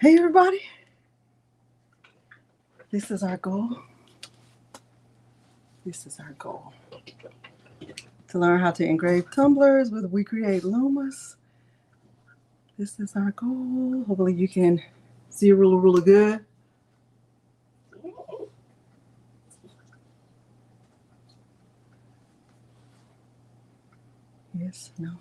Hey everybody, this is our goal. This is our goal. To learn how to engrave tumblers with WeCreat Lumos. This is our goal. Hopefully you can see really good. Yes, no.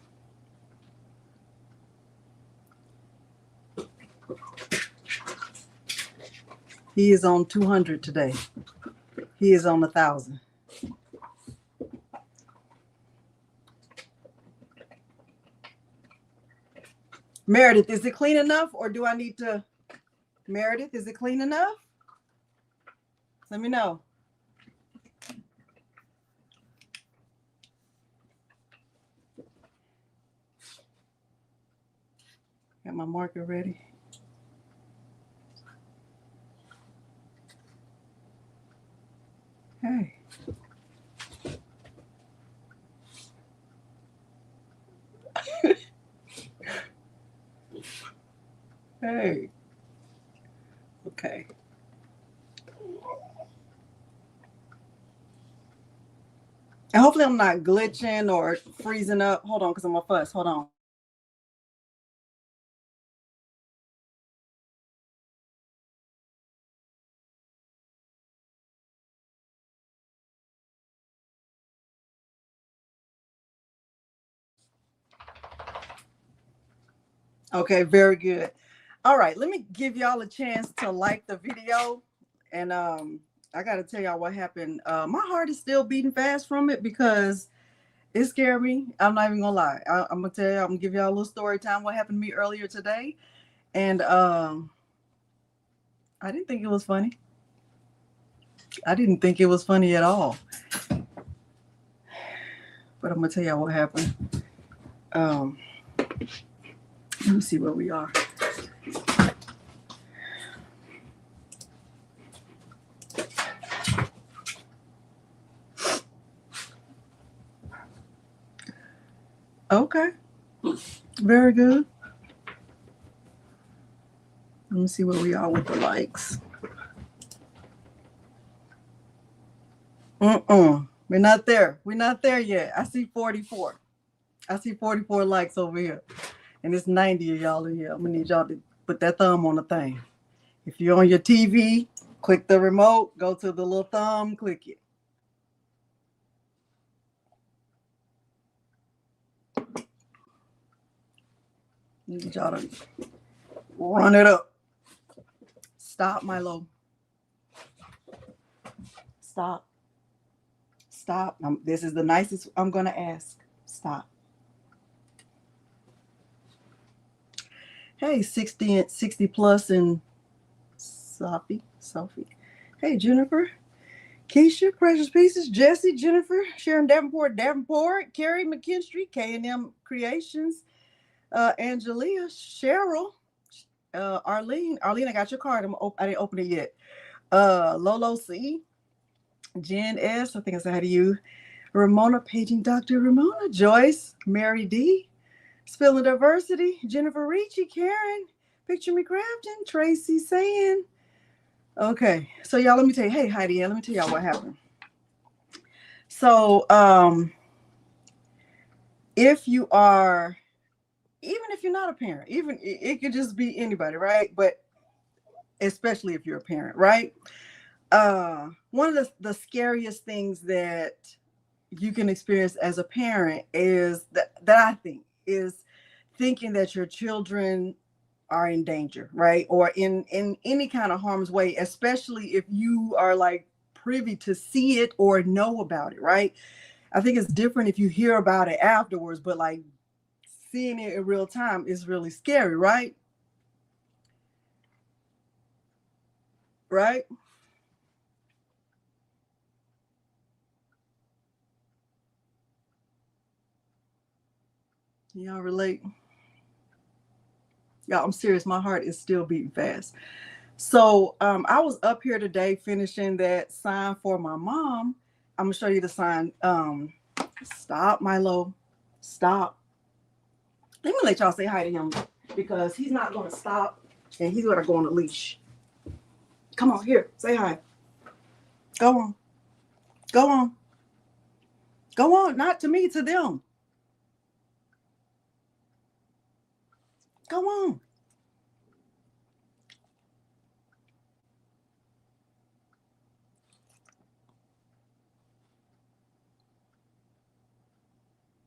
He is on 200 today. He is on 1,000. Meredith, is it clean enough or do I need to? Meredith, is it clean enough? Let me know. Got my marker ready. Hey. Hey. Okay. And hopefully I'm not glitching or freezing up. Hold on, because I'm a fuss. Hold on. Okay, very good. All right, let me give y'all a chance to like the video. And I got to tell y'all what happened. My heart is still beating fast from it because it scared me. I'm not even gonna lie. I'm gonna tell you, I'm gonna give y'all a little story time what happened to me earlier today. And I didn't think it was funny. I didn't think it was funny at all. But I'm gonna tell y'all what happened. Let me see where we are. Okay. Very good. Let me see where we are with the likes. We're not there. We're not there yet. I see 44. I see 44 likes over here. And it's 90 of y'all in here. I'm going to need y'all to put that thumb on the thing. If you're on your TV, click the remote, go to the little thumb, click it. Need y'all to run it up. Stop, Milo. Stop. Stop. This is the nicest I'm going to ask. Stop. Hey, 60 plus and Sophie. Hey, Jennifer. Keisha, Precious Pieces, Jesse, Jennifer, Sharon Davenport, Carrie McKinstry, K&M Creations, Angelia, Cheryl, Arlene, I got your card. I didn't open it yet. Lolo C, Jen S, I think I said hi to you. Ramona, Paging Dr. Ramona, Joyce, Mary D, Spilling Diversity, Jennifer Ricci, Karen, Picture Me Crafting, Tracy Saying. Okay, so y'all, let me tell you, hey Heidi, let me tell y'all what happened. So, if you are, even if you're not a parent, even it could just be anybody, right? But especially if you're a parent, right? One of the scariest things that you can experience as a parent is that I think is thinking that your children are in danger, right? Or in any kind of harm's way, especially if you are like privy to see it or know about it, right? I think it's different if you hear about it afterwards, but like seeing it in real time is really scary, right? Right? Y'all relate? Y'all, I'm serious. My heart is still beating fast. So I was up here today finishing that sign for my mom. I'm gonna show you the sign. Stop, Milo. Stop. Let me let y'all say hi to him because he's not gonna stop And he's gonna go on a leash. Come on, here, say hi. Go on. Go on. Go on, not to me, to them. Go on.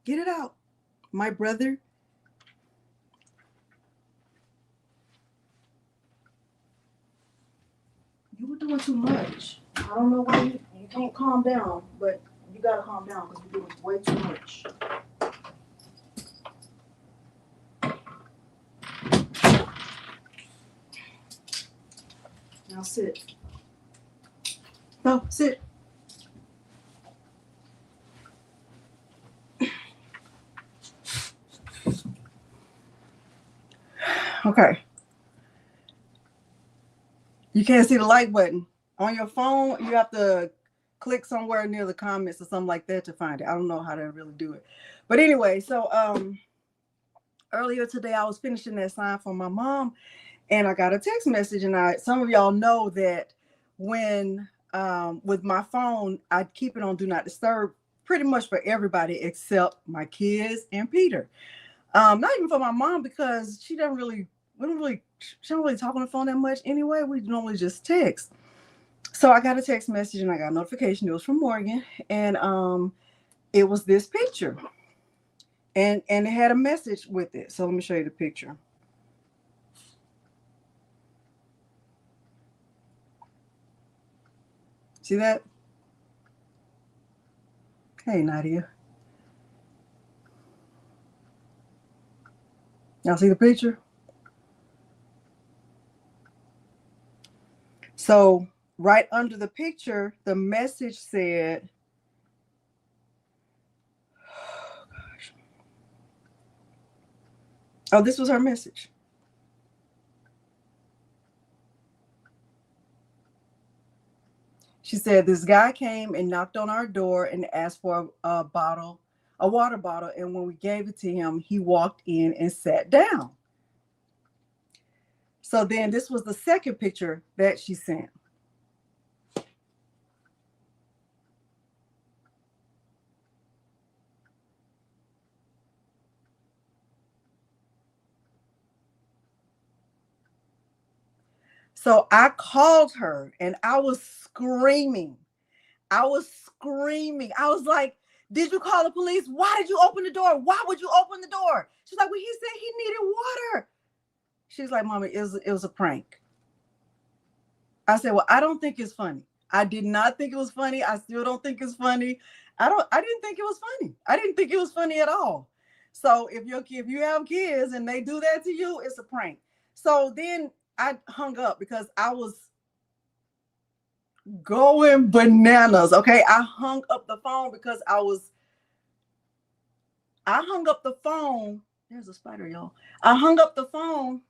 Get it out. My brother. You were doing too much. I don't know why you can't calm down, but you gotta calm down because you're doing way too much. Now sit. No, sit. Okay. You can't see the like button. On your phone, you have to click somewhere near the comments or something like that to find it. I don't know how to really do it. But anyway, so earlier today I was finishing that sign for my mom and I got a text message, and some of y'all know that when with my phone, I keep it on do not disturb pretty much for everybody except my kids and Peter. Not even for my mom because she don't really talk on the phone that much anyway. We normally just text. So I got a text message and I got a notification. It was from Morgan, and it was this picture, and it had a message with it. So let me show you the picture. See that? Hey, Nadia. Y'all see the picture? So right under the picture, the message said, oh, gosh. Oh, this was her message. She said, this guy came and knocked on our door and asked for a water bottle. And when we gave it to him, he walked in and sat down. So then this was the second picture that she sent. So I called her and I was screaming. I was like, did you call the police? Why did you open the door? Why would you open the door? She's like, well, he said he needed water. She's like, Mommy, it was a prank. I said, well, I don't think it's funny. I did not think it was funny. I still don't think it's funny. I didn't think it was funny. I didn't think it was funny at all. So if you have kids and they do that to you, it's a prank. So then I hung up because I was going bananas. Okay. I hung up the phone because I hung up the phone. There's a spider, y'all. I hung up the phone.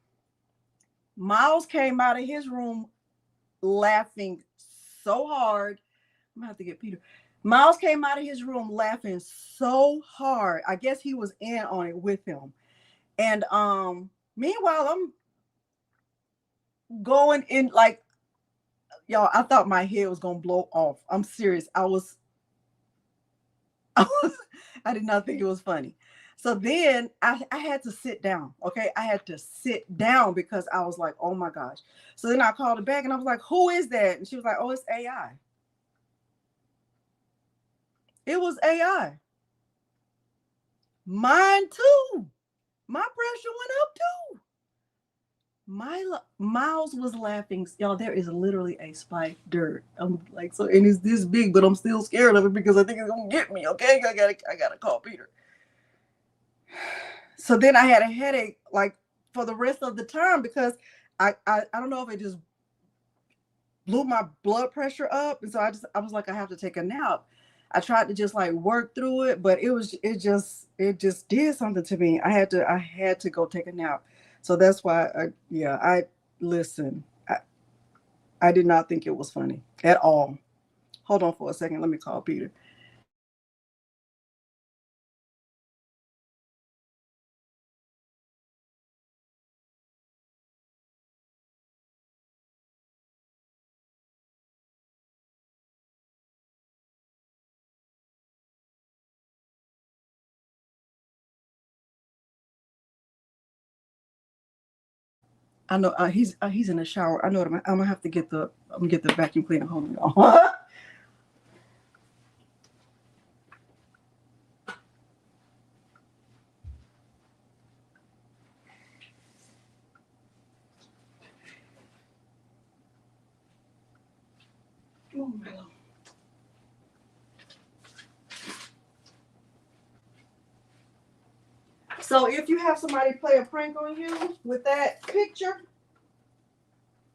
Miles came out of his room laughing so hard. I'm gonna have to get Peter. Miles came out of his room laughing so hard. I guess he was in on it with him. And meanwhile, I'm going in like, y'all, I thought my head was gonna blow off. I'm serious. I did not think it was funny. So then I had to sit down. Okay. I had to sit down because I was like, oh my gosh. So then I called her back and I was like, who is that? And she was like, oh, it's AI. It was AI. Mine too. My pressure went up too. Miles was laughing. Y'all, there is literally a spider. I'm like, so, and it's this big, but I'm still scared of it because I think it's gonna get me. Okay, I gotta call Peter. So then I had a headache like for the rest of the time because I don't know if it just blew my blood pressure up, and so I was like, I have to take a nap. I tried to just like work through it, but it just did something to me. I had to go take a nap. So that's why I listen. I did not think it was funny at all. Hold on for a second. Let me call Peter. I know he's in the shower. I know I'm gonna have to get the vacuum cleaner. Hold on, y'all. Oh, Milo. So if you have somebody play a prank on you with that picture,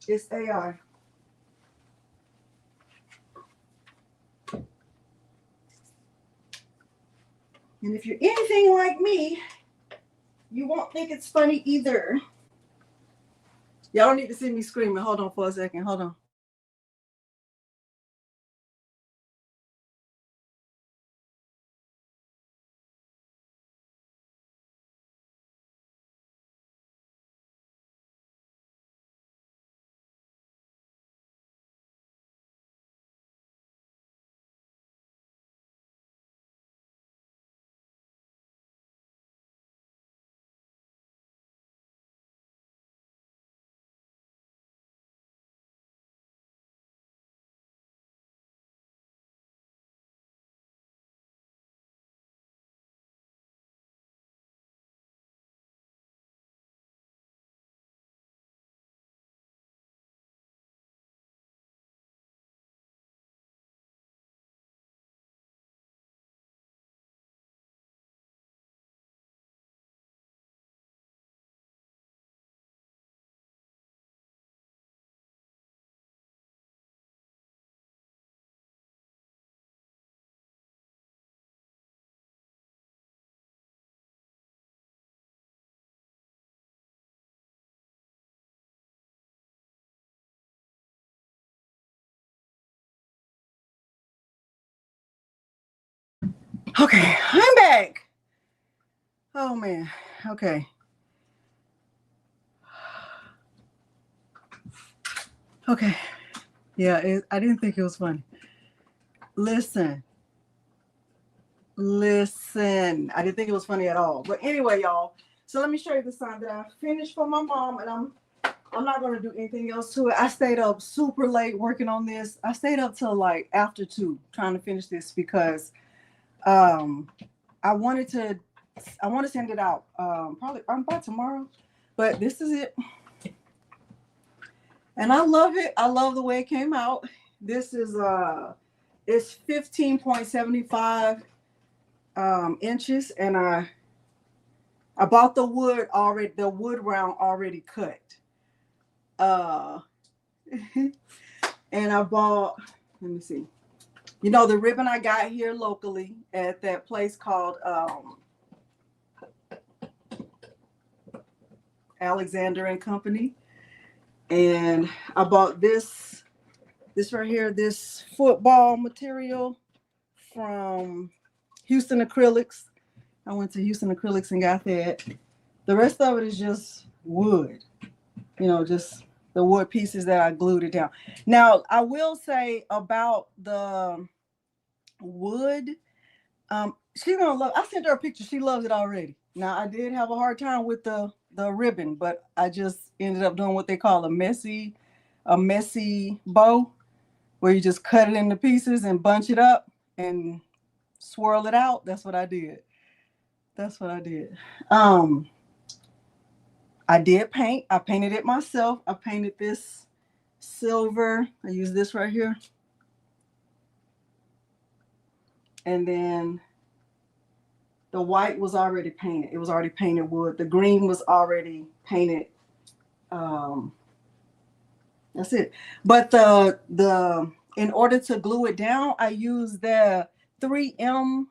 it's AI. And if you're anything like me, you won't think it's funny either. Y'all don't need to see me screaming. Hold on for a second. Hold on. Okay, I'm back. Oh man. Okay. Okay. Yeah, I didn't think it was funny. Listen. I didn't think it was funny at all. But anyway, y'all. So let me show you the sign that I finished for my mom, and I'm not gonna do anything else to it. I stayed up super late working on this. I stayed up till like after 2 trying to finish this because I want to send it out probably by tomorrow. But this is it. And I love it. I love the way it came out. This is it's 15.75 inches, and I bought the wood round already cut. And I bought, let me see. You know, the ribbon I got here locally at that place called Alexander and Company. And I bought this right here, this football material from Houston Acrylics. I went to Houston Acrylics and got that. The rest of it is just wood, just the wood pieces that I glued it down. Now, I will say about the wood, she's gonna love. I sent her a picture. She loves it already. Now, I did have a hard time with the ribbon, but I just ended up doing what they call a messy bow, where you just cut it into pieces and bunch it up and swirl it out. That's what I did. I did paint. I painted it myself. I painted this silver. I used this right here. And then the white was already painted. It was already painted wood. The green was already painted. That's it. But the in order to glue it down, I used the 3M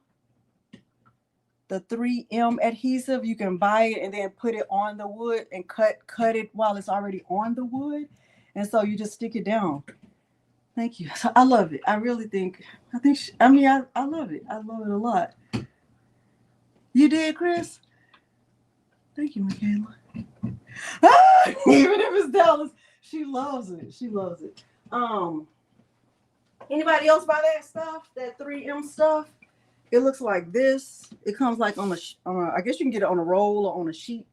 adhesive. You can buy it and then put it on the wood and cut it while it's already on the wood. And so you just stick it down. Thank you. So I love it. I really think, I love it. I love it a lot. You did, Chris? Thank you, Michaela. Even if it's Dallas, she loves it. Anybody else buy that stuff? That 3M stuff? It looks like this. It comes like on a I guess you can get it on a roll or on a sheet.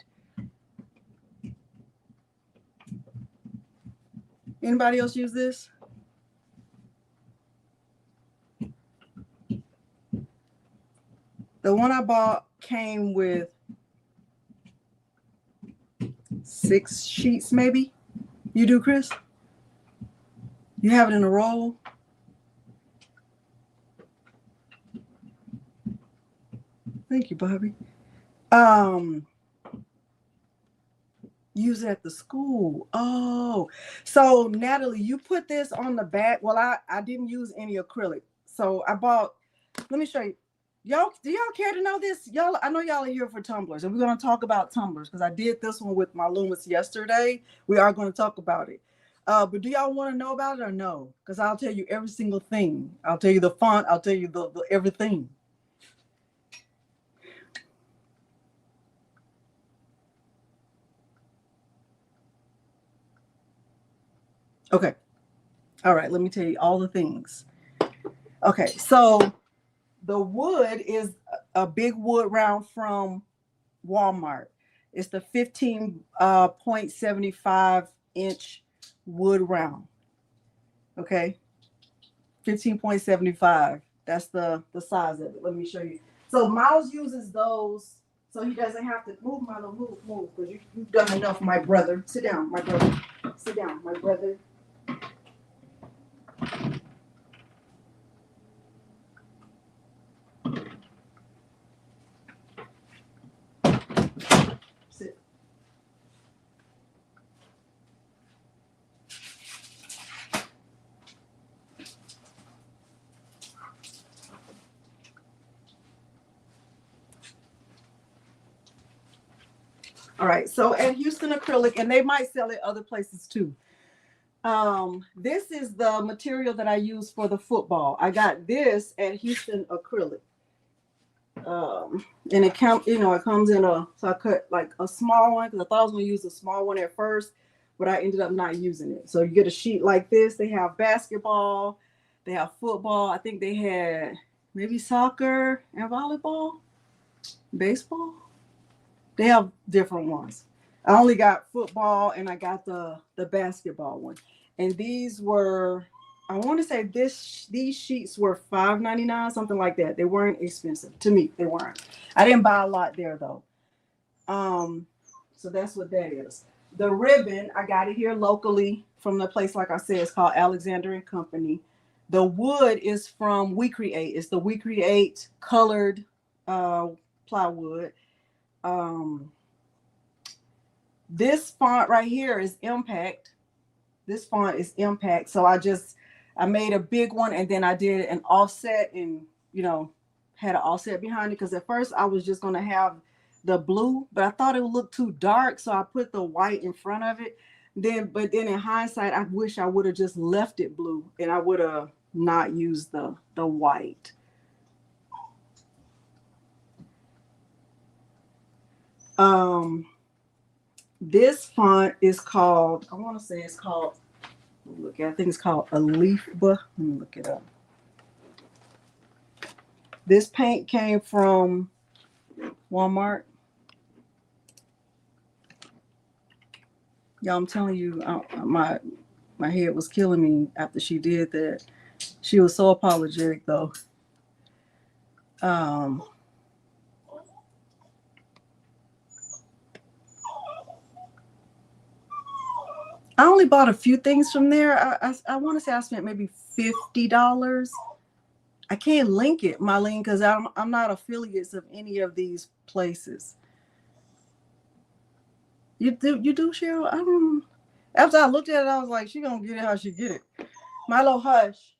Anybody else use this? The one I bought came with 6 sheets, maybe. You do, Chris? You have it in a roll? Thank you, Bobby. Use it at the school. Oh, so Natalie, you put this on the back. Well, I didn't use any acrylic. So I bought, let me show you. Y'all, do y'all care to know this? Y'all, I know y'all are here for tumblers, and we're going to talk about tumblers because I did this one with my Lumos yesterday. We are going to talk about it. But do y'all want to know about it or no? Because I'll tell you every single thing. I'll tell you the font. I'll tell you the everything. Okay. All right. Let me tell you all the things. Okay. So the wood is a big wood round from Walmart. It's the 15.75 inch wood round. Okay. 15.75. That's the size of it. Let me show you. So Miles uses those so he doesn't have to move, Milo, move, because you've done enough, my brother. Sit down, my brother. Sit down, my brother. Sit. All right, so at Houston Acrylic, and they might sell it other places too. This is the material that I use for the football. I got this at Houston Acrylic. And it comes in a, so I cut like a small one because I thought I was going to use a small one at first, but I ended up not using it. So you get a sheet like this. They have basketball, they have football. I think they had maybe soccer and volleyball, baseball. They have different ones. I only got football and I got the basketball one. And these were, I want to say these sheets were $5.99, something like that. They weren't expensive. To me, they weren't. I didn't buy a lot there though. So that's what that is. The ribbon, I got it here locally from the place, like I said, it's called Alexander and Company. The wood is from WeCreat. It's the WeCreat colored plywood. This font right here is Impact. This font is Impact. So I made a big one and then I did an offset and, had an offset behind it. Because at first I was just going to have the blue, but I thought it would look too dark. So I put the white in front of it. But then in hindsight, I wish I would have just left it blue and I would have not used the white. This font is called, I want to say it's called, look, I think it's called Alifba. Let me look it up. This paint came from Walmart. Y'all, I'm telling you, my head was killing me after she did that. She was so apologetic though. I only bought a few things from there. I want to say I spent maybe $50. I can't link it, Marlene, because I'm not affiliates of any of these places. You do, Cheryl? I don't. After I looked at it, I was like, she gonna get it how she get it. Milo, hush,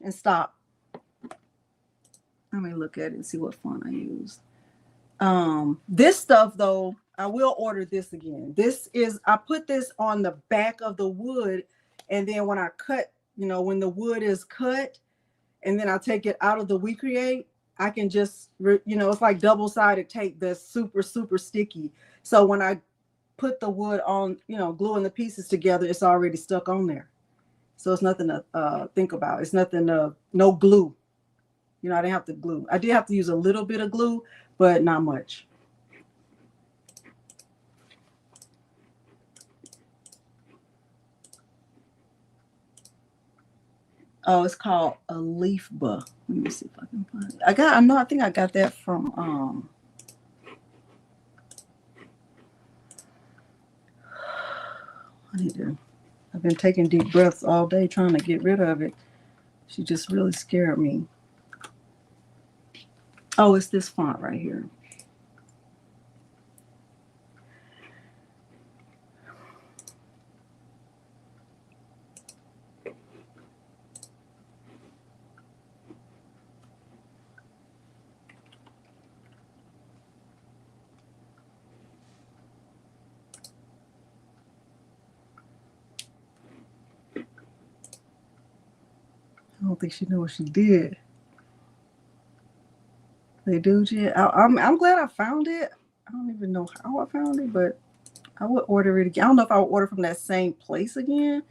and stop. Let me look at it and see what font I used. This stuff though, I will order this again. I put this on the back of the wood, and then when I cut, when the wood is cut, and then I take it out of the WeCreat, I can just, it's like double-sided tape that's super, super sticky. So when I put the wood on, gluing the pieces together, it's already stuck on there. So it's nothing to think about. It's nothing, no glue. I didn't have to glue. I did have to use a little bit of glue, but not much. Oh, it's called a leaf buh. Let me see if I can find it. I think I got that from I've been taking deep breaths all day trying to get rid of it. She just really scared me. Oh, it's this font right here. I don't think she knew what she did. They do, yeah. I'm glad I found it. I don't even know how I found it, but I would order it again. I don't know if I would order from that same place again.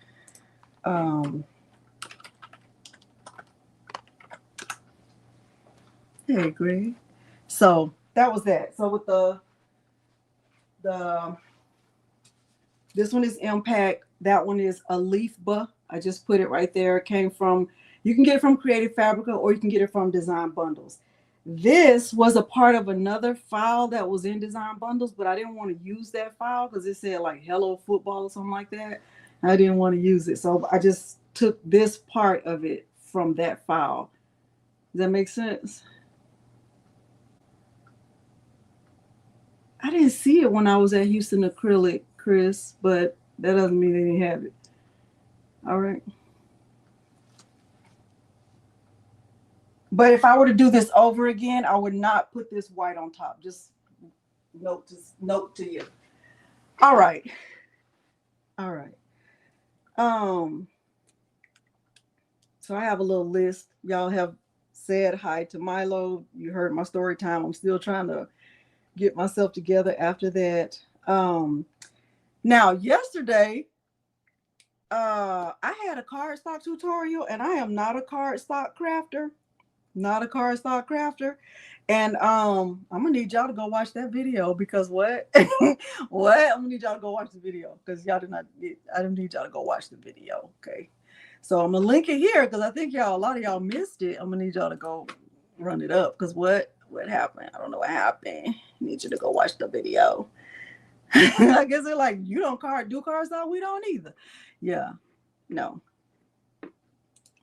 Hey, Greg. So that was that. So with the this one is Impact. That one is a leaf buh. I just put it right there. It came from, you can get it from Creative Fabrica or you can get it from Design Bundles. This was a part of another file that was in Design Bundles, but I didn't want to use that file because it said like Hello Football or something like that. I didn't want to use it. So I just took this part of it from that file. Does that make sense? I didn't see it when I was at Houston Acrylic, Chris, but that doesn't mean they didn't have it. All right. But if I were to do this over again, I would not put this white on top. Just note to you. All right. All right. So I have a little list. Y'all have said hi to Milo. You heard my story time. I'm still trying to get myself together after that. Now yesterday, I had a cardstock tutorial, and I am not a cardstock crafter. Not a cardstock crafter. And I'm gonna need y'all to go watch that video because what? What? I'm gonna need y'all to go watch the video because y'all I don't need y'all to go watch the video. Okay. So I'm gonna link it here because I think a lot of y'all missed it. I'm gonna need y'all to go run it up because what happened? I don't know what happened. I need you to go watch the video. I guess they're like, you don't do cardstock, we don't either. Yeah. No.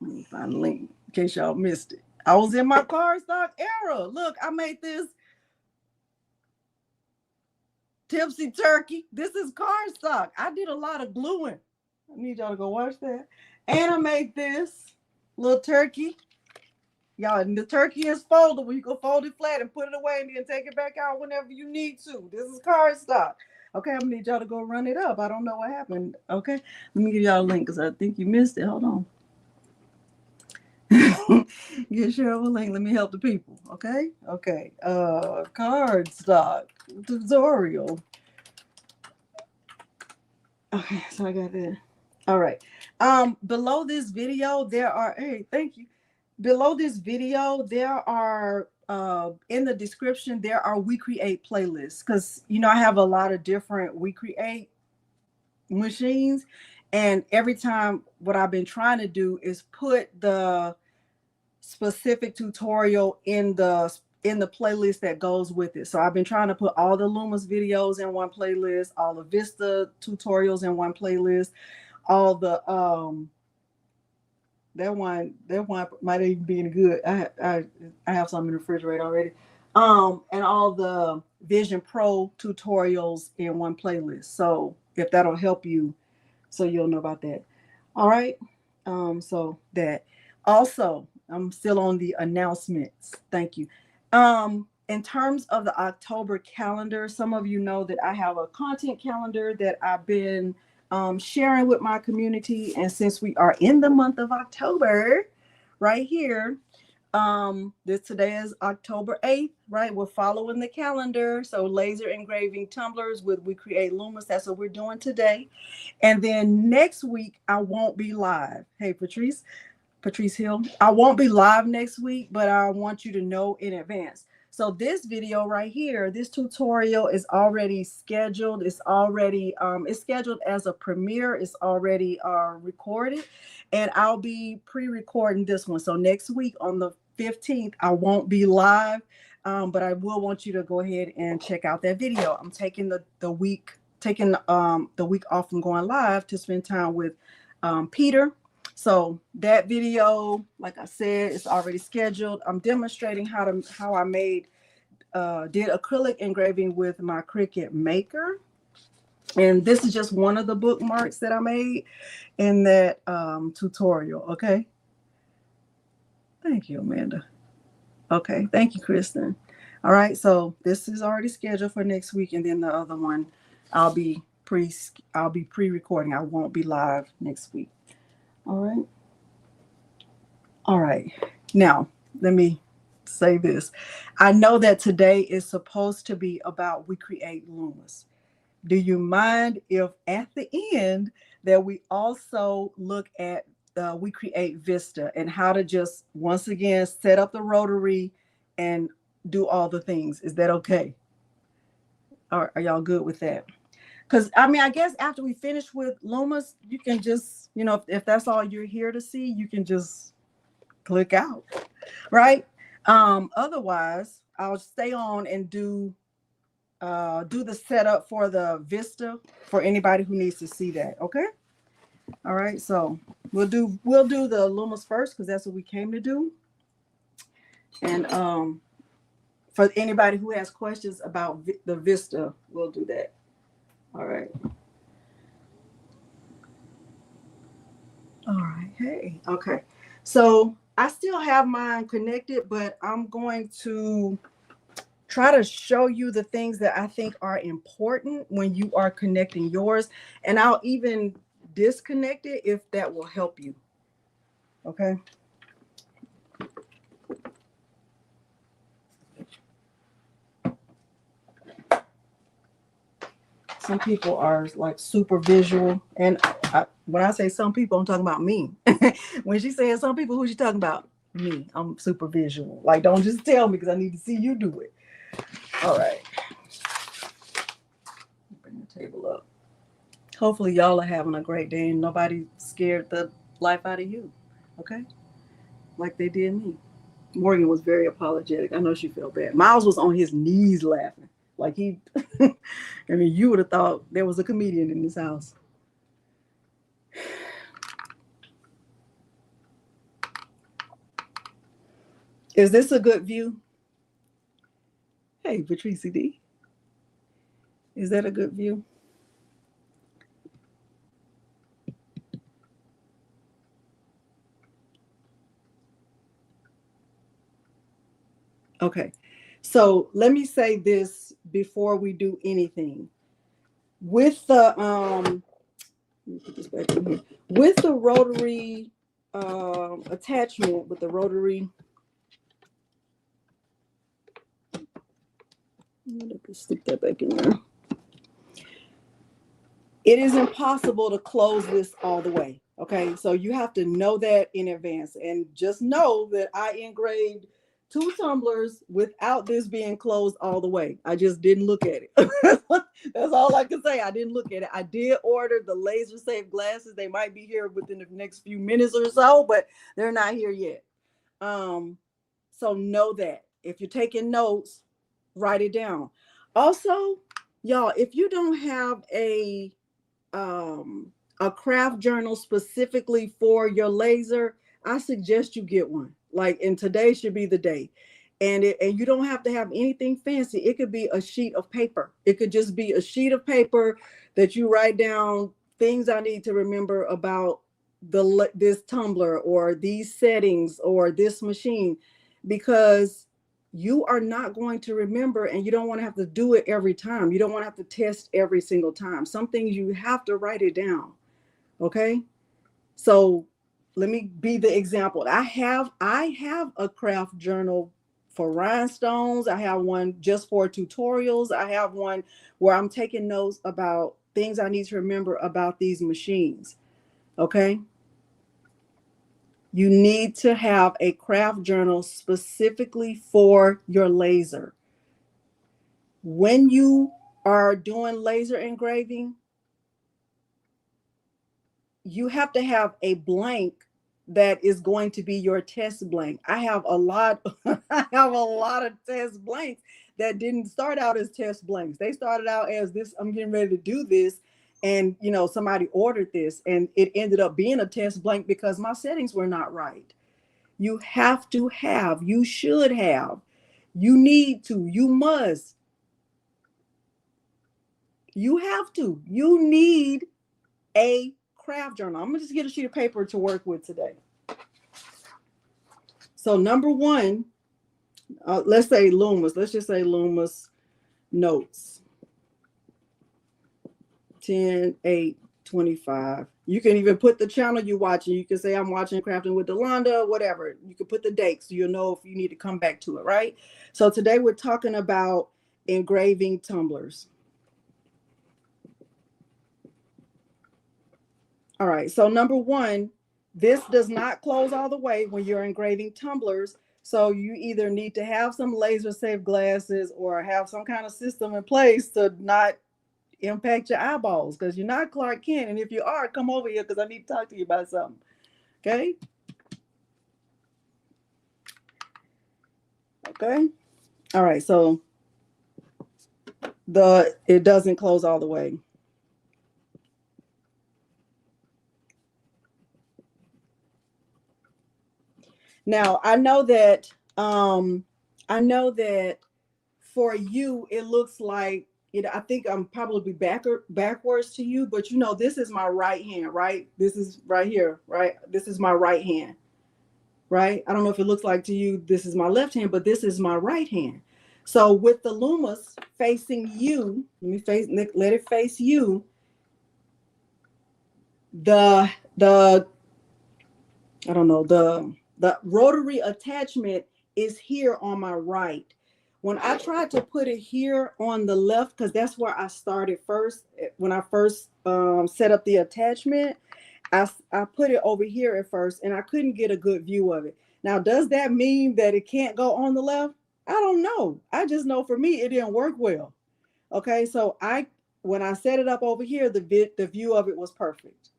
Let me find the link in case y'all missed it. I was in my cardstock era. Look, I made this Tipsy Turkey. This is cardstock. I did a lot of gluing. I need y'all to go watch that. And I made this little turkey. Y'all, and the turkey is foldable. You can fold it flat and put it away and then take it back out whenever you need to. This is cardstock. Okay, I'm gonna need y'all to go run it up. I don't know what happened. Okay, let me give y'all a link because I think you missed it. Hold on. Get Cheryl a link. Let me help the people. Okay. Okay. Cardstock tutorial. Okay, so I got that. All right. Below this video, there are. Hey, thank you. Below this video, there are. In the description, there are WeCreat playlists because I have a lot of different WeCreat machines, and every time what I've been trying to do is put the specific tutorial in the playlist that goes with it. So I've been trying to put all the Lumos videos in one playlist, all the Vista tutorials in one playlist, all the that one might even be any good. I have some in the refrigerator already. And all the Vision Pro tutorials in one playlist. So if that'll help you, so you'll know about that. All right. So that also, I'm still on the announcements. Thank you. In terms of the October calendar, some of you know that I have a content calendar that I've been sharing with my community. And since we are in the month of October, right here, today is October 8th, right? We're following the calendar. So laser engraving tumblers with WeCreat Lumos. That's what we're doing today. And then next week, I won't be live. Hey, Patrice Hill. I won't be live next week, but I want you to know in advance. So this video right here, this tutorial is already scheduled. It's already it's scheduled as a premiere. It's already recorded, and I'll be pre-recording this one. So next week on the 15th, I won't be live, but I will want you to go ahead and check out that video. I'm taking the week off from going live to spend time with Peter. So that video, like I said, is already scheduled. I'm demonstrating how I did acrylic engraving with my Cricut Maker. And this is just one of the bookmarks that I made in that tutorial. Okay. Thank you, Amanda. Okay. Thank you, Kristen. All right. So this is already scheduled for next week. And then the other one, I'll be pre-recording. I won't be live next week. All right. All right. Now, let me say this. I know that today is supposed to be about WeCreat Lumos. Do you mind if at the end that we also look at WeCreat Vista and how to just, once again, set up the Rotary and do all the things? Is that okay? Are y'all good with that? Because, I mean, I guess after we finish with Lumos, you can just, you know, if that's all you're here to see, you can just click out, right? Otherwise, I'll stay on and do the setup for the Vista for anybody who needs to see that. Okay. All right. So we'll do the Lumos first because that's what we came to do. And for anybody who has questions about the Vista, we'll do that. All right. All right. Hey. Okay. So I still have mine connected, but I'm going to try to show you the things that I think are important when you are connecting yours. And I'll even disconnect it if that will help you. Okay. Some people are like super visual. And when I say some people, I'm talking about me. When she says some people, who's she talking about? Me. I'm super visual. Like, don't just tell me because I need to see you do it. All right. Bring the table up. Hopefully y'all are having a great day and nobody scared the life out of you. Okay? Like they did me. Morgan was very apologetic. I know she felt bad. Miles was on his knees laughing. Like he, I mean, you would have thought there was a comedian in this house. Is this a good view? Hey, Patrice D. Is that a good view? Okay. So let me say this before we do anything. With the let me put this back in here. With the Rotary attachment, with the Rotary, let me stick that back in there. It is impossible to close this all the way. Okay, so you have to know that in advance, and just know that I engraved 2 tumblers without this being closed all the way. I just didn't look at it. That's all I can say. I didn't look at it. I did order the laser safe glasses. They might be here within the next few minutes or so, but they're not here yet. So know that. If you're taking notes, write it down. Also, y'all, if you don't have a craft journal specifically for your laser, I suggest you get one. Like, and today should be the day. And you don't have to have anything fancy. It could be a sheet of paper. It could just be a sheet of paper that you write down things I need to remember about this tumbler or these settings or this machine, because you are not going to remember, and you don't want to have to do it every time. You don't want to have to test every single time. Some things you have to write it down. Okay. So let me be the example. I have a craft journal for rhinestones. I have one just for tutorials. I have one where I'm taking notes about things I need to remember about these machines. Okay. You need to have a craft journal specifically for your laser. When you are doing laser engraving, you have to have a blank that is going to be your test blank. I have a lot I have a lot of test blanks that didn't start out as test blanks. They started out as this, I'm getting ready to do this, and somebody ordered this and it ended up being a test blank because my settings were not right. You have to have, you should have, you need to, you must, you have to, you need a craft journal. I'm gonna just get a sheet of paper to work with today. So number one, let's say Lumos. Let's just say Lumos notes. 10/8/25. You can even put the channel you're watching. You can say I'm watching Crafting with Delonda, whatever. You can put the date so you'll know if you need to come back to it, right? So today we're talking about engraving tumblers. All right, so number one, this does not close all the way when you're engraving tumblers. So you either need to have some laser safe glasses or have some kind of system in place to not impact your eyeballs, because you're not Clark Kent. And if you are, come over here because I need to talk to you about something. Okay? Okay. All right, so it doesn't close all the way. Now I know that for you it looks like, I think I'm probably backwards to you, but this is my right hand, right? This is right here, right? This is my right hand, right? I don't know if it looks like to you this is my left hand, but this is my right hand. So with the Lumos facing you, let it face you. The I don't know, the rotary attachment is here on my right. When I tried to put it here on the left, because that's where I started first, when I first set up the attachment, I put it over here at first and I couldn't get a good view of it. Now, does that mean that it can't go on the left? I don't know. I just know for me, it didn't work well. Okay, so when I set it up over here, the view of it was perfect.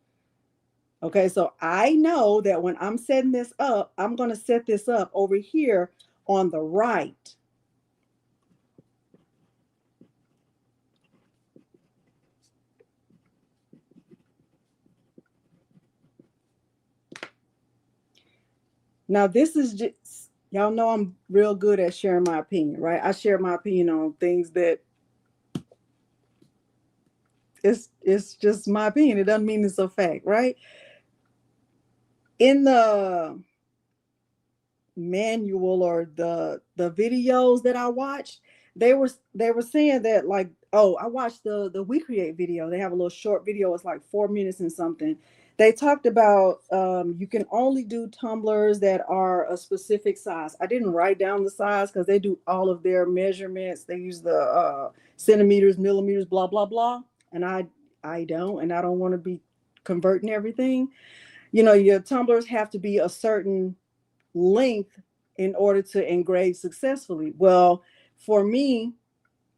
Okay, so I know that when I'm setting this up, I'm going to set this up over here on the right. Now, this is just, y'all know I'm real good at sharing my opinion, right? I share my opinion on things that it's just my opinion. It doesn't mean it's a fact, right? In the manual or the videos that I watched, they were saying that, like, oh, I watched the WeCreat video. They have a little short video. It's like 4 minutes and something. They talked about you can only do tumblers that are a specific size. I didn't write down the size because they do all of their measurements. They use the centimeters, millimeters, blah blah blah, and I don't, and I don't want to be converting everything. Your tumblers have to be a certain length in order to engrave successfully. Well, for me,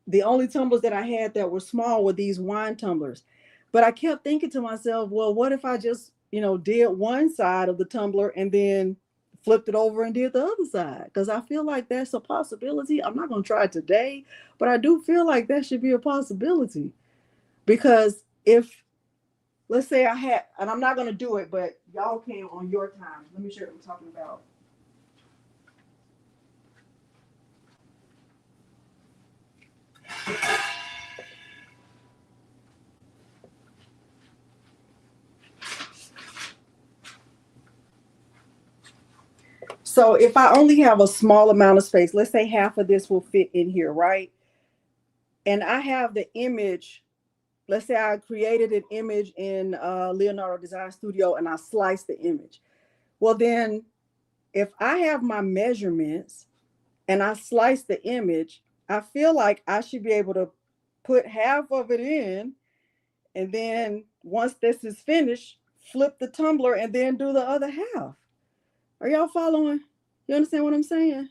the only tumblers that I had that were small were these wine tumblers. But I kept thinking to myself, well, what if I just, did one side of the tumbler and then flipped it over and did the other side? Because I feel like that's a possibility. I'm not going to try it today, but I do feel like that should be a possibility. Because if, let's say I had, and I'm not going to do it, but y'all can on your time. Let me share what I'm talking about. So if I only have a small amount of space, let's say half of this will fit in here, right? And I have the image, let's say I created an image in Leonardo Design Studio and I sliced the image. Well, then if I have my measurements and I slice the image, I feel like I should be able to put half of it in, and then once this is finished, flip the tumbler and then do the other half. Are y'all following? You understand what I'm saying?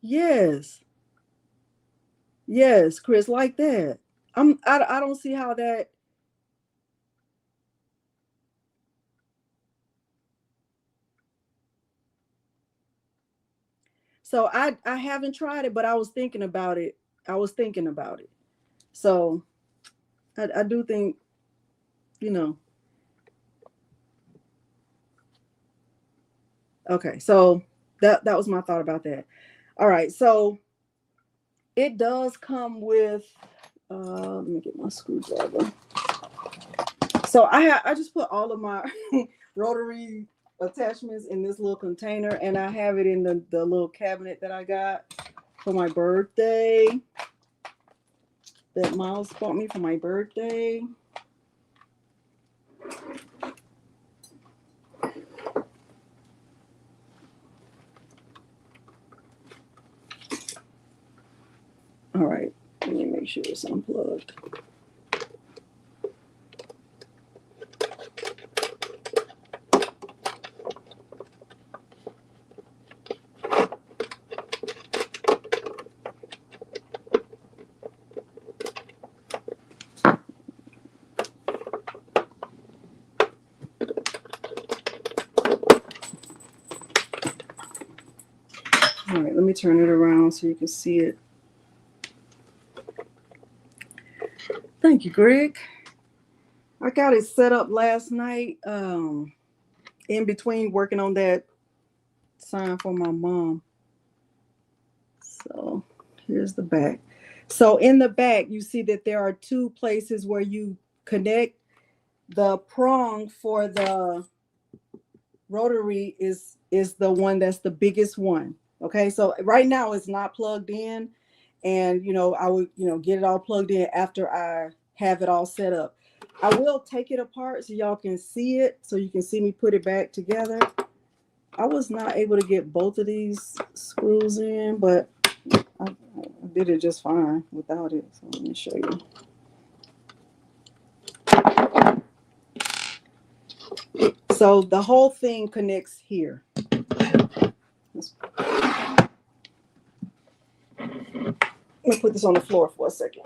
Yes. Yes, Chris, like that. I don't see how that. So I haven't tried it, but I was thinking about it. I was thinking about it. So I do think, you know. Okay, so that was my thought about that. All right, so it does come with. Let me get my screwdriver. So I just put all of my rotary attachments in this little container, and I have it in the little cabinet that I got for my birthday. That Miles bought me for my birthday. All right, let me make sure it's unplugged. All right, let me turn it around so you can see it. Thank you, Greg. I got it set up last night, in between working on that sign for my mom. So here's the back. So in the back, you see that there are two places where you connect. The prong for the rotary is the one that's the biggest one. Okay, so right now it's not plugged in, and I would get it all plugged in after I have it all set up. I will take it apart so y'all can see it, so you can see me put it back together. I was not able to get both of these screws in, but I did it just fine without it. So let me show you. So the whole thing connects here. Let me put this on the floor for a second.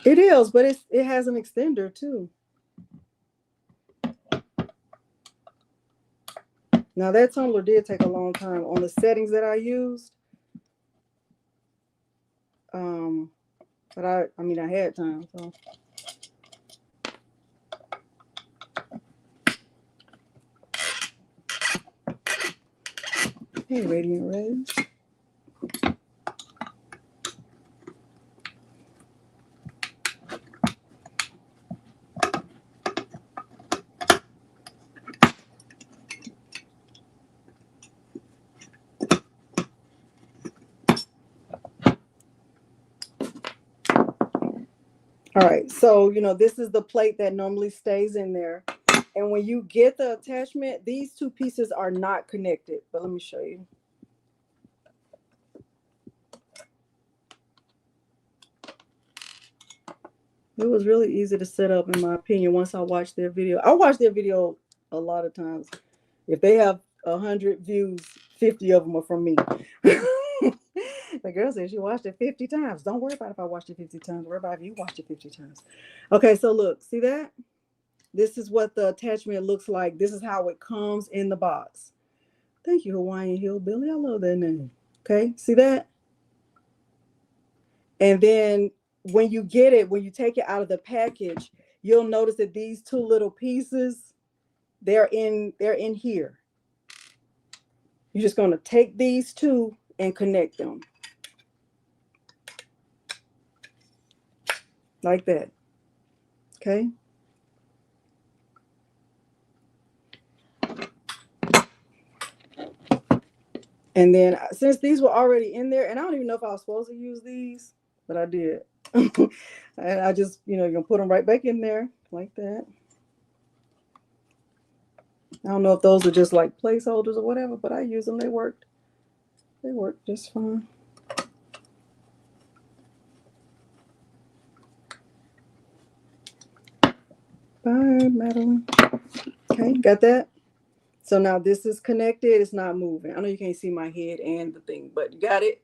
It is, but it has an extender too. Now that tumbler did take a long time on the settings that I used. But I mean I had time, so. Hey, Radiant Rays. All right, so this is the plate that normally stays in there. And when you get the attachment, these two pieces are not connected. But let me show you. It was really easy to set up, in my opinion, once I watched their video. I watch their video a lot of times. If they have 100 views, 50 of them are from me. The girl said she watched it 50 times. Don't worry about if I watched it 50 times. Worry about if you watched it 50 times. Okay, so look, see that? This is what the attachment looks like. This is how it comes in the box. Thank you, Hawaiian Hillbilly. I love that name. Okay, see that? And then when you get it, when you take it out of the package, you'll notice that these two little pieces, they're in here. You're just going to take these two and connect them. Like that. Okay. And then since these were already in there, and I don't even know if I was supposed to use these, but I did. And I just, you're going to put them right back in there like that. I don't know if those are just like placeholders or whatever, but I use them. They worked. They work just fine. Bye, Madeline. Okay, got that? So now this is connected. It's not moving. I know you can't see my head and the thing, but you got it?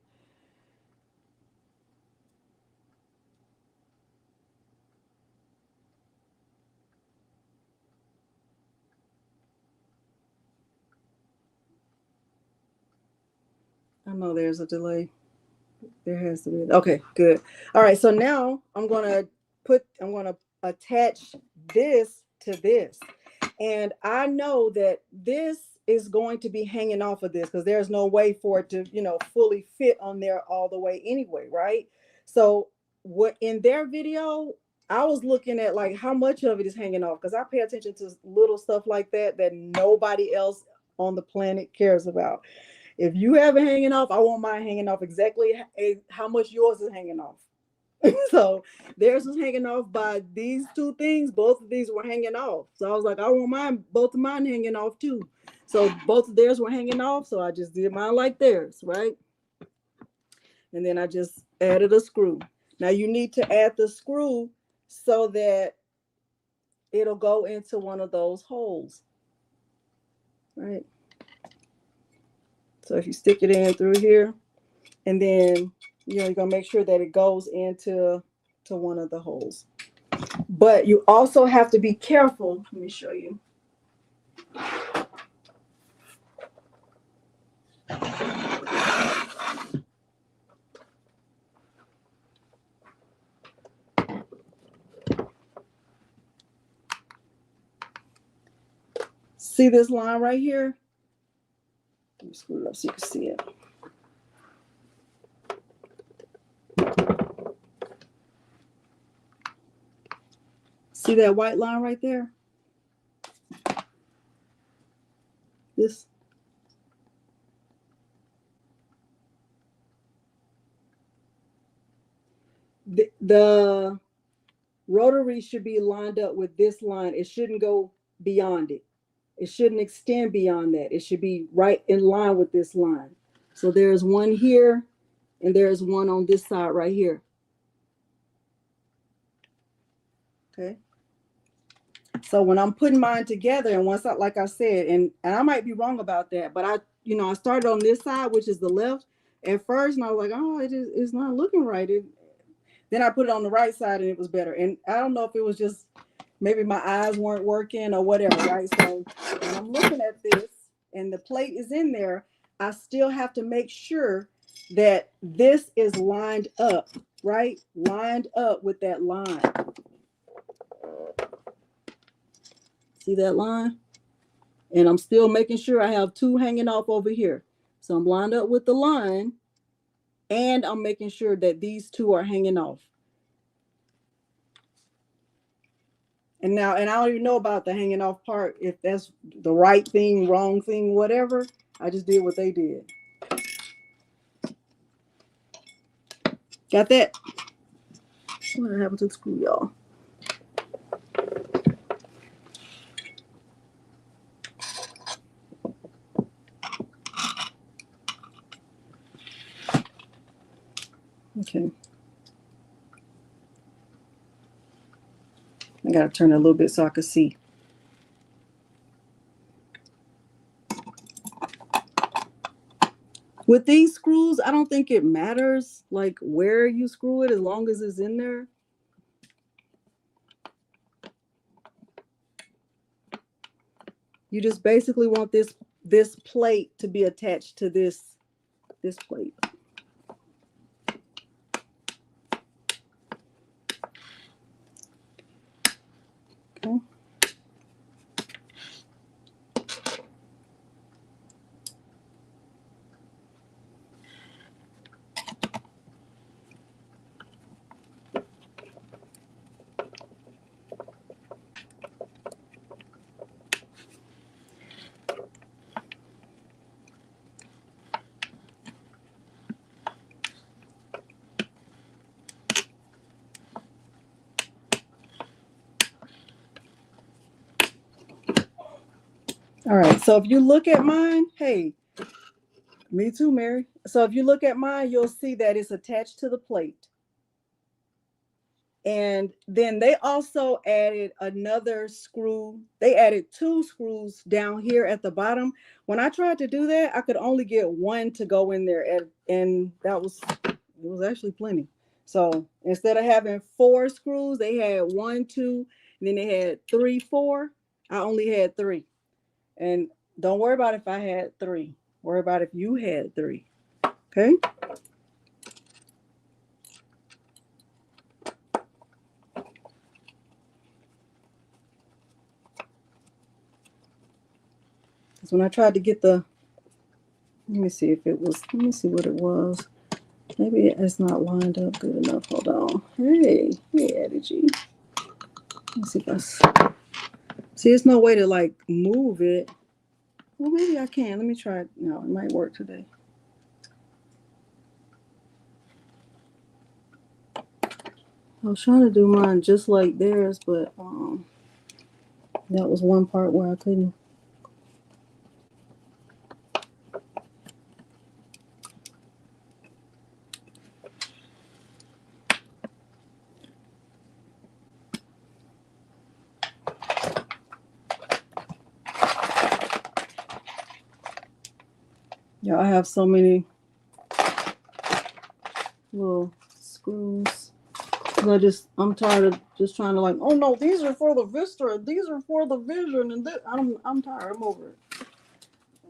I know there's a delay. There has to be. Okay, good. All right, so now I'm gonna attach this to this. And I know that this is going to be hanging off of this because there's no way for it to, fully fit on there all the way anyway, right? So what in their video, I was looking at like how much of it is hanging off because I pay attention to little stuff like that nobody else on the planet cares about. If you have it hanging off, I want mine hanging off exactly how much yours is hanging off. So theirs was hanging off by these two things. Both of these were hanging off. So I was like, I want both of mine hanging off too. So both of theirs were hanging off. So I just did mine like theirs, right? And then I just added a screw. Now you need to add the screw so that it'll go into one of those holes, right? So if you stick it in through here, and then you're gonna make sure that it goes into one of the holes. But you also have to be careful. Let me show you. See this line right here? Let me screw it up so you can see it. See that white line right there? This. The rotary should be lined up with this line. It shouldn't go beyond it. It shouldn't extend beyond that. It should be right in line with this line. So there's one here, and there's one on this side right here. Okay. So when I'm putting mine together, and once like I said, and I might be wrong about that, but I started on this side, which is the left at first, and I was like, oh, it's not looking right. Then I put it on the right side, and it was better. And I don't know if it was just maybe my eyes weren't working or whatever, right? So when I'm looking at this, and the plate is in there, I still have to make sure that this is lined up, right? Lined up with that line. See that line? And I'm still making sure I have two hanging off over here. So I'm lined up with the line, and I'm making sure that these two are hanging off. And now, and I don't even know about the hanging off part, if that's the right thing, wrong thing, whatever. I just did what they did. Got that? What happened to the screw, y'all? Okay. I gotta turn it a little bit so I can see. With these screws, I don't think it matters like where you screw it as long as it's in there. You just basically want this plate to be attached to this plate. Okay. All right, so if you look at mine, hey, Me too, Mary. So if you look at mine, you'll see that it's attached to the plate. And then they also added another screw. They added 2 screws down here at the bottom. When I tried to do that, I could only get one to go in there, and it was actually plenty. So instead of having 4 screws, they had 1, 2, and then they had 3, 4. I only had 3. And don't worry about if I had 3. Worry about if you had 3. Okay. Because when I tried to get let me see what it was. Maybe it's not lined up good enough. Hold on. Hey, Addie G. Let's see if see, there's no way to like move it. Well, maybe I can. Let me try it. No, it might work today. I was trying to do mine just like theirs, but that was one part where I couldn't. Yeah, I have so many little screws. I'm tired of just trying to like, oh no, these are for the Vista, these are for the Vision, and this, I'm tired. I'm over it.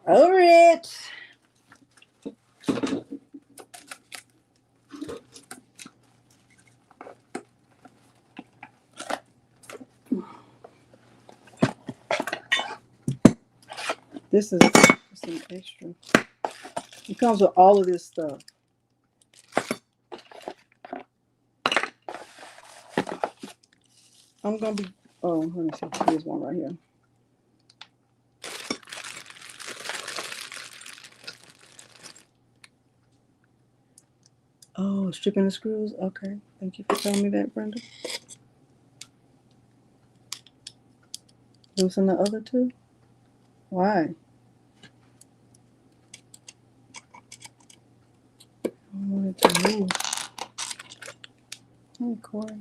Over it. This is some extra. It comes with all of this stuff. I'm gonna be. Oh, let me see. Here's one right here. Oh, stripping the screws. Okay, thank you for telling me that, Brenda. Loosen the other 2. Why? I want it to move. Hey, Corey.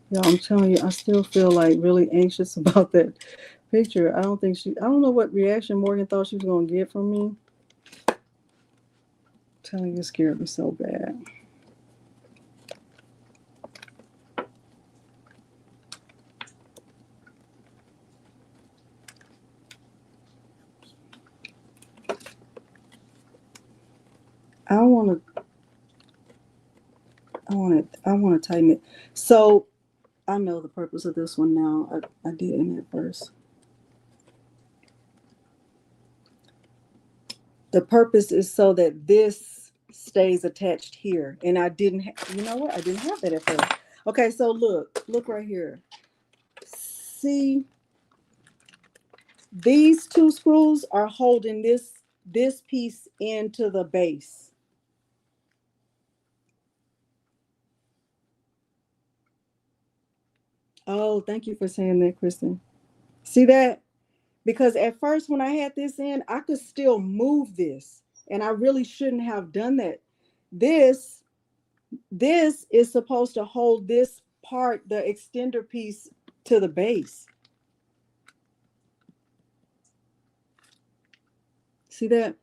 Y'all, I'm telling you, I still feel like really anxious about that picture. I don't know what reaction Morgan thought she was gonna get from me. I'm telling you, it scared me so bad. I want to tighten it. So I know the purpose of this one now. I didn't at first. The purpose is so that this stays attached here. And I didn't, you know what? I didn't have that at first. Okay, so look right here. See, these 2 screws are holding this piece into the base. Oh, thank you for saying that, Kristen. See that? Because at first when I had this in, I could still move this. And I really shouldn't have done that. This is supposed to hold this part, the extender piece, to the base. See that?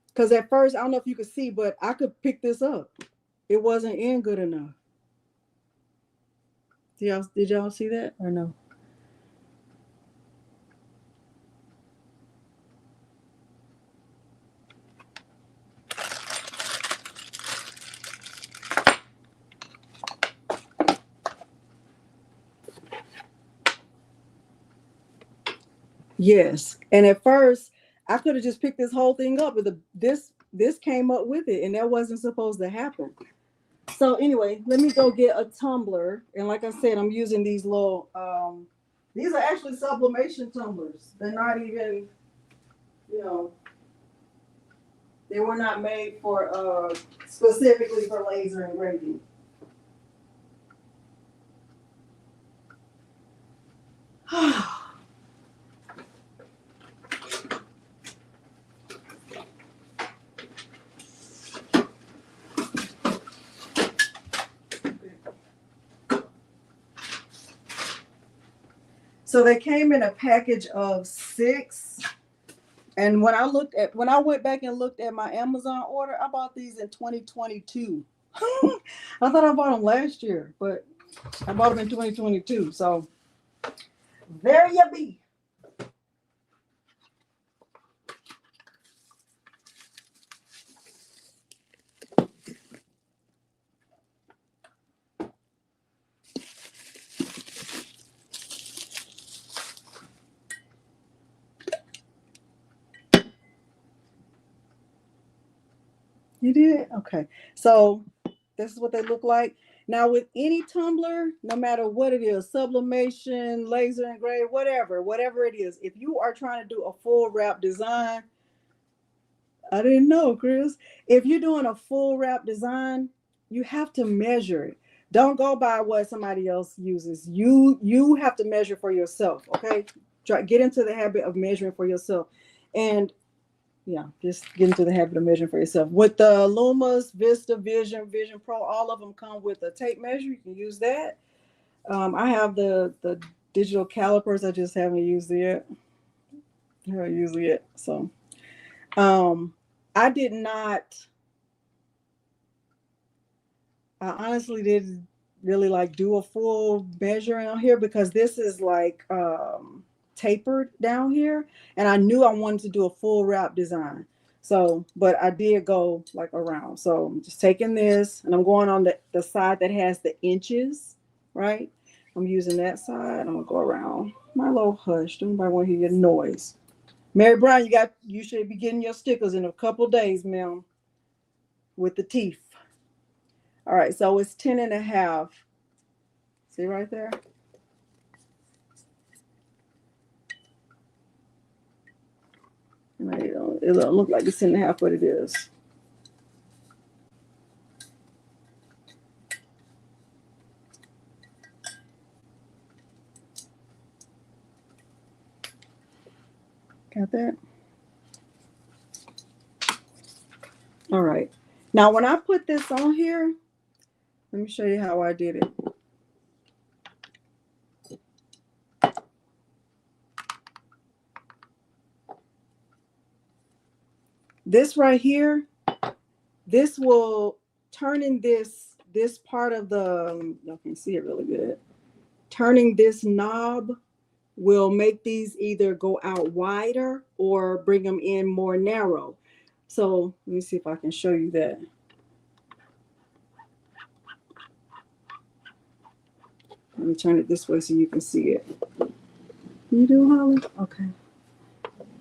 Because at first, I don't know if you could see, but I could pick this up. It wasn't in good enough. Did y'all see that or no? Yes. And at first, I could have just picked this whole thing up, but this came up with it, and that wasn't supposed to happen. So anyway, let me go get a tumbler. And like I said, I'm using these little these are actually sublimation tumblers. They're not even, you know, they were not made for specifically for laser engraving. So they came in a package of 6. And when I went back and looked at my Amazon order, I bought these in 2022. I thought I bought them last year, but I bought them in 2022. So there you be. You did? Okay. So this is what they look like. Now with any tumbler, no matter what it is, sublimation, laser engrave, whatever it is, if you are trying to do a full wrap design, I didn't know, Chris. If you're doing a full wrap design, you have to measure it. Don't go by what somebody else uses. You have to measure for yourself, okay? Get into the habit of measuring for yourself. And yeah, just get into the habit of measuring for yourself. With the Lumos, Vista, Vision Pro, all of them come with a tape measure. You can use that. I have the digital calipers. I just haven't used it yet. I haven't used it yet. So I did not. I honestly didn't really like do a full measuring on here because this is like tapered down here, and I knew I wanted to do a full wrap design. So, but I did go like around. So I'm just taking this and I'm going on the side that has the inches, right? I'm using that side. I'm gonna go around. Milo, hush. Don't nobody want to hear your noise. Mary Brown, you should be getting your stickers in a couple days, ma'am, with the teeth. All right, so it's 10.5. See right there? It don't look like it's 10.5, but it is. Got that? All right. Now, when I put this on here, let me show you how I did it. This right here, this will turning this part of the, y'all can see it really good. Turning this knob will make these either go out wider or bring them in more narrow. So let me see if I can show you that. Let me turn it this way so you can see it. You do, Holly? Okay.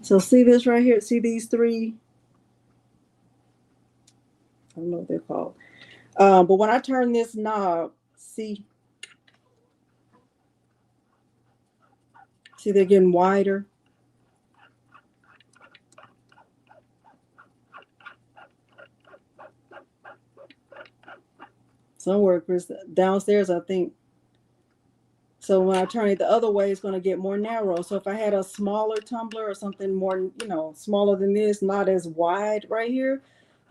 So see this right here? See these 3? I don't know what they're called. But when I turn this knob, see they're getting wider. Somewhere, Chris, downstairs, I think. So when I turn it the other way, it's going to get more narrow. So if I had a smaller tumbler or something more, smaller than this, not as wide right here,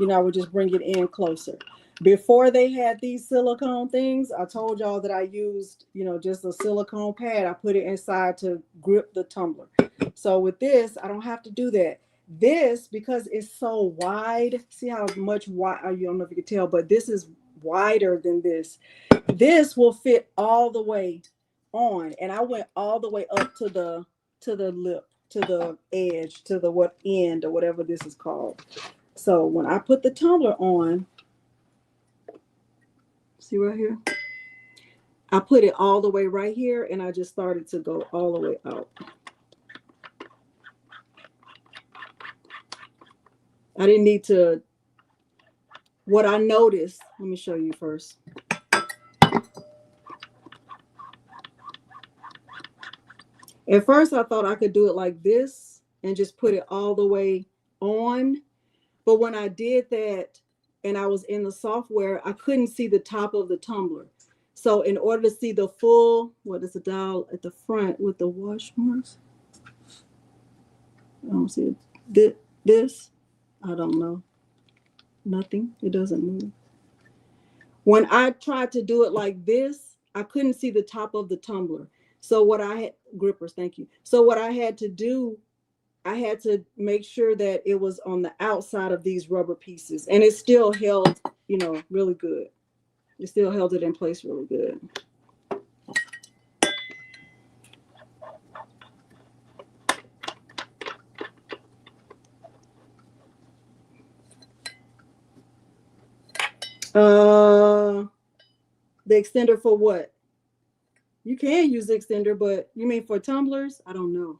I would just bring it in closer. Before they had these silicone things, I told y'all that I used, just a silicone pad. I put it inside to grip the tumbler. So with this, I don't have to do that. This, because it's so wide, see how much wide, you don't know if you can tell, but this is wider than this. This will fit all the way on, and I went all the way up to the lip, to the edge, to the what end or whatever this is called. So when I put the tumbler on, see right here, I put it all the way right here, and I just started to go all the way out. I didn't need to. What I noticed, let me show you first. At first, I thought I could do it like this and just put it all the way on. But when I did that and I was in the software, I couldn't see the top of the tumbler. So in order to see the full, what is the dial at the front with the wash marks? I don't see it. This, I don't know. Nothing. It doesn't move. When I tried to do it like this, I couldn't see the top of the tumbler. So what I had, grippers, thank you. So what I had to do, I had to make sure that it was on the outside of these rubber pieces. And it still held, you know, really good. It still held it in place really good. The extender for what? You can use the extender, but you mean for tumblers? I don't know.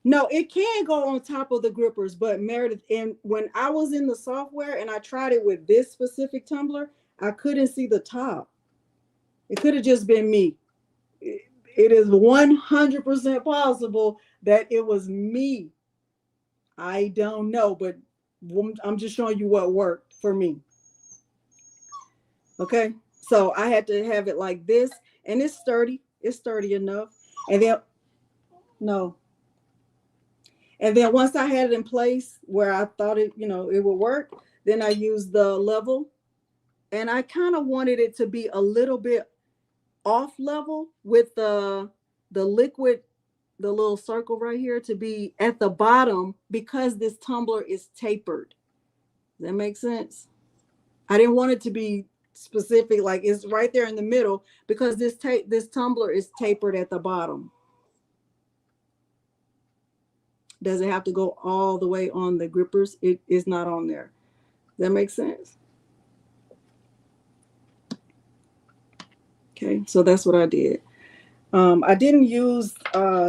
No, it can go on top of the grippers, but Meredith, and when I was in the software and I tried it with this specific tumbler, I couldn't see the top. It could have just been me. It is 100% possible that it was me. I don't know, but I'm just showing you what worked for me. Okay, so I had to have it like this, and it's sturdy. It's sturdy enough. And then, no. And then once I had it in place where I thought it, you know, it would work, then I used the level. And I kind of wanted it to be a little bit off level with the liquid, the little circle right here to be at the bottom because this tumbler is tapered. Does that make sense? I didn't want it to be specific, like it's right there in the middle because this tumbler is tapered at the bottom. Does it have to go all the way on the grippers? It is not on there. Does that make sense? Okay, so that's what I did. I didn't use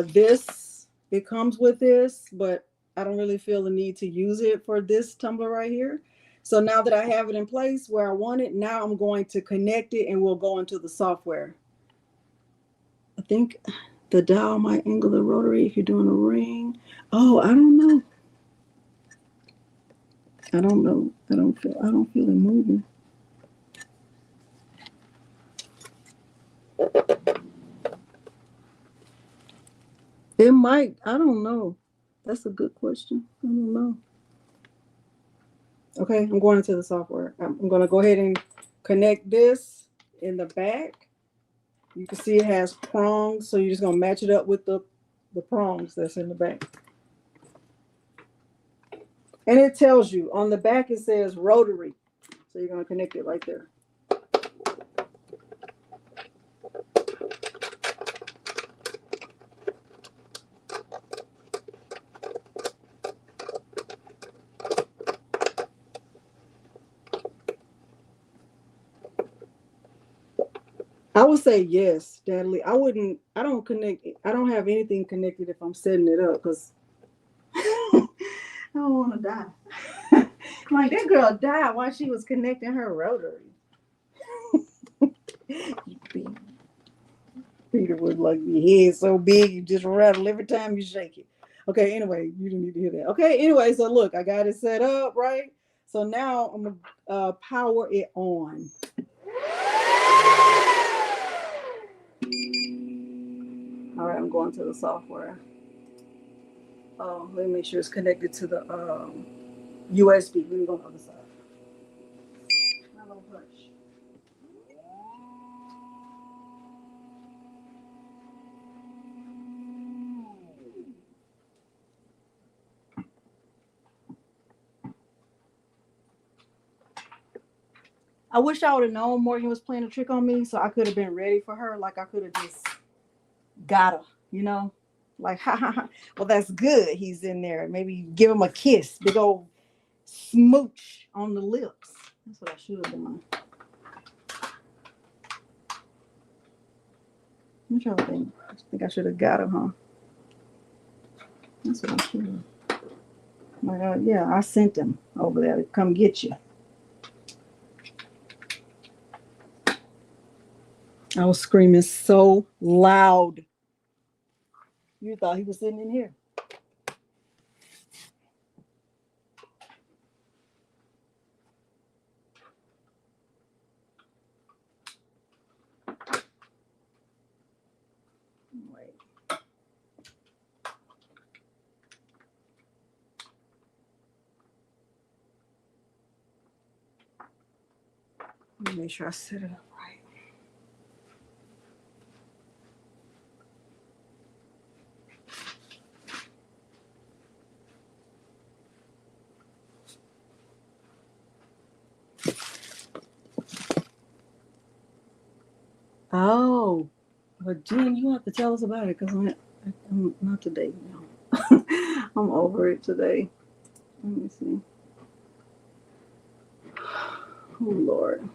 this. It comes with this, but I don't really feel the need to use it for this tumbler right here. So now that I have it in place where I want it, now I'm going to connect it and we'll go into the software. I think the dial might angle the rotary if you're doing a ring. Oh, I don't know. I don't know. I don't feel it moving. It might. I don't know. That's a good question. I don't know. Okay, I'm going into the software. I'm going to go ahead and connect this in the back. You can see it has prongs, so you're just going to match it up with the prongs that's in the back. And it tells you on the back, it says rotary. So you're going to connect it right there. I would say yes, Natalie. I don't have anything connected if I'm setting it up because I don't want to die. Like that girl died while she was connecting her rotary. Peter would like your head so big you just rattle every time you shake it. Okay, anyway, you didn't need to hear that. Okay, anyway, so look, I got it set up, right? So now I'm gonna power it on. All right, I'm going to the software. Oh, let me make sure it's connected to the USB. Let me go on the other side. Milo push. I wish I would have known Morgan was playing a trick on me, so I could have been ready for her. Like I could have just got her, you know? Like, ha ha ha. Well, that's good. He's in there. Maybe give him a kiss, big old smooch on the lips. That's what I should have done. What y'all think? I think I should have got him, huh? That's what I should have. Like, yeah, I sent him over there to come get you. I was screaming so loud. You thought he was sitting in here. Let me make sure I set it up right. Oh, but Jen, you have to tell us about it because I'm not today. No. I'm over it today. Let me see. Oh Lord.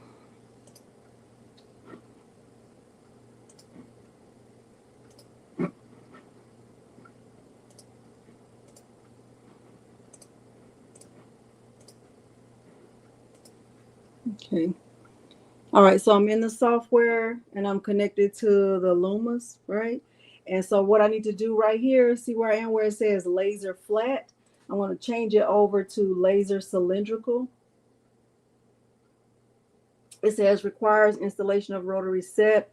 Okay. All right, so I'm in the software and I'm connected to the Lumos, right? And so what I need to do right here, see where I am, where it says laser flat. I want to change it over to laser cylindrical. It says requires installation of rotary set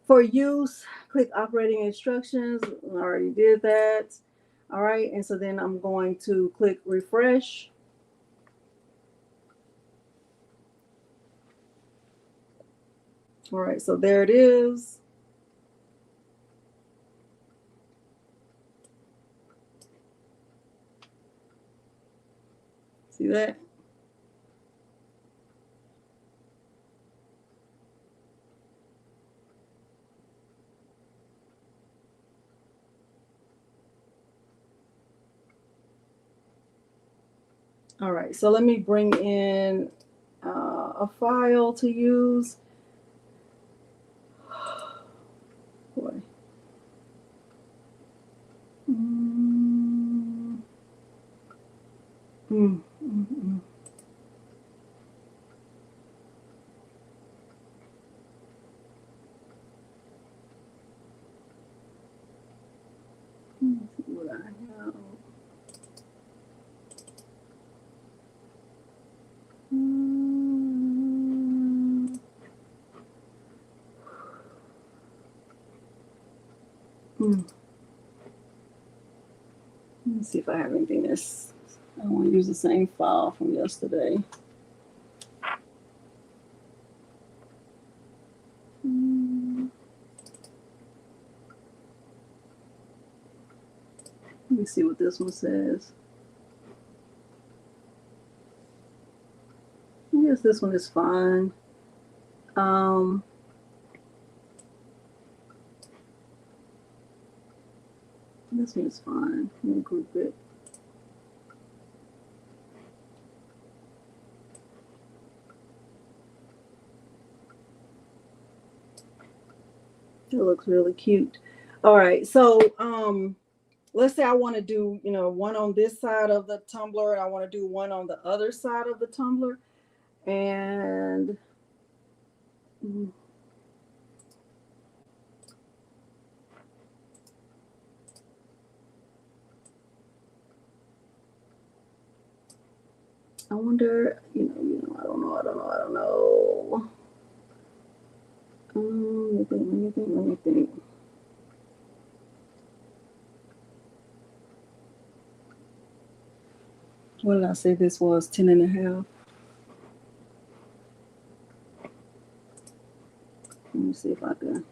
for use. Click operating instructions. I already did that. All right, and so then I'm going to click refresh. All right, so there it is. See that? All right, so let me bring in a file to use. Boy. Mm. Mm, mm, mm. Let's see what I have. Mm. Mm. Let me see if I have anything that's. I don't want to use the same file from yesterday. Mm. Let me see what this one says. I guess this one is fine. This one is fine. Let me group it. It looks really cute. All right, so let's say I want to do, one on this side of the tumbler and I want to do one on the other side of the tumbler. And I wonder, I don't know. Let me think. What did I say this was? 10 and a half. Let me see if I can.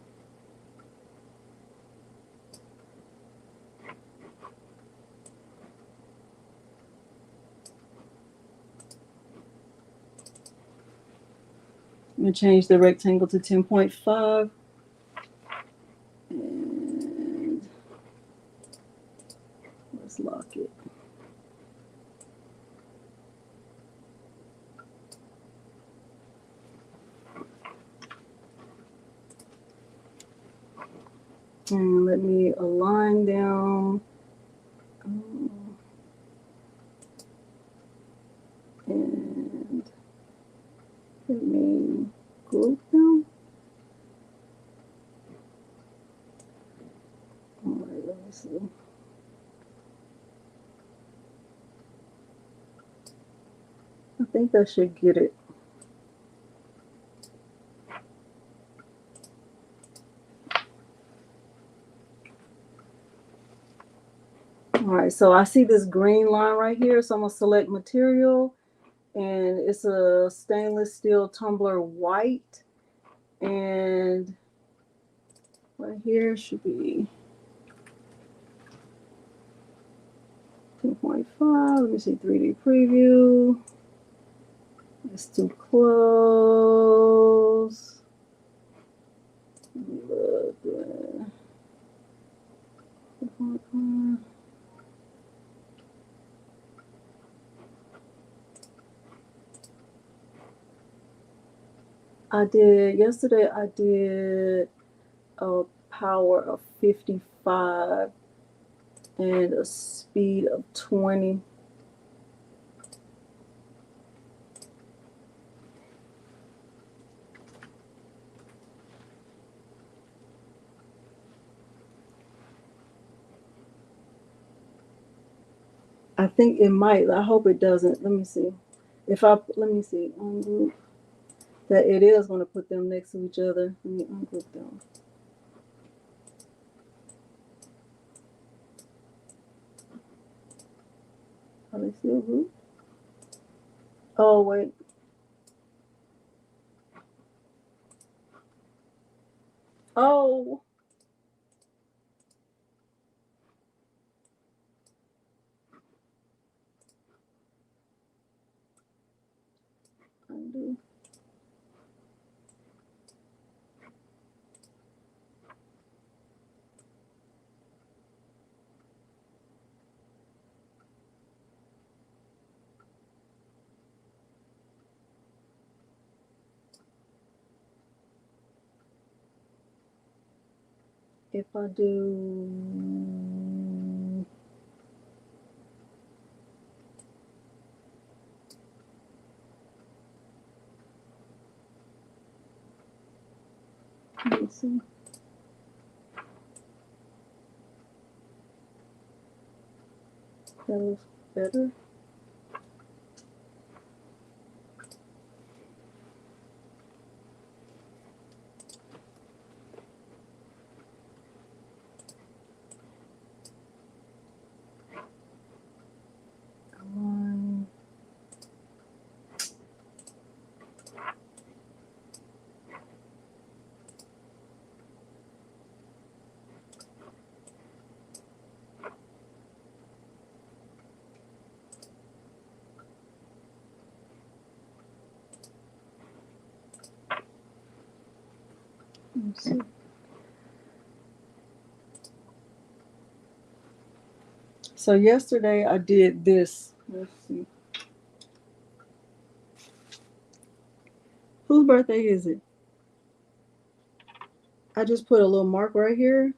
I'm going to change the rectangle to 10.5. And let's lock it. And let me align them. And let me group them. All right, let me see. I think that should get it. All right, so I see this green line right here, so I'm gonna select material and it's a stainless steel tumbler white, and right here should be 2.5. Let me see, 3D preview. It's too close. Look. Yesterday I did a power of 55 and a speed of 20. I think it might. I hope it doesn't. Let me see. Let me see. Ungroup. That it is going to put them next to each other. Let me ungroup them. Are they still grouped? Oh, wait. Oh. Undo. If I do, let me see. That looks better. Let's see. So yesterday I did this. Let's see. Whose birthday is it? I just put a little mark right here.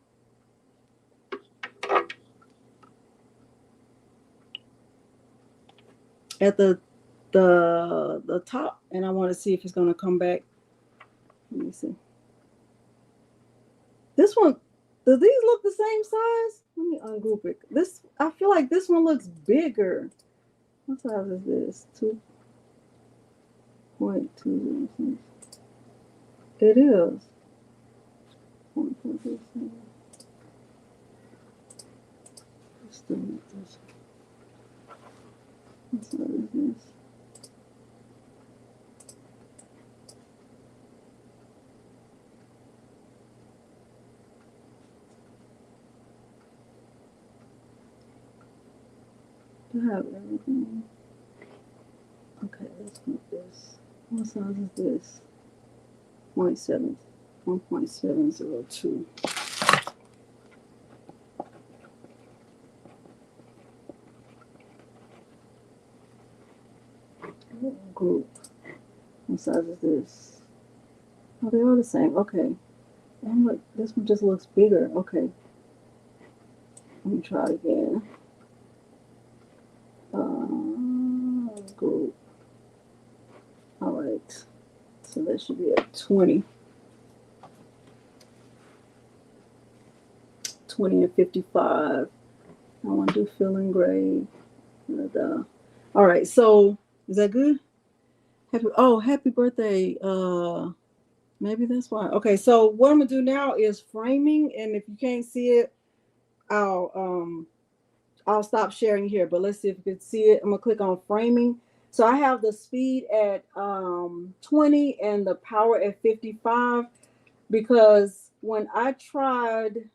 At the top, and I want to see if it's going to come back. Let me see. This one, do these look the same size? Let me ungroup it. I feel like this one looks bigger. What size is this? 2.2. It is. 1.2. Let's do this. What size is this? To have everything. Okay, let's put this. What size is this? 1.702. Group. What size is this? Oh, they are the same. Okay. And look, this one just looks bigger. Okay. Let me try it again. Group. All right. So that should be at 20. 20 and 55. I want to do fill engrave. All right. So is that good? Happy birthday. Maybe that's why. Okay. So what I'm gonna do now is framing, and if you can't see it, I'll stop sharing here. But let's see if you can see it. I'm gonna click on framing. So I have the speed at 20 and the power at 55 because when I tried,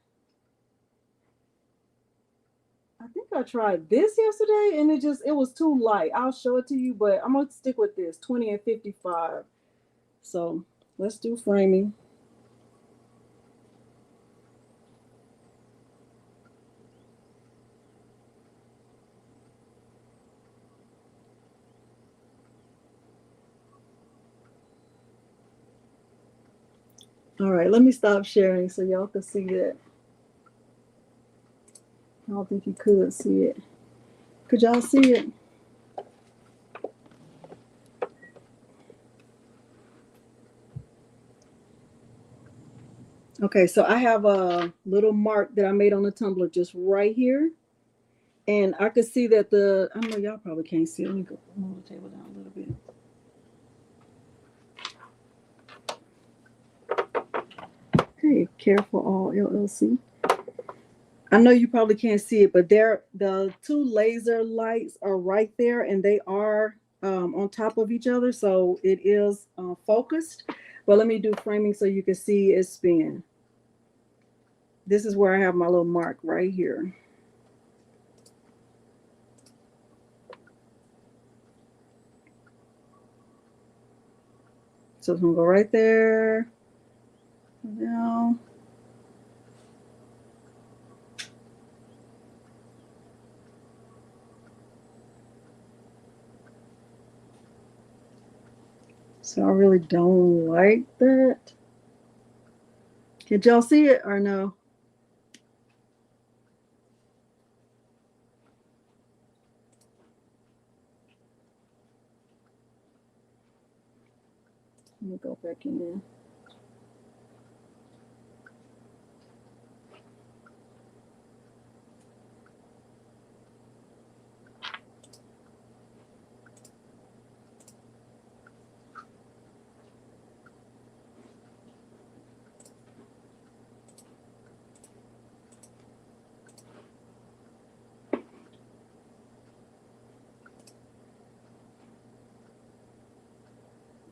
I think I tried this yesterday and it was too light. I'll show it to you, but I'm going to stick with this 20 and 55. So let's do framing. All right, let me stop sharing so y'all can see that. I don't think you could see it. Could y'all see it? Okay, so I have a little mark that I made on the tumbler just right here. And I could see that I know y'all probably can't see it. Let me go move the table down a little bit. Hey, Careful All LLC. I know you probably can't see it, but the two laser lights are right there, and they are on top of each other, so it is focused. But let me do framing so you can see it spin. This is where I have my little mark right here. So it's gonna go right there. Now. So I really don't like that. Did y'all see it or no? Let me go back in there.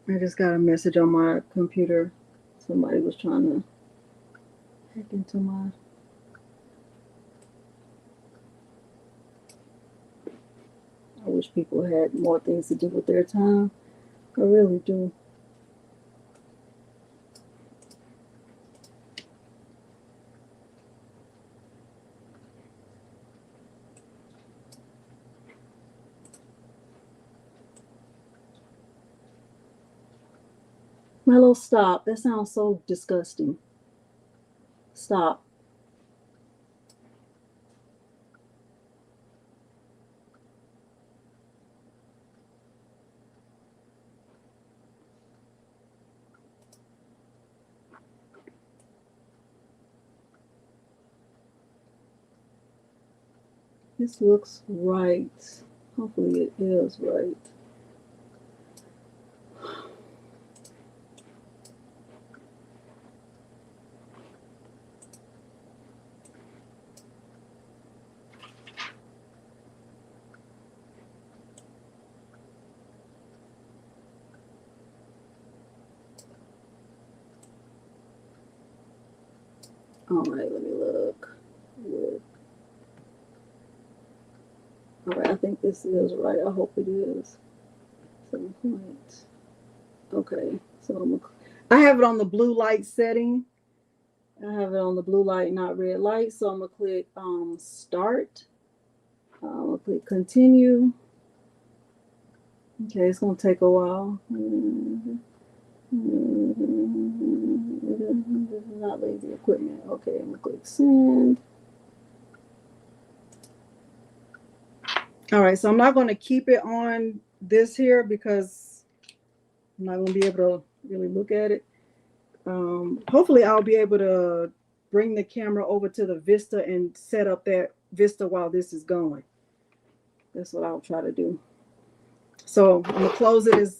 I just got a message on my computer. Somebody was trying to hack into my. I wish people had more things to do with their time. I really do. Milo, stop. That sounds so disgusting. Stop. This looks right. Hopefully it is right. All right, let me look. All right, I think this is right. I hope it is. 7 points. Okay, so I have it on the blue light setting. I have it on the blue light, not red light. So I'm gonna click start. I'm gonna click continue. Okay, it's gonna take a while. This is not lazy equipment. Okay, I'm gonna click send. All right, so I'm not gonna keep it on this here because I'm not gonna be able to really look at it. Hopefully I'll be able to bring the camera over to the Vista and set up that Vista while this is going. That's what I'll try to do. So I'm gonna close it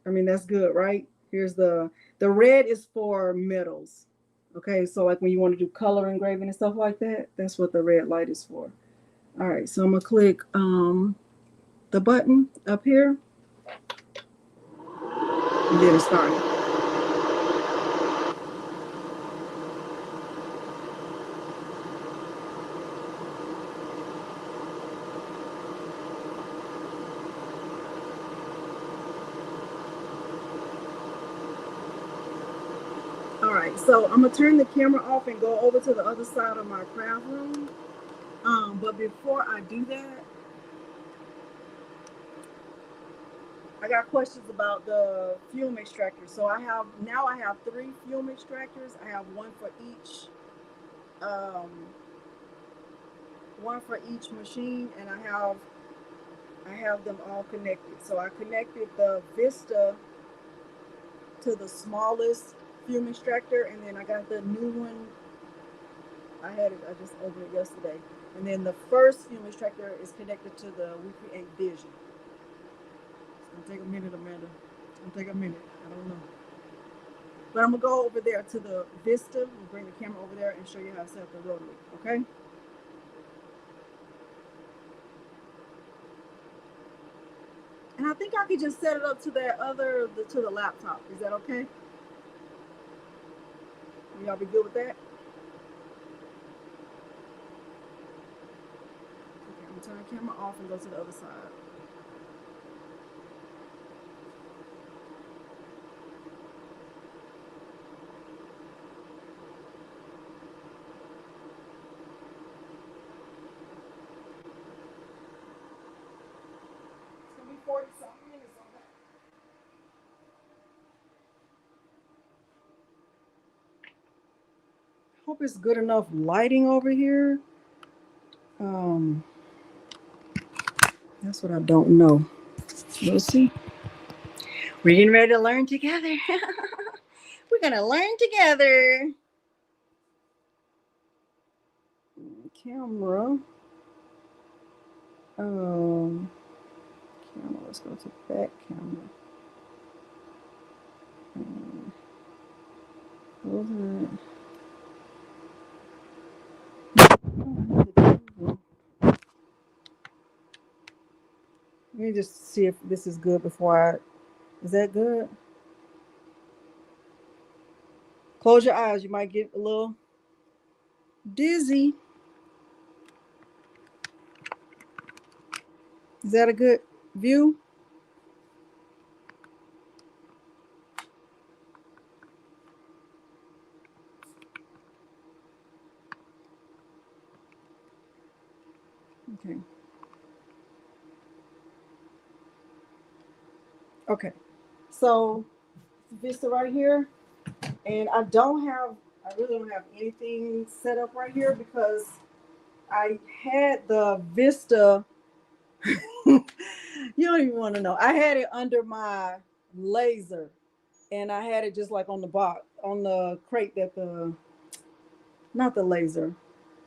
that's good, right? Here's the red is for metals. Okay, so like when you want to do color engraving and stuff like that, that's what the red light is for. All right, so I'm gonna click the button up here. and then it started. All right, so I'm gonna turn the camera off and go over to the other side of my craft room. But before I do that, I got questions about the fume extractor. So I have 3 fume extractors. I have one for each machine, and I have them all connected. So I connected the Vista to the smallest fume extractor, and then I got the new one. I just opened it yesterday. And then the first fume extractor is connected to the WeCreat Vision. It's gonna take a minute, Amanda. It's gonna take a minute. I don't know. But I'm gonna go over there to the Vista. We'll bring the camera over there and show you how to set up the rotary, okay? And I think I could just set it up to to the laptop. Is that okay? Will y'all be good with that? Okay, I'm gonna turn the camera off and go to the other side. It's gonna be 40-something minutes on that. Hope it's good enough lighting over here. That's what I don't know. We'll see. We're getting ready to learn together. We're gonna learn together. Camera. Camera. Let's go to back camera. Let me just see if this is good before is that good? Close your eyes. You might get a little dizzy. Is that a good view? Okay. Okay. So Vista right here. And I really don't have anything set up right here because I had the Vista. You don't even want to know. I had it under my laser, and I had it just like on the box, on the crate not the laser,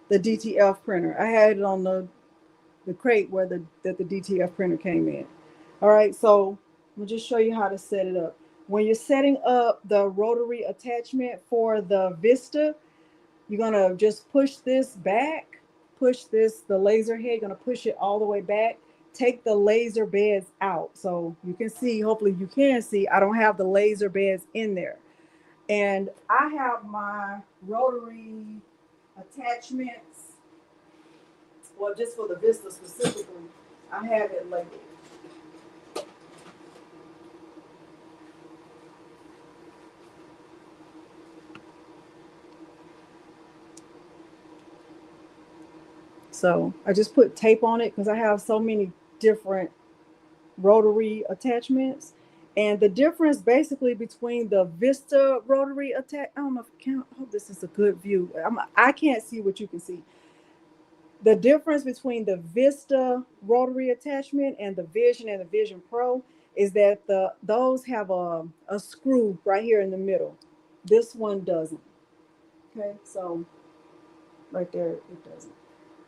the DTF printer. I had it on the crate where the DTF printer came in. All right, so I'm gonna just show you how to set it up. When you're setting up the rotary attachment for the Vista, you're gonna just push this back, the laser head, gonna push it all the way back. Take the laser beds out. So you can see, hopefully you can see, I don't have the laser beds in there. And I have my rotary attachments, well, just for the Vista specifically, I have it labeled. So I just put tape on it because I have so many different rotary attachments. And the difference basically between the Vista rotary attach, I don't know if I can, I hope this is a good view. I can't see what you can see. The difference between the Vista rotary attachment and the Vision and the Vision Pro is that those have a screw right here in the middle. This one doesn't. Okay, so right there, it doesn't.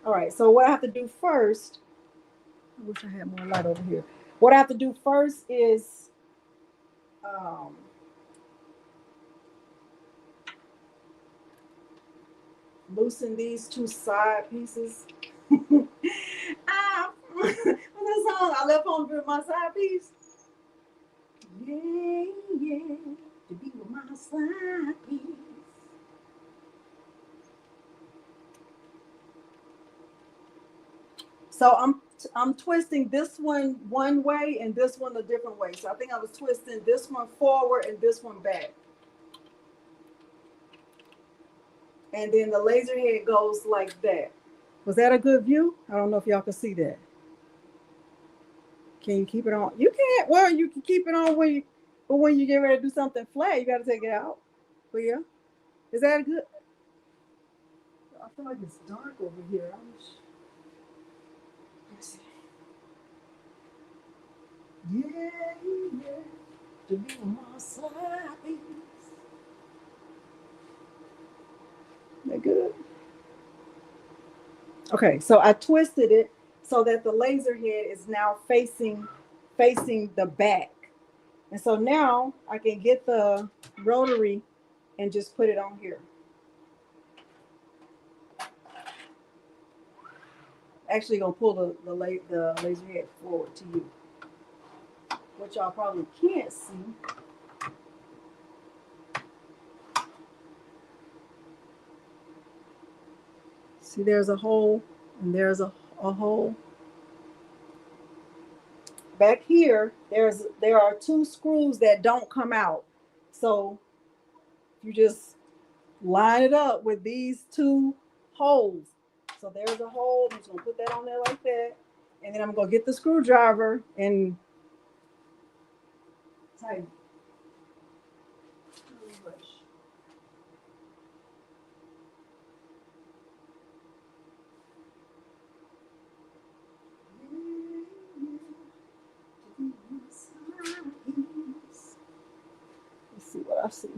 All right, so what I have to do first, I wish I had more light over here. What I have to do first is loosen these 2 side pieces. What's that song? I left home with my side piece. Yeah, yeah. side piece. So I'm twisting this one way and this one a different way. So I think I was twisting this one forward and this one back. And then the laser head goes like that. Was that a good view? I don't know if y'all can see that. Can you keep it on? You can't. Well, you can keep it on when you get ready to do something flat, you got to take it out. But yeah, is that good? I feel like it's dark over here. Let's see. Yeah. To be on my side. That good? Okay, so I twisted it so that the laser head is now facing the back. And so now I can get the rotary and just put it on here. Actually gonna pull the laser head forward to you. What y'all probably can't see. See, there's a hole and there's a hole. Back here, there are two screws that don't come out. So you just line it up with these two holes. So there's a hole. I'm just gonna put that on there like that. And then I'm gonna get the screwdriver and tighten. Let's see what I see.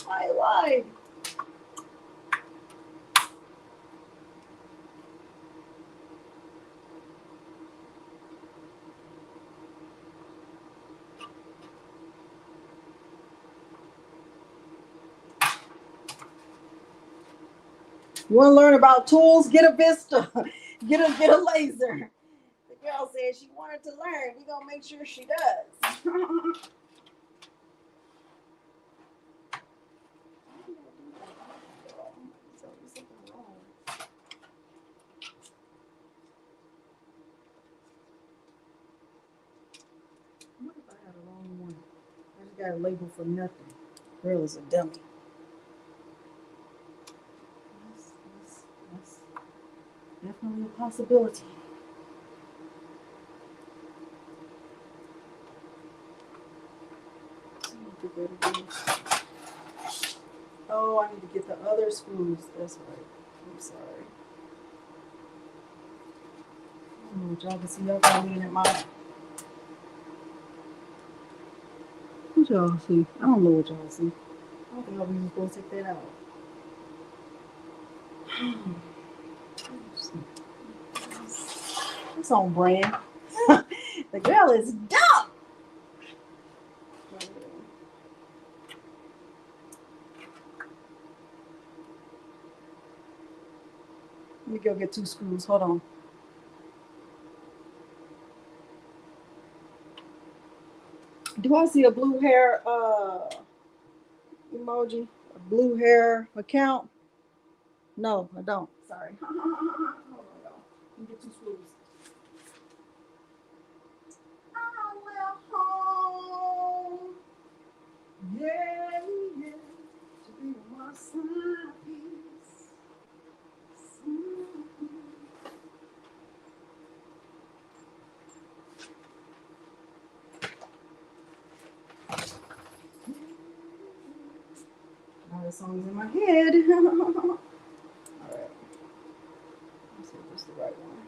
I lied. You want to learn about tools? Get a Vista. Get a laser. The girl said she wanted to learn. We're gonna make sure she does. What if I had a wrong one? I just got a label for nothing. Girl is a dummy. That's definitely a possibility. Oh, I need to get the other screws. That's right. I'm sorry. I don't know what y'all can see. Y'all probably looking at my. What y'all see? I don't know what y'all see. I don't think I'll be supposed to take that out. It's on brand. The girl is dumb. Let me go get two screws. Hold on. Do I see a blue hair emoji? A blue hair account? No, I don't. Sorry. Hold on, y'all. Let me get two screws. I will home. Yeah. To be my side piece. Now the song's in my head. All right. Let's see if this is the right one.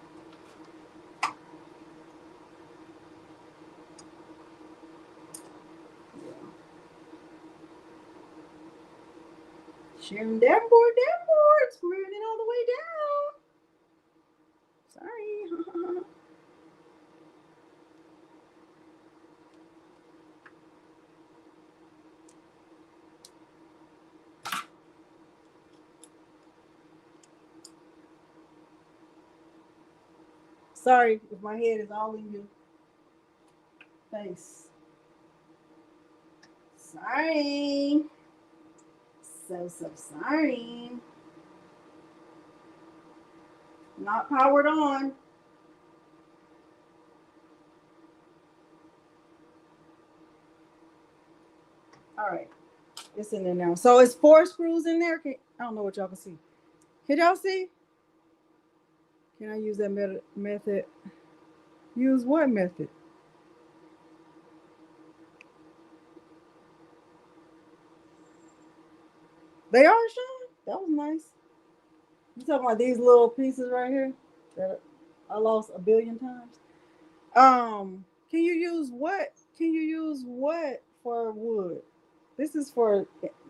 Yeah. Sharon Davenport, squaring it all the way down. Sorry. Sorry if my head is all in your face. Sorry. So sorry. Not powered on. All right. It's in there now. So it's 4 screws in there. I don't know what y'all can see. Can y'all see? Can I use that method? Use what method? They are showing? That was nice. You talking about these little pieces right here that I lost a billion times? Can you use what? Can you use what for wood? This is for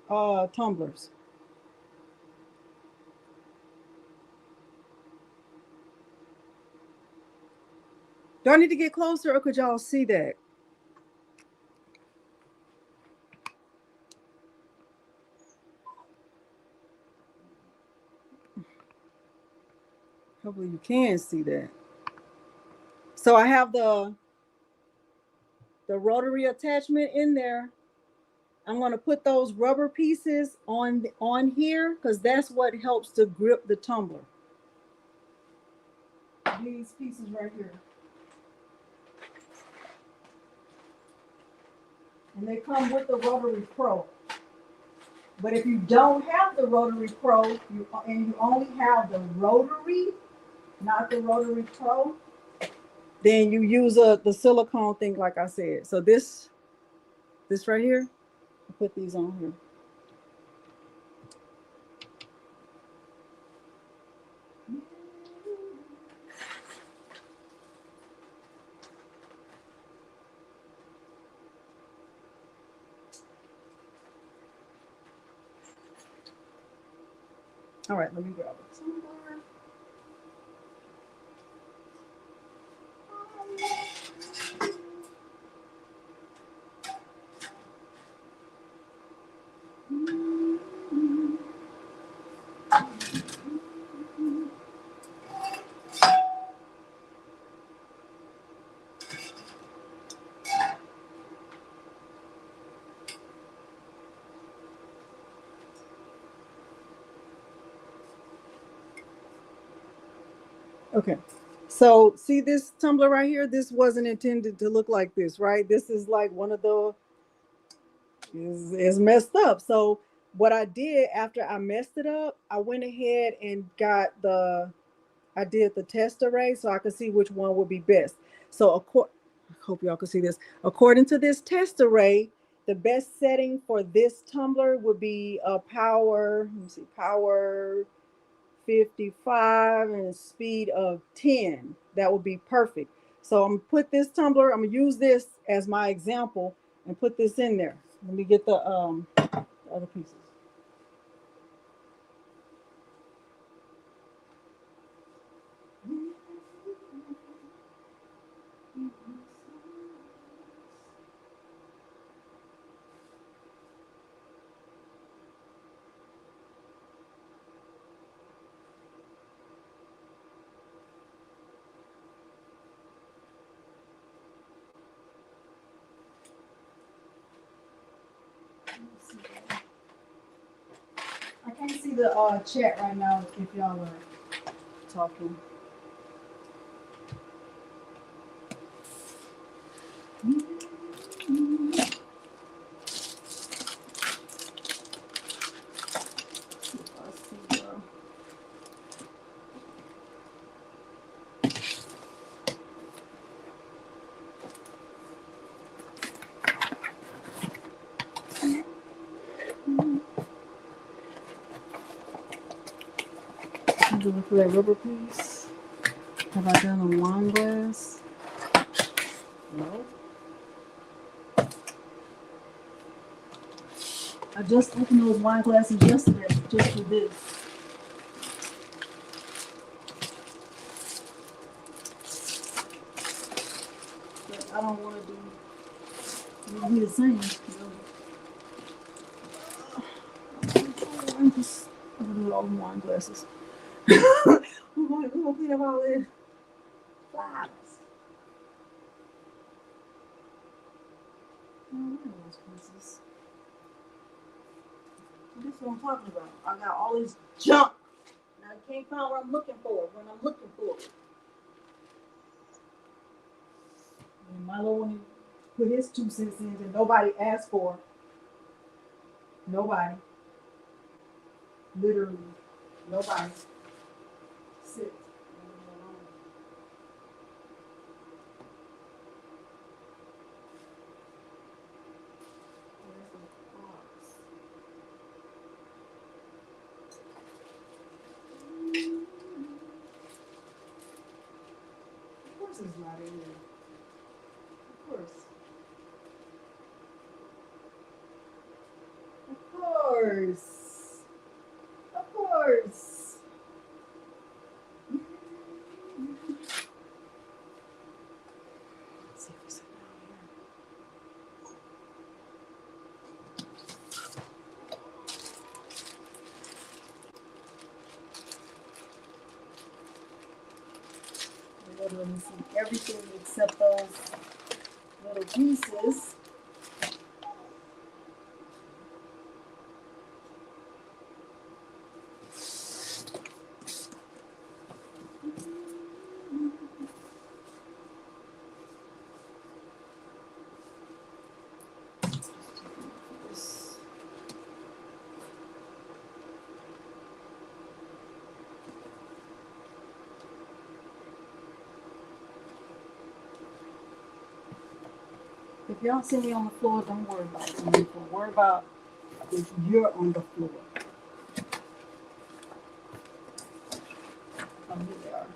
tumblers. Do I need to get closer or could y'all see that? Hopefully you can see that. So I have the rotary attachment in there. I'm going to put those rubber pieces on here because that's what helps to grip the tumbler. These pieces right here. And they come with the Rotary Pro. But if you don't have the Rotary Pro and you only have the Rotary, not the Rotary Pro, then you use the silicone thing like I said. So this right here, I'll put these on here. All right, let me grab it. Okay, so see this tumbler right here? This wasn't intended to look like this, right? This is like one of the, is messed up. So what I did after I messed it up, I went ahead and I did the test array so I could see which one would be best. So I hope y'all can see this. According to this test array, the best setting for this tumbler would be a power, let me see, power 55 and a speed of 10. That would be perfect. So I'm gonna put this tumbler, I'm gonna use this as my example and put this in there. Let me get the other pieces. I can't see the chat right now if y'all are talking. Looking for that rubber piece. Have I done a wine glass? No. I just opened those wine glasses yesterday just for this. But I don't want to be the same. I'm just gonna do all the wine glasses. We're gonna clean up all this. Flowers. Those pieces. This is what I'm talking about. I got all this junk. And I can't find what I'm looking for when I'm looking for it. And Milo wanted to put his 2 cents in and nobody asked for it. Nobody. Literally. Nobody. Sit. Of course it's not in there. Of course. Of course. Of course. Let's see if it's down here. Let me see everything except those little pieces. If y'all see me on the floor, don't worry about it. Worry about if you're on the floor. Oh, here they are.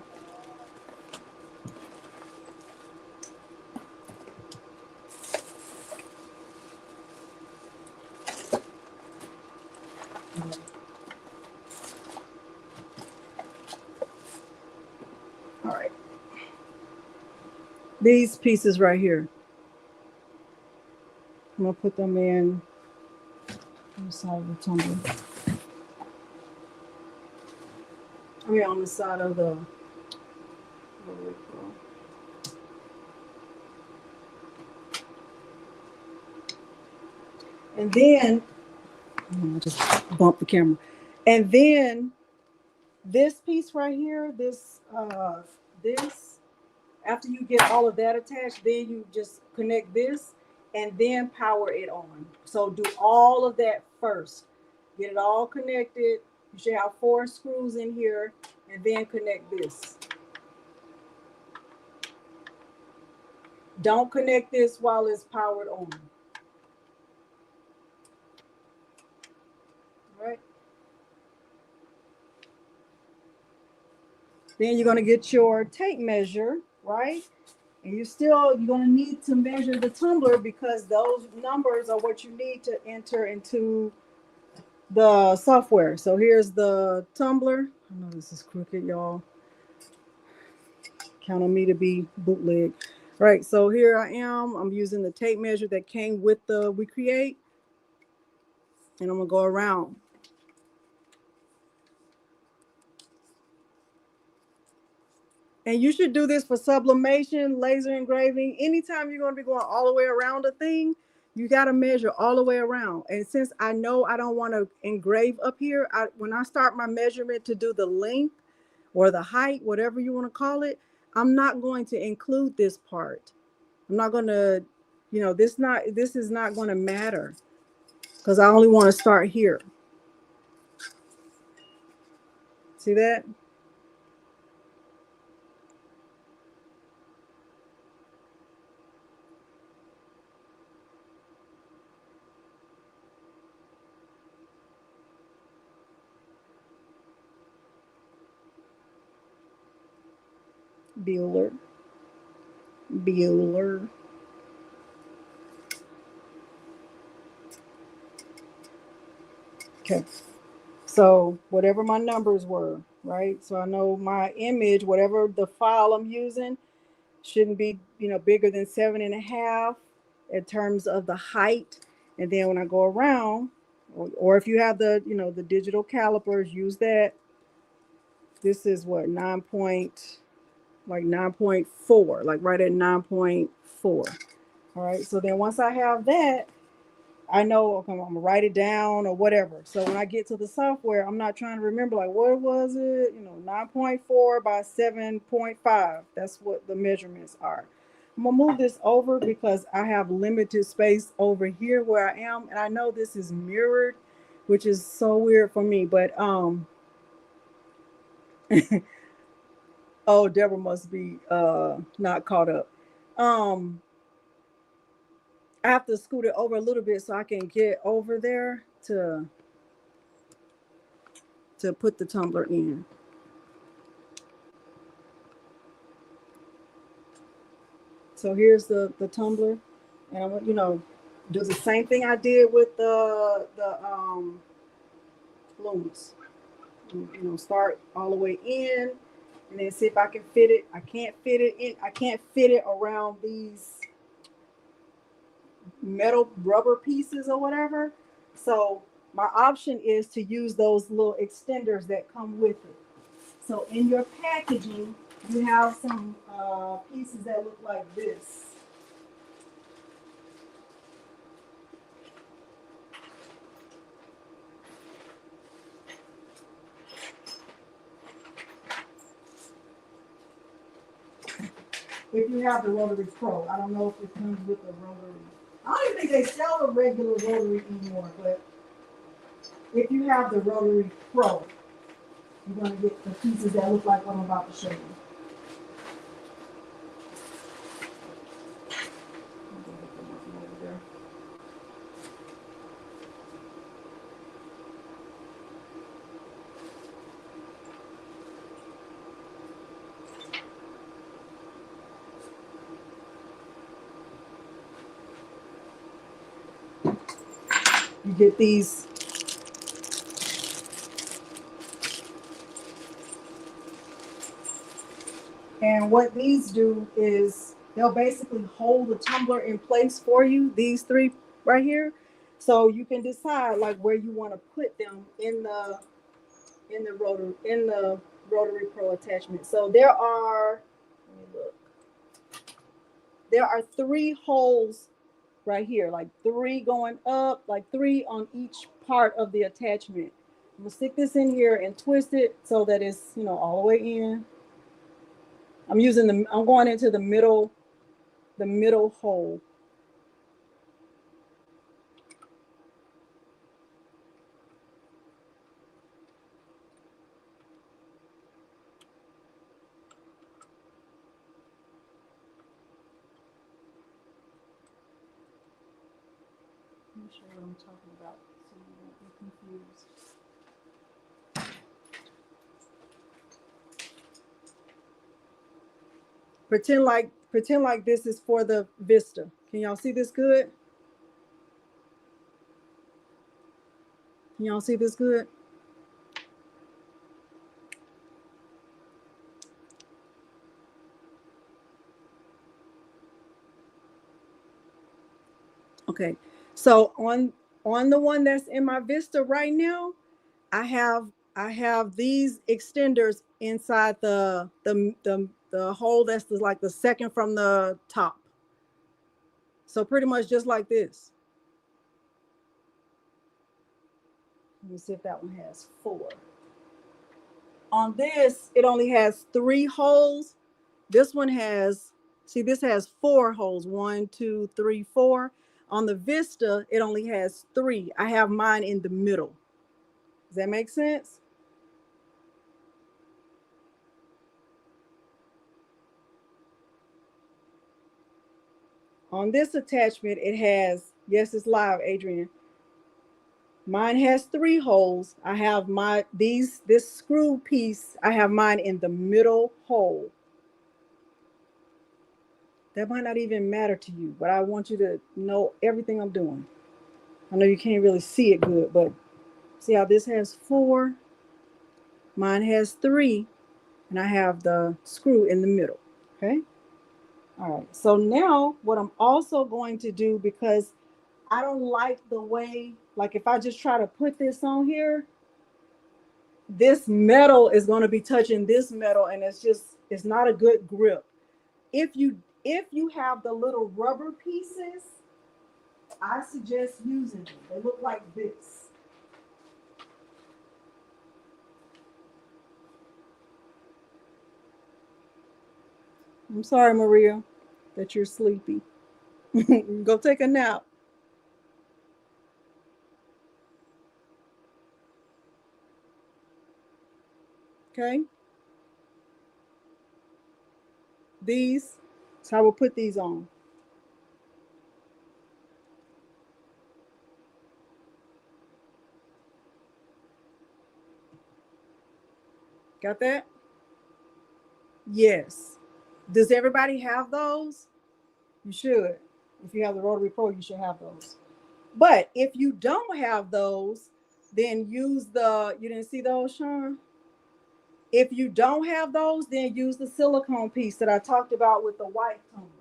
All right. These pieces right here. I'm gonna put them in on the side of the tumbler. I mean, on the side of the. And then, I just bumped the camera. And then this piece right here, this, after you get all of that attached, then you just connect this and then power it on. So do all of that first. Get it all connected. You should have 4 screws in here and then connect this. Don't connect this while it's powered on. All right. Then you're going to get your tape measure, right? And you're going to need to measure the tumbler because those numbers are what you need to enter into the software. So here's the tumbler. I know this is crooked, y'all. Count on me to be bootleg. All right, so here I am. I'm using the tape measure that came with the WeCreat. And I'm going to go around. And you should do this for sublimation, laser engraving. Anytime you're going to be going all the way around a thing, you got to measure all the way around. And since I know I don't want to engrave up here, when I start my measurement to do the length or the height, whatever you want to call it, I'm not going to include this part. I'm not going to, this is not going to matter because I only want to start here. See that? Bueller. Okay. So whatever my numbers were, right? So I know my image, whatever the file I'm using, shouldn't be, bigger than 7.5 in terms of the height. And then when I go around, or if you have the, the digital calipers, use that. This is what, 9.4, like right at 9.4. All right. So then once I have that, I know, okay, I'm gonna write it down or whatever. So when I get to the software, I'm not trying to remember like what was it, 9.4 by 7.5. That's what the measurements are. I'm gonna move this over because I have limited space over here where I am, and I know this is mirrored, which is so weird for me. But oh, Deborah must be not caught up. I have to scoot it over a little bit so I can get over there to put the tumbler in. So here's the tumbler, and I'm do the same thing I did with the Lumos. Start all the way in, and then see if I can fit it. I can't fit it in. I can't fit it around these metal rubber pieces or whatever. So my option is to use those little extenders that come with it. So in your packaging, you have some pieces that look like this. If you have the Rotary Pro, I don't know if it comes with the Rotary. I don't even think they sell the regular Rotary anymore, but if you have the Rotary Pro, you're going to get the pieces that look like what I'm about to show you. You get these. And what these do is they'll basically hold the tumbler in place for you, these three right here. So you can decide like where you want to put them in the Rotary Pro attachment. So there are, let me look. There are 3 holes right here, like 3 going up, like 3 on each part of the attachment. I'm gonna stick this in here and twist it so that it's, all the way in. I'm going into the middle hole. I'm not sure what I'm talking about, so you won't be confused. Pretend like this is for the Vista. Can y'all see this good? Can y'all see this good? Okay. So on the one that's in my Vista right now, I have these extenders inside the hole that's like the second from the top. So pretty much just like this. Let me see if that one has 4. On this, it only has 3 holes. This one has, see, this has 4 holes. 1, 2, 3, 4. On the Vista, it only has 3. I have mine in the middle. Does that make sense? On this attachment, it has, yes, it's live, Adrian. Mine has 3 holes. I have this screw piece, I have mine in the middle hole. That might not even matter to you, but I want you to know everything I'm doing. I know you can't really see it good, but See how this has 4? Mine has 3, and I have the screw in the middle. Okay. All right. So now what I'm also going to do, because I don't like the way, like if I just try to put this on here, this metal is going to be touching this metal, and it's not a good grip. If you have the little rubber pieces, I suggest using them. They look like this. I'm sorry, Maria, that you're sleepy. Go take a nap. Okay. These, so I will put these on. Got that? Yes. Does everybody have those? You should. If you have the Rotary Pro, you should have those. But if you don't have those, then use you didn't see those, Sean? If you don't have those, then use the silicone piece that I talked about with the white tumbler.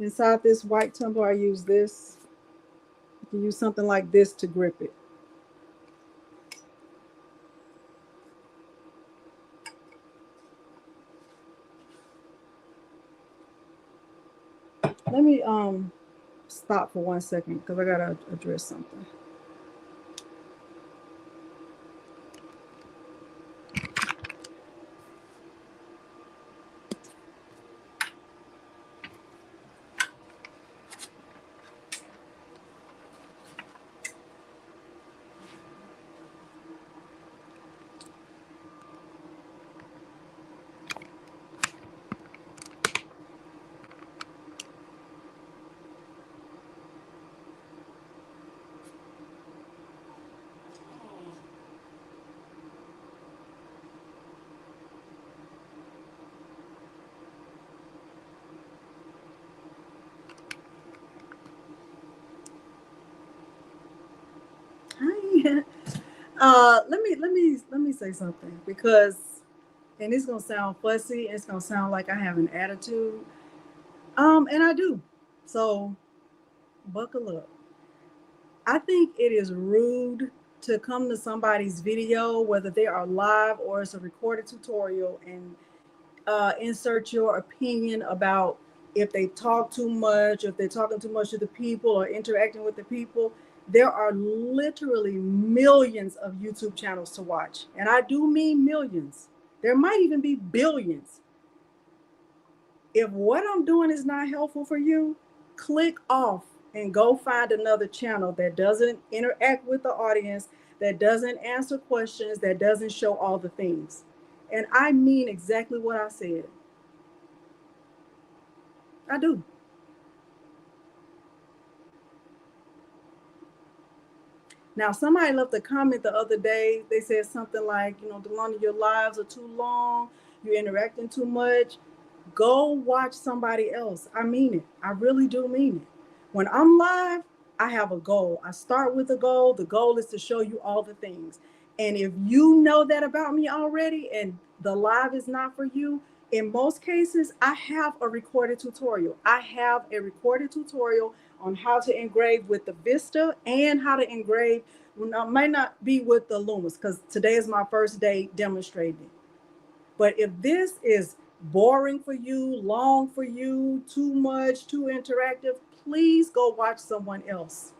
Inside this white tumbler, I use this. You can use something like this to grip it. Let me stop for 1 second because I gotta address something. Hi. Let me say something, because, and it's gonna sound fussy. It's gonna sound like I have an attitude. And I do. So buckle up. I think it is rude to come to somebody's video, whether they are live or it's a recorded tutorial, and insert your opinion about if they talk too much, if they're talking too much to the people or interacting with the people. There are literally millions of YouTube channels to watch. And I do mean millions. There might even be billions. If what I'm doing is not helpful for you, click off and go find another channel that doesn't interact with the audience, that doesn't answer questions, that doesn't show all the things. And I mean exactly what I said. I do. Now, somebody left a comment the other day. They said something like, Delonda, your lives are too long. You're interacting too much. Go watch somebody else. I mean it. I really do mean it. When I'm live, I have a goal. I start with a goal. The goal is to show you all the things. And if you know that about me already and the live is not for you, in most cases, I have a recorded tutorial. I have a recorded tutorial on how to engrave with the Vista and how to engrave. Might not be with the Lumos, because today is my first day demonstrating. But if this is boring for you, long for you, too much, too interactive, please go watch someone else.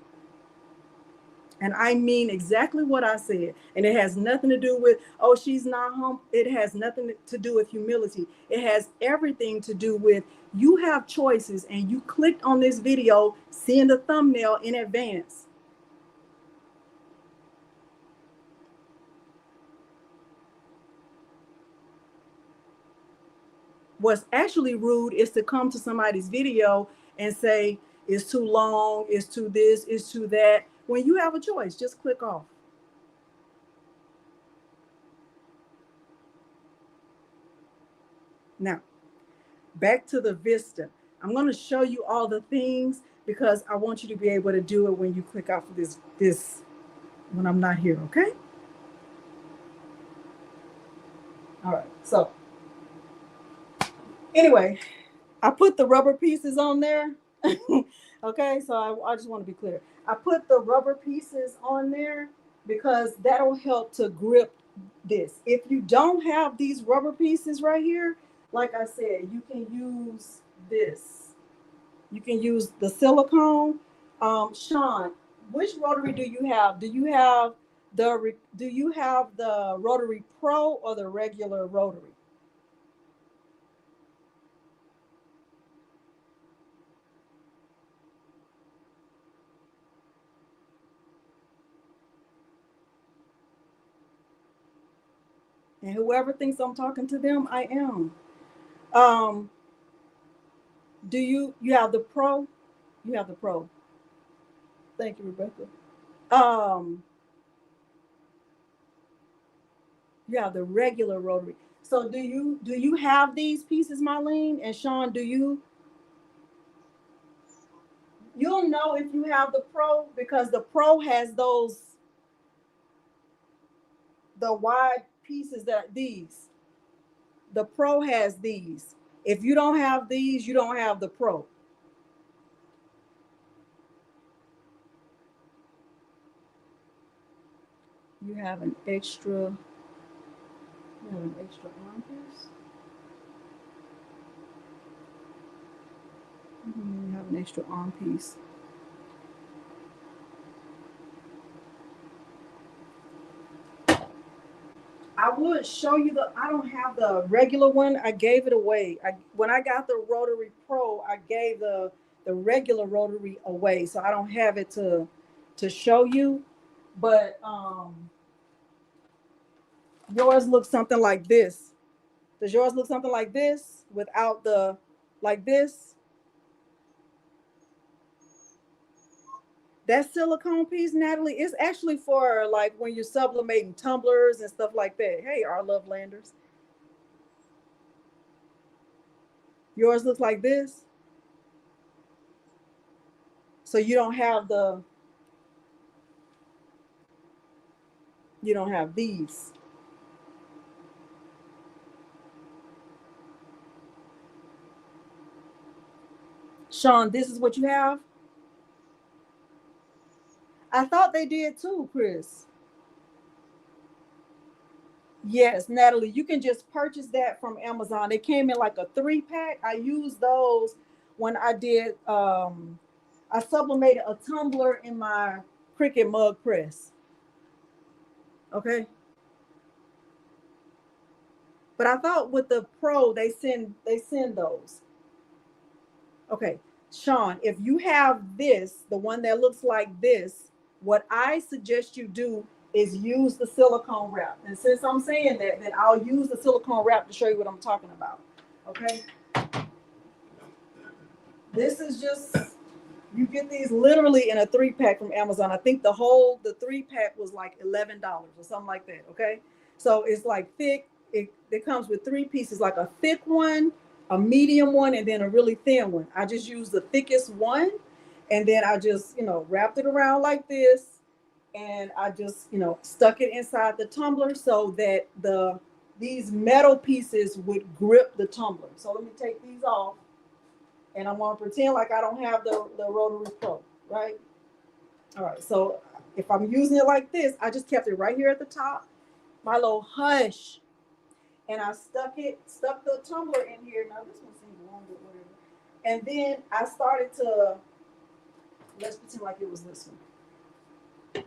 And I mean exactly what I said. And it has nothing to do with, oh, she's not humble. It has nothing to do with humility. It has everything to do with, you have choices and you clicked on this video, seeing the thumbnail in advance. What's actually rude is to come to somebody's video and say, it's too long, it's too this, it's too that. When you have a choice, just click off. Now, back to the Vista. I'm going to show you all the things because I want you to be able to do it when you click out for this when I'm not here, okay? All right. So, anyway, I put the rubber pieces on there. Okay, so I just want to be clear. I put the rubber pieces on there because that'll help to grip this. If you don't have these rubber pieces right here, like I said, you can use this. You can use the silicone. Sean, which rotary do you have? Do you have the Rotary Pro or the regular rotary? And whoever thinks I'm talking to them, I am. Um, do you have the Pro? You have the Pro. Thank you, Rebecca. Um, you have the regular rotary. So do you have these pieces, Marlene and Sean? You'll know if you have the Pro because the Pro has the wide pieces that these. The Pro has these. If you don't have these, you don't have the Pro. You have an extra. You have an extra arm piece. You have an extra arm piece. I would show you I don't have the regular one. I gave it away. When I got the Rotary Pro, I gave the regular Rotary away. So I don't have it to show you. But yours looks something like this. Does yours look something like this without the like this? That silicone piece, Natalie, is actually for like when you're sublimating tumblers and stuff like that. Hey, our love landers. Yours looks like this. So you don't have these. Sean, this is what you have. I thought they did too, Chris. Yes, Natalie, you can just purchase that from Amazon. They came in like a 3-pack. I used those when I sublimated a tumbler in my Cricut mug press. Okay. But I thought with the Pro they send those. Okay. Sean, if you have this, the one that looks like this, what I suggest you do is use the silicone wrap. And since I'm saying that, then I'll use the silicone wrap to show you what I'm talking about. Okay. This is just, you get these literally in a 3-pack from Amazon. I think the 3-pack was like $11 or something like that. Okay. So it's like thick. It comes with 3 pieces, like a thick one, a medium one, and then a really thin one. I just used the thickest one, and then I just, wrapped it around like this, and I just, stuck it inside the tumbler so that these metal pieces would grip the tumbler. So let me take these off, and I'm gonna pretend like I don't have the Rotary Pro, right? All right. So if I'm using it like this, I just kept it right here at the top. Milo, hush. And I stuck the tumbler in here. Now this one seems longer, whatever. And then I started to, let's pretend like it was this one.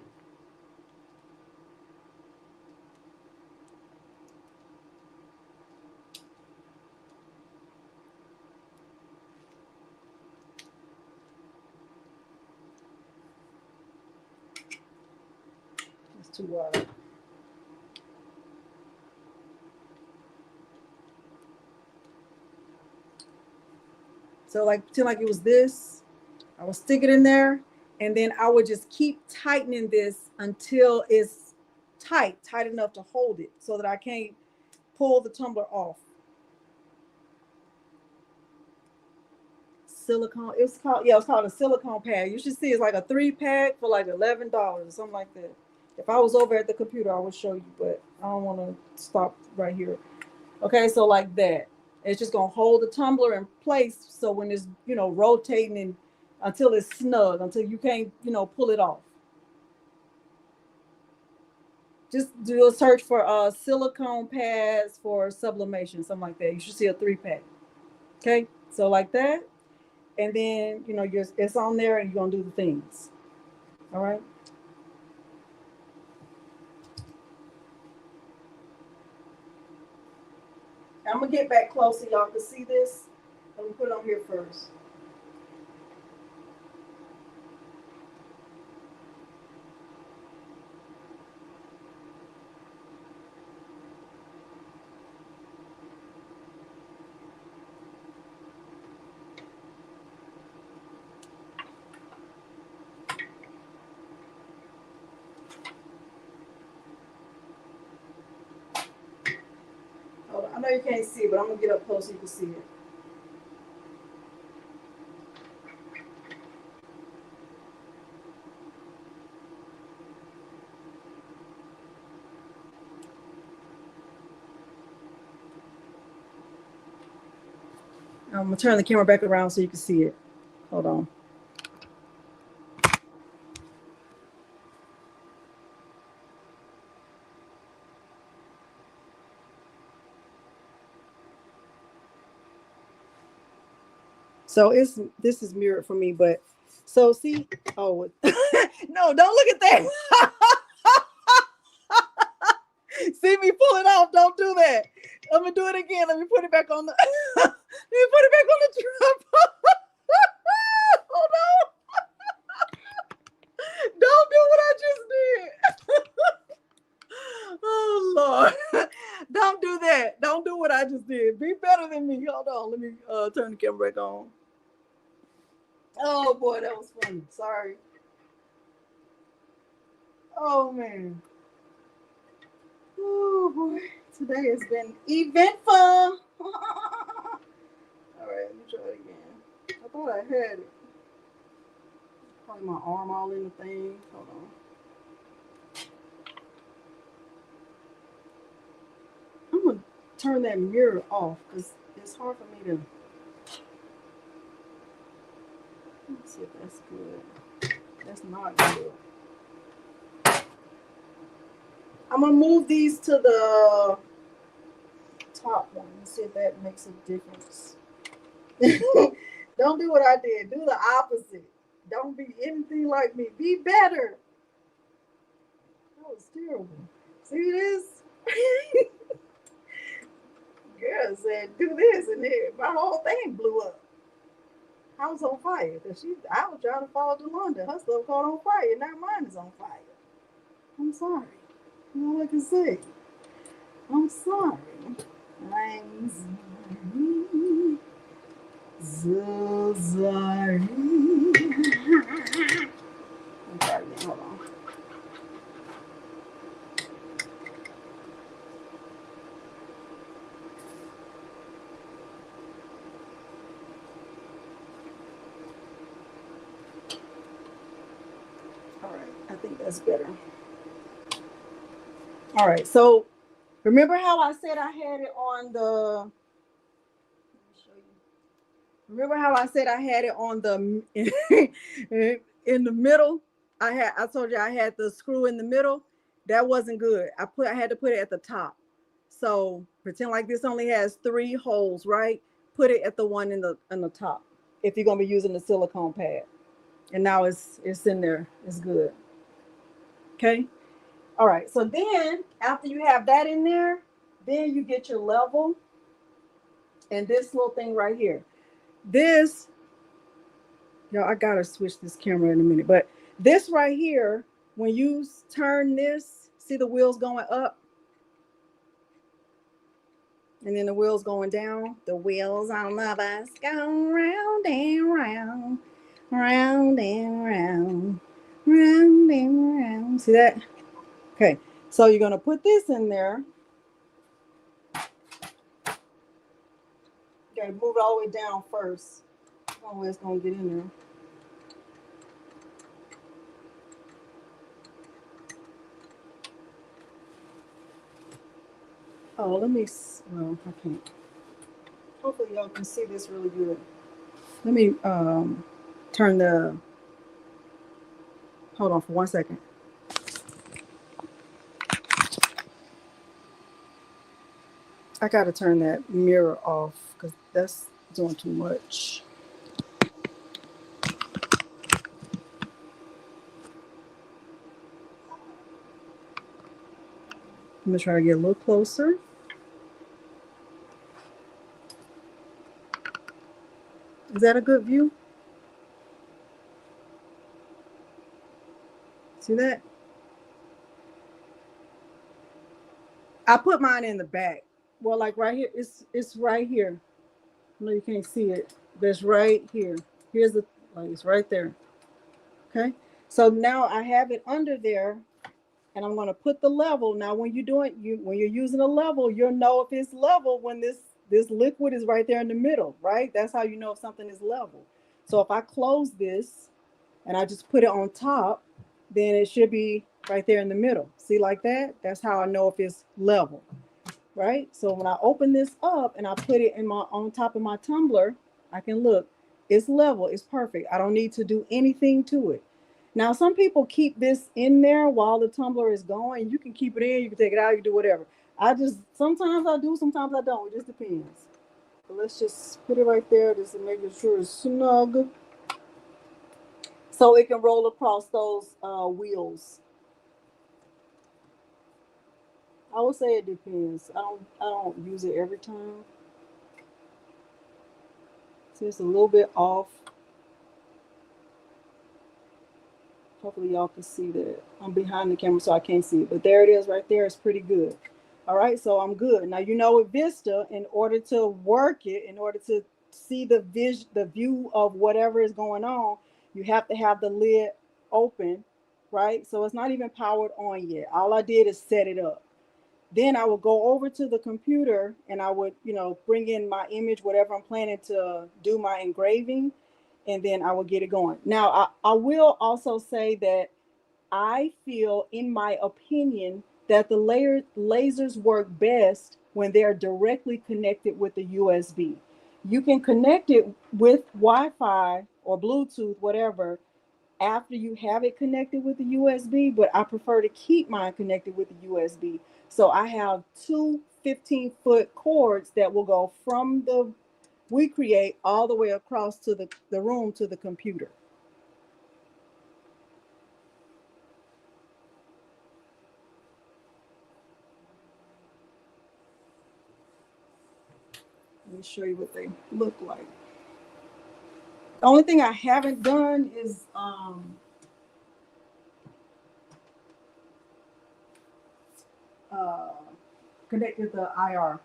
It's too wide. So like pretend like it was this. I would stick it in there, and then I would just keep tightening this until it's tight enough to hold it so that I can't pull the tumbler off. silicone. It's called, yeah, it's called a silicone pad. You should see it's like a 3-pack for like $11 or something like that. If I was over at the computer, I would show you, but I don't want to stop right here. Okay, so like that. It's just gonna hold the tumbler in place, so when it's, you know, rotating and until it's snug, until you can't, you know, pull it off. Just do a search for silicone pads for sublimation, something like that. You should see a 3-pack. Okay, so like that, and then, you know, it's on there, and you're gonna do the things. All right. I'm gonna get back close so y'all can see this. I'm gonna put it on here first. Hold on. I know you can't see it, but I'm gonna get up close so you can see it. I'm gonna turn the camera back around so you can see it. Hold on. So this is mirrored for me, but so see, oh no, don't look at that. See me pull it off. Don't do that. I'm gonna do it again. Let me put it back on the let me put it back on the tripod. Hold on. Don't do what I just did. Oh Lord. Don't do that. Don't do what I just did. Be better than me. Hold on. Let me turn the camera back on. Oh boy, that was funny. Sorry. Oh man. Oh boy. Today has been eventful. All right, let me try it again. I thought I had it. Probably my arm all in the thing. Hold on. I'm gonna turn that mirror off because it's hard for me to. Let's see if that's good. That's not good. I'm gonna move these to the top one and see if that makes a difference. Don't do what I did. Do the opposite. Don't be anything like me. Be better. That was terrible. See this? Girl said, do this, and then my whole thing blew up. I was on fire. I was trying to follow Delonda. Her stuff caught on fire. Now mine is on fire. I'm sorry. That's all I can say. I'm sorry. I'm so sorry. I'm sorry. Hold on. All right. I think that's better. All right. So remember how I said I had it on the. Let me show you. Remember how I said I had it on the in the middle? I told you I had the screw in the middle. That wasn't good. I had to put it at the top. So pretend like this only has 3 holes, right? Put it at the one in the top if you're gonna be using the silicone pad. And now it's in there. It's good. Okay. All right. So then after you have that in there, then you get your level and this little thing right here. This, y'all, I gotta switch this camera in a minute, but this right here, when you turn this, see the wheels going up and then the wheels going down. The wheels on the bus go round and round, round and round, round and round. See that? Okay, so you're gonna put this in there. You gotta move it all the way down first. One way it's gonna get in there. Oh, let me. Well, I can't. Hopefully, y'all can see this really good. Let me turn the. Hold on for 1 second. I gotta turn that mirror off because that's doing too much. I'm gonna try to get a little closer. Is that a good view? See that? I put mine in the back. Well, like right here, it's right here. No, you can't see it. That's right here. Here's the like it's right there. Okay. So now I have it under there, and I'm gonna put the level. Now, when you're doing when you're using a level, you'll know if it's level when this liquid is right there in the middle, right? That's how you know if something is level. So if I close this and I just put it on top, then it should be right there in the middle. See, like that? That's how I know if it's level, right? So when I open this up and I put it in my on top of my tumbler, I can look. It's level. It's perfect. I don't need to do anything to it. Now, some people keep this in there while the tumbler is going. You can keep it in. You can take it out. You can do whatever. I just sometimes I do. Sometimes I don't. It just depends. But let's just put it right there just to make sure it's snug, so it can roll across those wheels. I would say it depends. I don't use it every time. So it's a little bit off. Hopefully y'all can see that. I'm behind the camera so I can't see it, but there it is right there. It's pretty good. All right, so I'm good. Now you know with Vista, in order to work it, in order to see the view of whatever is going on, you have to have the lid open, right? So it's not even powered on yet. All I did is set it up. Then I would go over to the computer and I would, bring in my image, whatever I'm planning to do my engraving, and then I will get it going. Now, I will also say that I feel, in my opinion, that the lasers work best when they're directly connected with the USB. You can connect it with Wi-Fi or Bluetooth, whatever, after you have it connected with the USB, but I prefer to keep mine connected with the USB. So I have two 15-foot cords that will go from the WeCreat all the way across to the room to the computer. Let me show you what they look like. The only thing I haven't done is uh, connected the IR.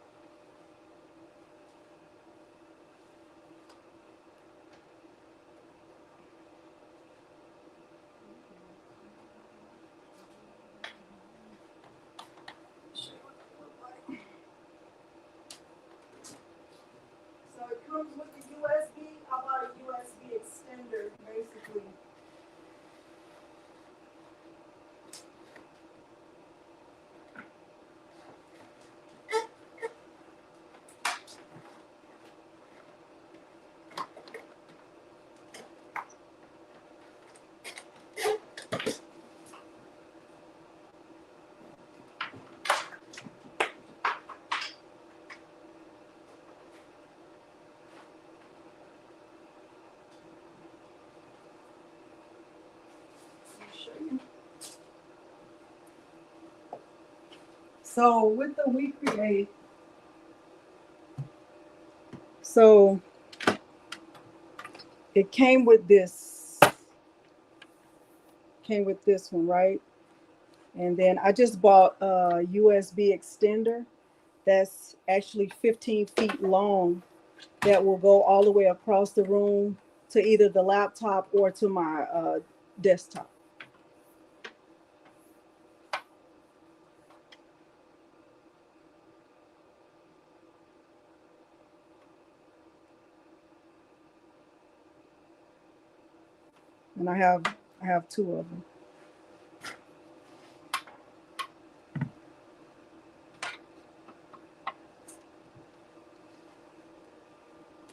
So it comes with the USB. I bought a USB extender, basically. So with the WeCreat, so it came with this one, right? And then I just bought a USB extender that's actually 15 feet long that will go all the way across the room to either the laptop or to my desktop. And I have two of them.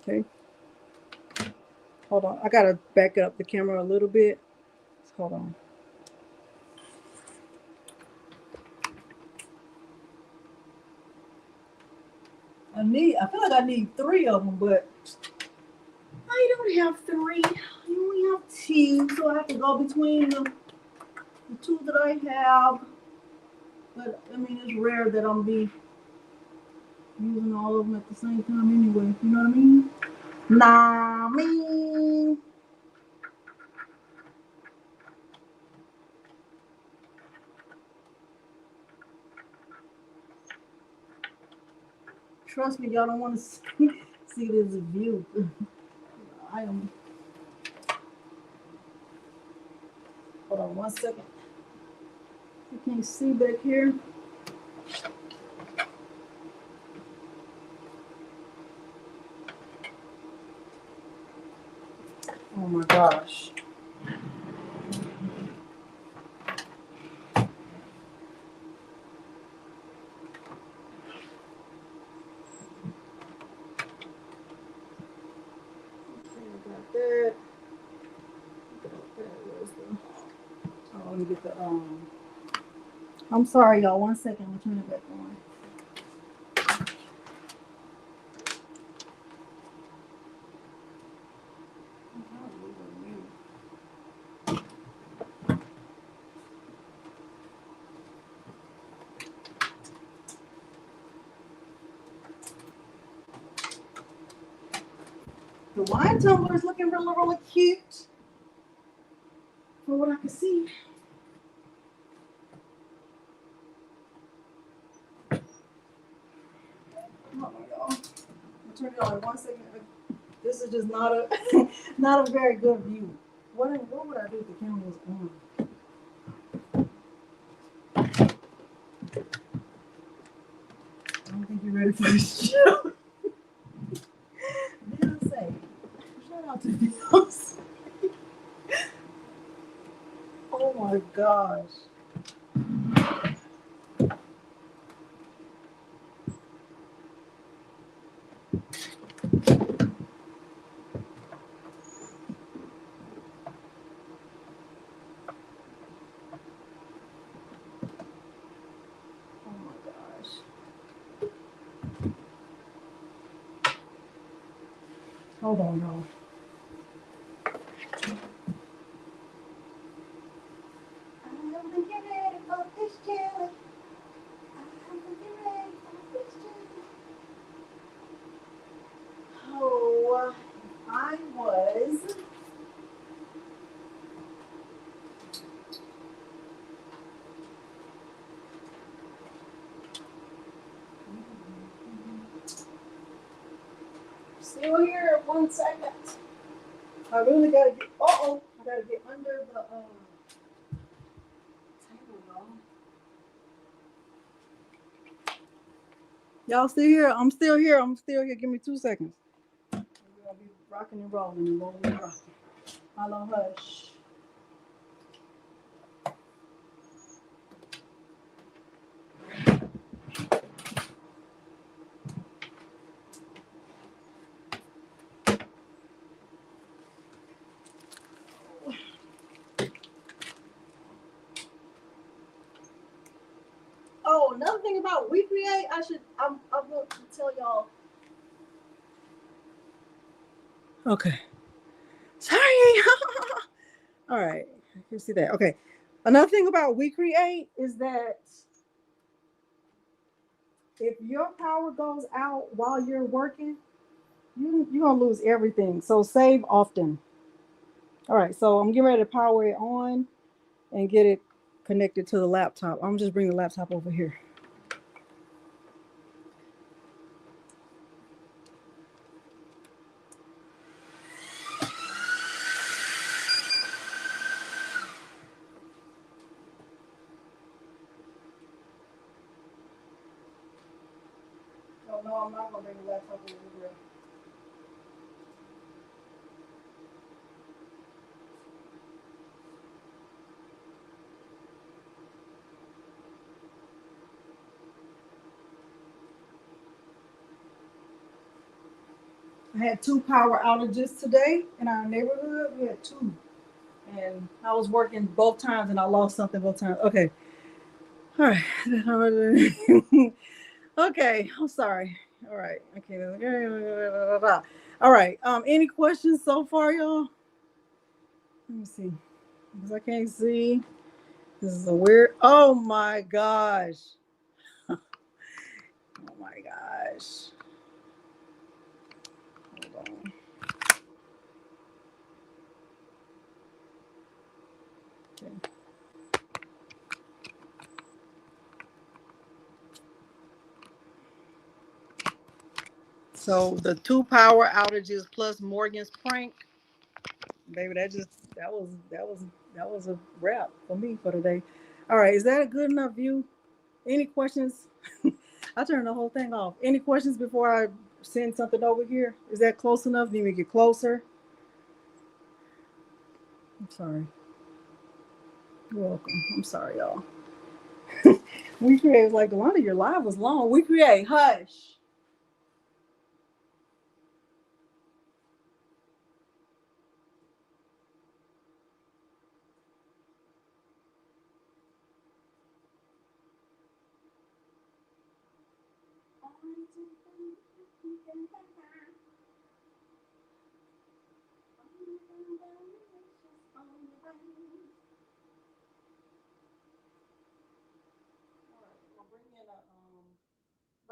Okay. Hold on. I gotta back up the camera a little bit. Hold on. I feel like I need 3 of them, but I don't have 3. I only have 2, so I have to go between the 2 that I have. But I mean, it's rare that I'm be using all of them at the same time anyway. You know what I mean? Nah, me. Trust me, y'all don't want to see this view. I am. Hold on 1 second. You can't see back here. Oh my gosh. That. Oh, let me get the I'm sorry, y'all. 1 second. I'm turning it back on. The wine tumbler is looking really, really cute. From what I can see. Hold on, y'all. I'll turn it on in 1 second. This is just not a not a very good view. What would I do if the camera was on? I don't think you're ready for this show. Beyonce. Shout out to Beyonce. Oh my gosh. Oh my gosh. Hold on, y'all. I don't think you're ready for this jelly. I don't think you're ready for this jelly. Oh, I was. Still here. 1 second. I really gotta get. I gotta get under the table, y'all. Y'all still here? I'm still here. I'm still here. Give me 2 seconds. I'll be rocking and rolling and rolling and rocking. Hello, hush. Oh, another thing about WeCreat, I'm going to tell y'all. Okay. Sorry. All right. I can see that. Okay. Another thing about WeCreat is that if your power goes out while you're working, you're going to lose everything. So save often. All right. So I'm getting ready to power it on and get it connected to the laptop. I'm just bringing the laptop over here. Oh, no, I'm not going to bring the laptop over here. I had 2 power outages today in our neighborhood. We had 2. And I was working both times and I lost something both times. Okay. All right. Okay. I'm sorry. All right. Okay. All right. Any questions so far, y'all? Let me see. Because I can't see. This is a weird. Oh my gosh. Oh my gosh. Hold on. Okay. So the 2 power outages plus Morgan's prank, baby, that was a wrap for me for today. All right, is that a good enough view? Any questions? I turned the whole thing off. Any questions before I send something over here? Is that close enough? Need me to get closer? I'm sorry. You're welcome. I'm sorry, y'all. WeCreat was like, Delonda, your live was long. WeCreat, hush.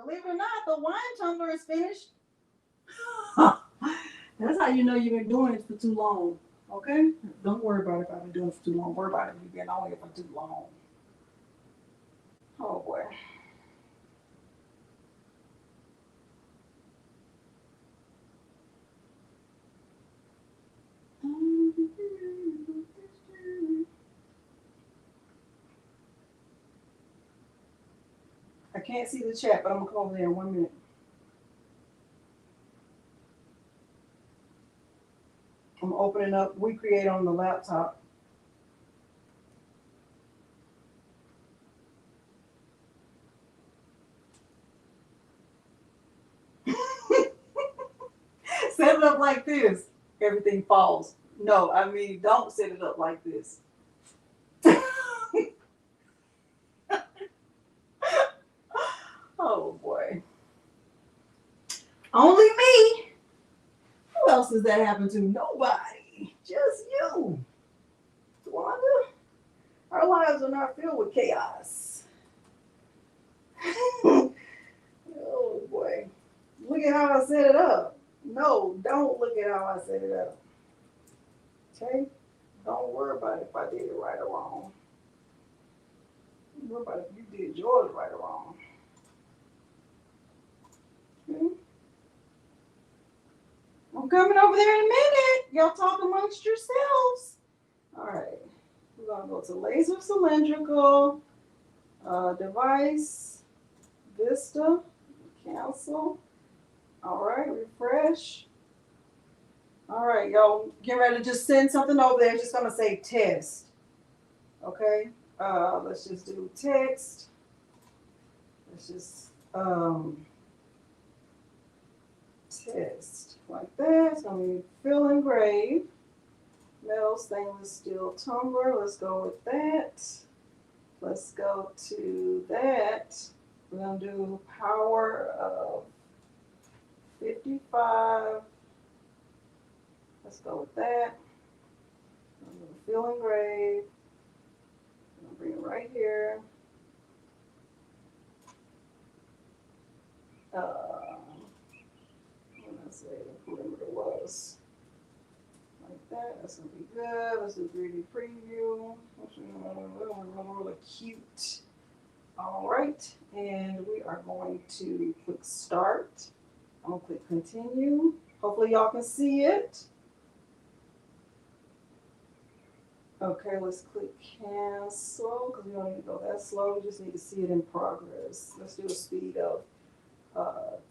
Believe it or not, the wine tumbler is finished. That's how you know you've been doing it for too long. Okay? Don't worry about it if I've been doing it for too long. Worry about it if you've been on it for too long. Oh boy. I can't see the chat, but I'm gonna come over there in 1 minute. I'm opening up WeCreat on the laptop. Set it up like this. Everything falls. No, I mean, don't set it up like this. Oh boy. Only me. Who else does that happen to? Nobody. Just you. Delonda. Our lives are not filled with chaos. Oh boy. Look at how I set it up. No, don't look at how I set it up. Okay? Don't worry about if I did it right or wrong. Don't worry about if you did yours right or wrong. Okay? I'm coming over there in a minute. Y'all talk amongst yourselves. All right. We're going to go to laser cylindrical, device, Vista, cancel. All right, refresh. All right, y'all get ready to just send something over there. It's just going to say test. Okay. Let's just do text. Let's just test like that. It's going to be fill engrave. Metal stainless steel tumbler. Let's go with that. Let's go to that. We're going to do power of 55. Let's go with that. I'm going to fill engrave. I'm going to bring it right here. Let's say the perimeter was like that. That's going to be good. Let's do 3D preview. Really cute. All right. And we are going to click start. I'm going to click continue. Hopefully y'all can see it. Okay, let's click cancel because we don't need to go that slow. We just need to see it in progress. Let's do a speed of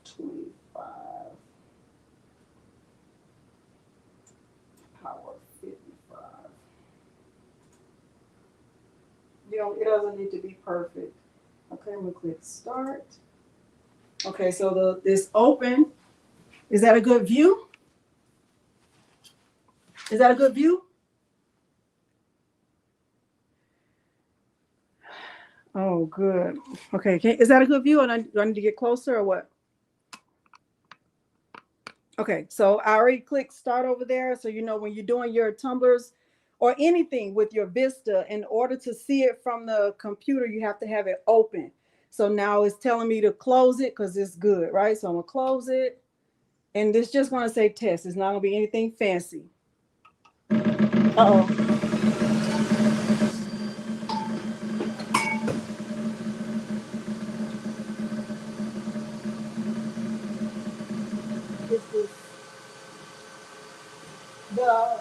25. Power 55. You know, it doesn't need to be perfect. Okay, I'm gonna click start. Okay, so this open. Is that a good view? Is that a good view? Oh, good. Okay, is that a good view? And do I need to get closer or what? Okay, so I already clicked start over there. So you know when you're doing your tumblers or anything with your Vista, in order to see it from the computer, you have to have it open. So now it's telling me to close it because it's good, right? So I'm gonna close it. And it's just gonna say test. It's not gonna be anything fancy. Uh-oh. It's this, the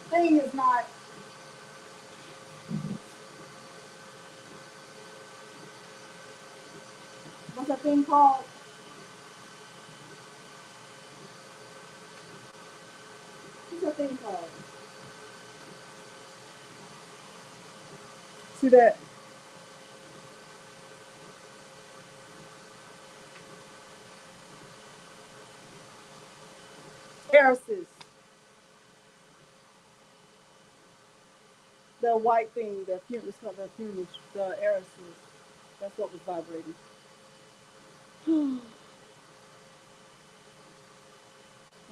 thing is not. What's that thing called? What's that thing called? See that? Irises. The white thing, the fumes, the irises. That's what was vibrating.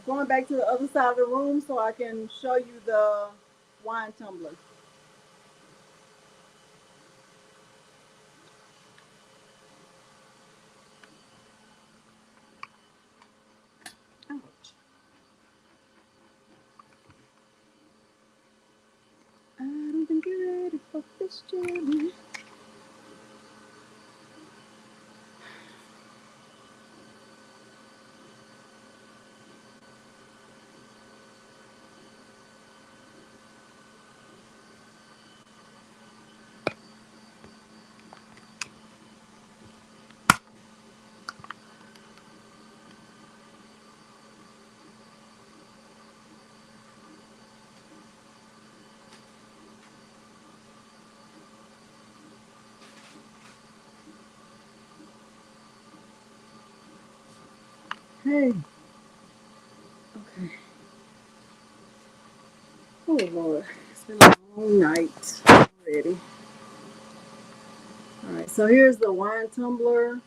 Going back to the other side of the room so I can show you the wine tumbler. Ouch. I don't think you're ready for this journey. Hey. Okay. Oh Lord, it's been a long night already. All right, so here's the wine tumbler.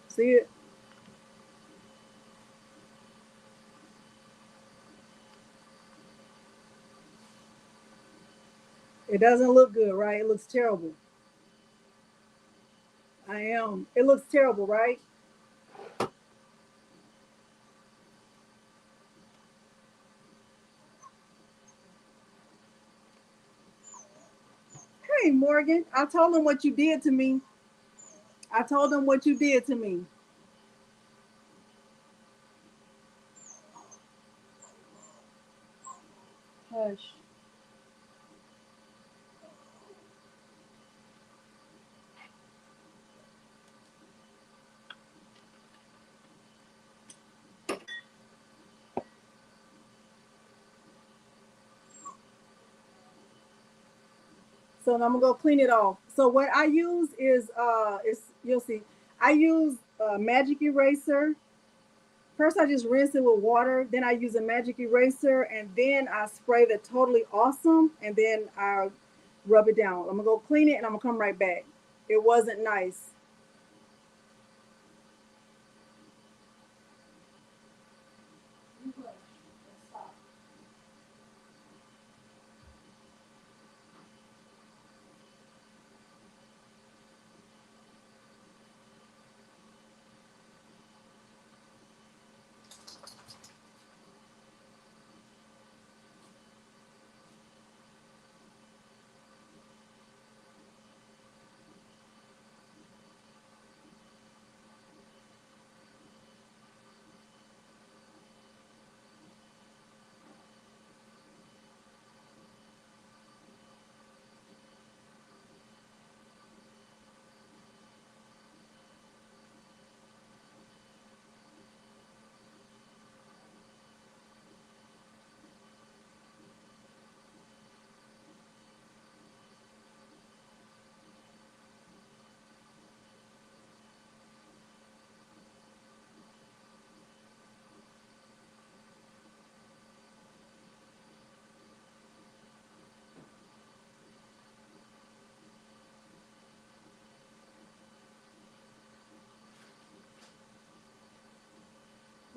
See it? It doesn't look good, right? It looks terrible. I am. It looks terrible, right? Hey, Morgan, I told them what you did to me. I told them what you did to me. Hush. So I'm gonna go clean it off. So what I use is you'll see. I use a magic eraser. First, I just rinse it with water. Then I use a magic eraser, and then I spray the Totally Awesome, and then I rub it down. I'm gonna go clean it, and I'm gonna come right back. It wasn't nice.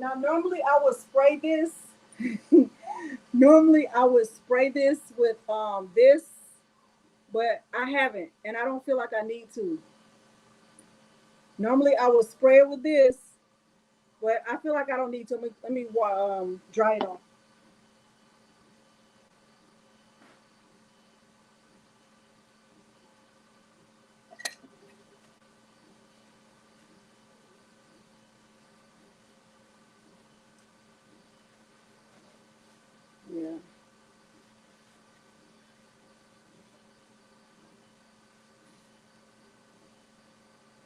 Now, normally I would spray this. Normally I would spray this with this, but I haven't, and I don't feel like I need to. Normally I would spray it with this, but I feel like I don't need to. Let me dry it off. Yeah.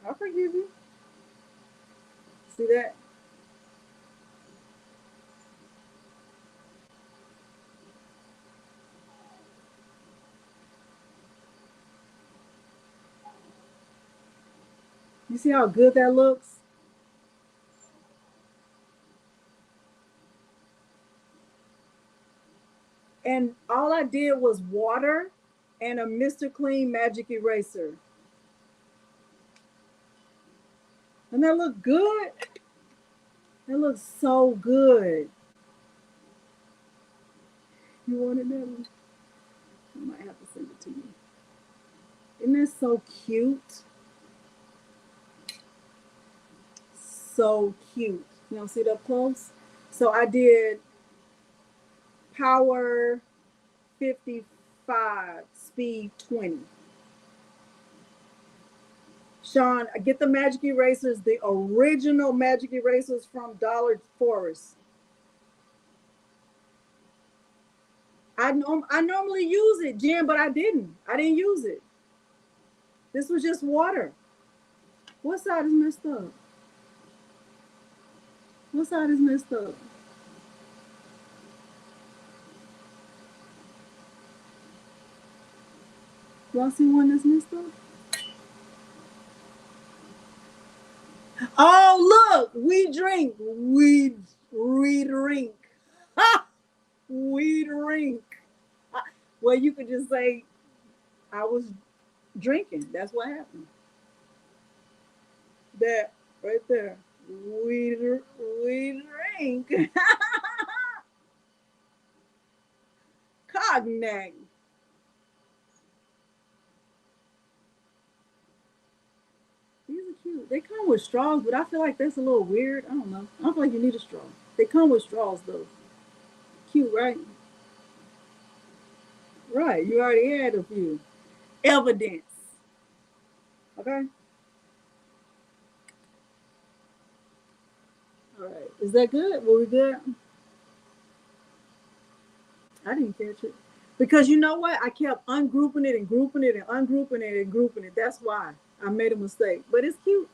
I forgive you. See that? You see how good that looks? And all I did was water and a Mr. Clean Magic Eraser. And that look good. That looks so good. You want it, Natalie? I might have to send it to you. Isn't that so cute? So cute. You don't see it up close? So I did power 55, speed 20. Sean, get the magic erasers, the original magic erasers from Dollar Forest. I normally use it, Jen, but I didn't. I didn't use it. This was just water. What side is messed up? What side is messed up? Y'all see one that's messed up? Oh, look, we drink. We drink. Ha! We drink. Well, you could just say, I was drinking. That's what happened. That right there. We drink. Cognac. These are cute. They come with straws, but I feel like that's a little weird. I don't know. I don't feel like you need a straw. They come with straws though. Cute, right? Right. You already had a few. Evidence. Okay. All right. Is that good? Were we good? I didn't catch it. Because you know what? I kept ungrouping it and grouping it and ungrouping it and grouping it. That's why I made a mistake. But it's cute.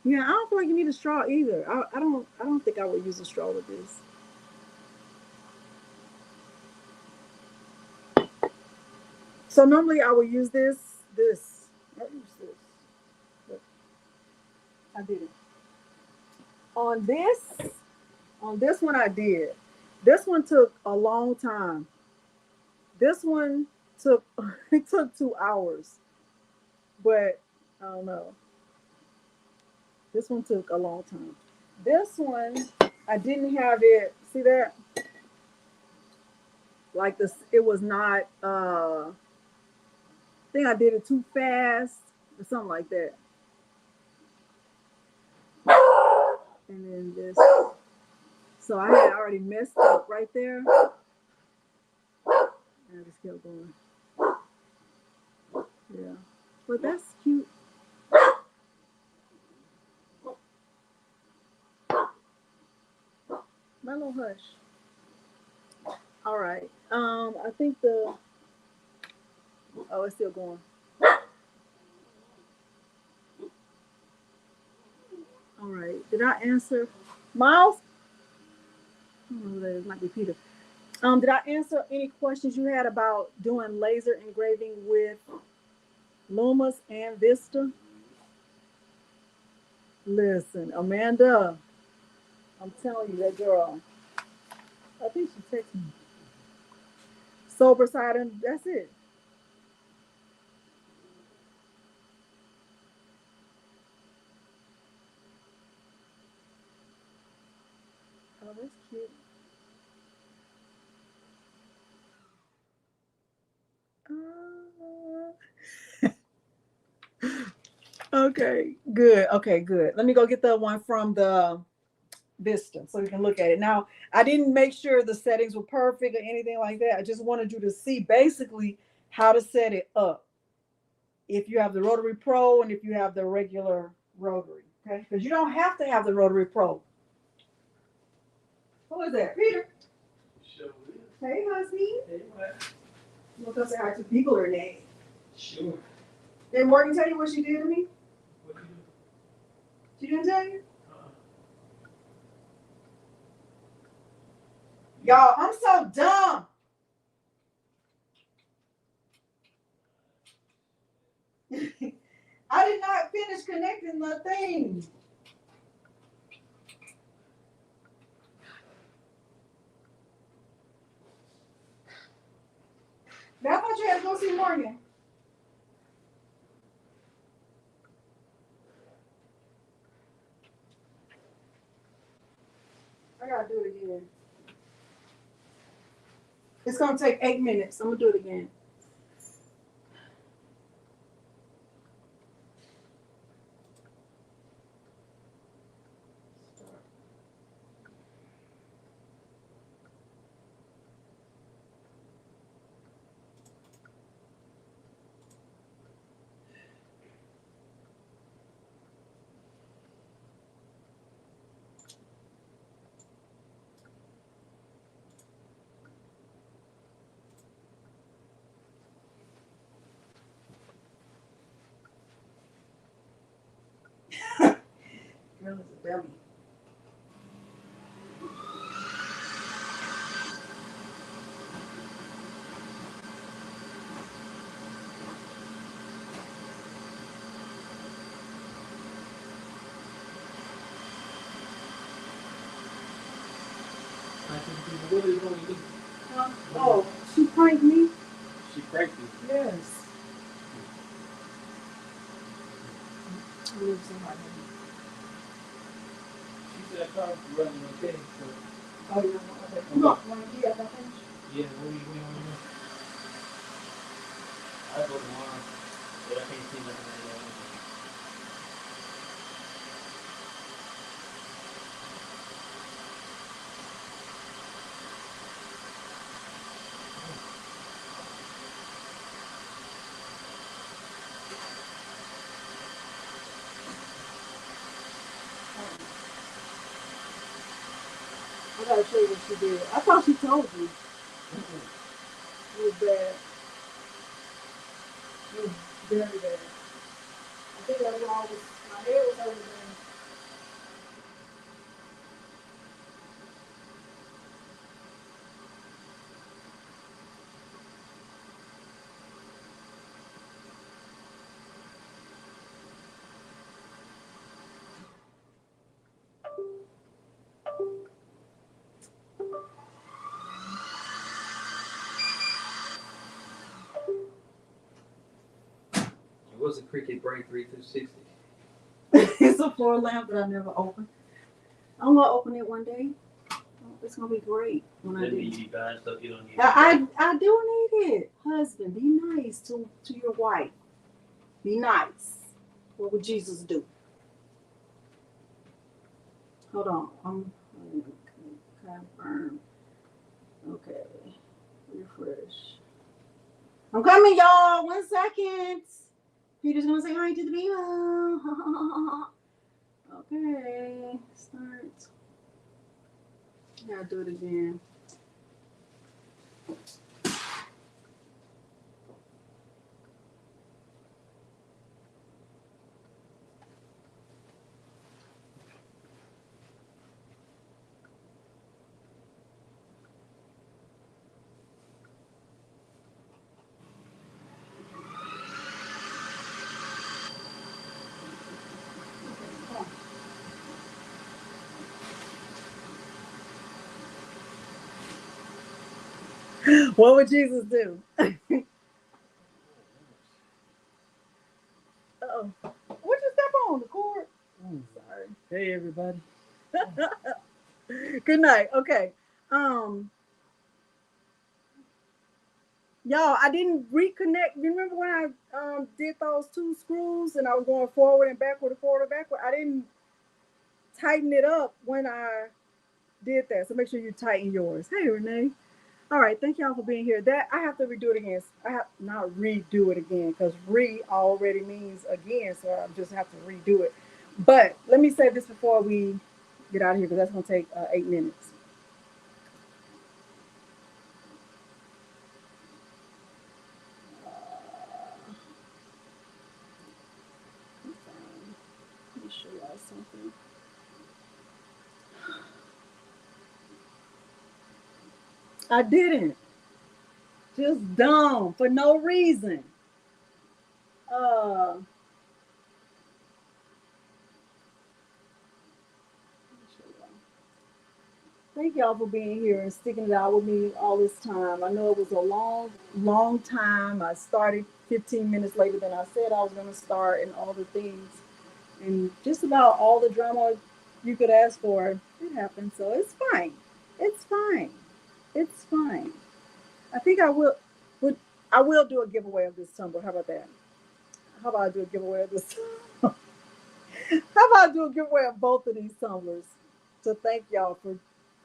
Yeah, I don't feel like you need a straw either. I don't think I would use a straw with this. So normally I would use this. I use this. But I didn't. On this one I did. This one took a long time. This one took it took 2 hours. But I don't know. This one took a long time. This one, I didn't have it. See that? Like this, it was not. I think I did it too fast or something like that. And then this. So I had already messed up right there. And I just kept going. Yeah, but that's cute. Milo, hush. All right. I think the. Oh, it's still going. All right. Did I answer, Miles? I don't know who that is. Might be Peter. Did I answer any questions you had about doing laser engraving with Lumos and Vista? Listen, Amanda, I'm telling you, that girl. I think she texted me. Sober side, and that's it. Okay, good. Okay, good. Let me go get the one from the Vista so we can look at it. Now, I didn't make sure the settings were perfect or anything like that. I just wanted you to see basically how to set it up. If you have the Rotary Pro and if you have the regular Rotary, okay? Because you don't have to have the Rotary Pro. Who is that? Peter? Sure is. Hey, husband. Hey, what? Look up say hi to people or name. Sure. Did Morgan tell you what she did to me? What do you do? She didn't tell you? Y'all, I'm so dumb. I did not finish connecting the thing. Now, I thought you had to go see Morgan. I gotta do it again. It's gonna take 8 minutes. I'm gonna do it again. Girl is a dummy. What are you going to do? Oh, she pranked me? She pranked you. Yes. She said I called you running okay. So. Oh, yeah. Okay. Come on. Want to get that finish? Yeah, what are you going to do? I go tomorrow, but I can't see nothing right now. I gotta show you what she did. I thought she told you. It was bad. It was very bad. I think that's why my hair was hurting. It was a Cricut Break 3260. It's a floor lamp that I never opened. I'm gonna open it one day. It's gonna be great when I do. You be buying stuff you don't need. I do need it. Husband, be nice to your wife. Be nice. What would Jesus do? Hold on. I'm confirm. Okay. Refresh. I'm coming, y'all. 1 second. Peter's gonna say hi to the people. Okay. Start. Gotta do it again. What would Jesus do? Uh-oh. What'd you step on? The cord? Sorry. Hey, everybody. Good night. Okay. Y'all, I didn't reconnect. Remember when I did those two screws and I was going forward and backward and forward and backward? I didn't tighten it up when I did that. So make sure you tighten yours. Hey, Renee. All right, thank y'all for being here. That I have to redo it again. I have not redo it again because re already means again, so I just have to redo it. But let me say this before we get out of here because that's gonna take 8 minutes. Let me show y'all something. I didn't. Just dumb for no reason. Uh, Thank y'all for being here and sticking it out with me all this time. I know it was a long, long time. I started 15 minutes later than I said I was going to start, and all the things, and just about all the drama you could ask for, it happened. So it's fine. It's fine. It's fine. I think I will. Would I will do a giveaway of this tumbler? How about that? How about I do a giveaway of this? How about I do a giveaway of both of these tumblers to thank y'all for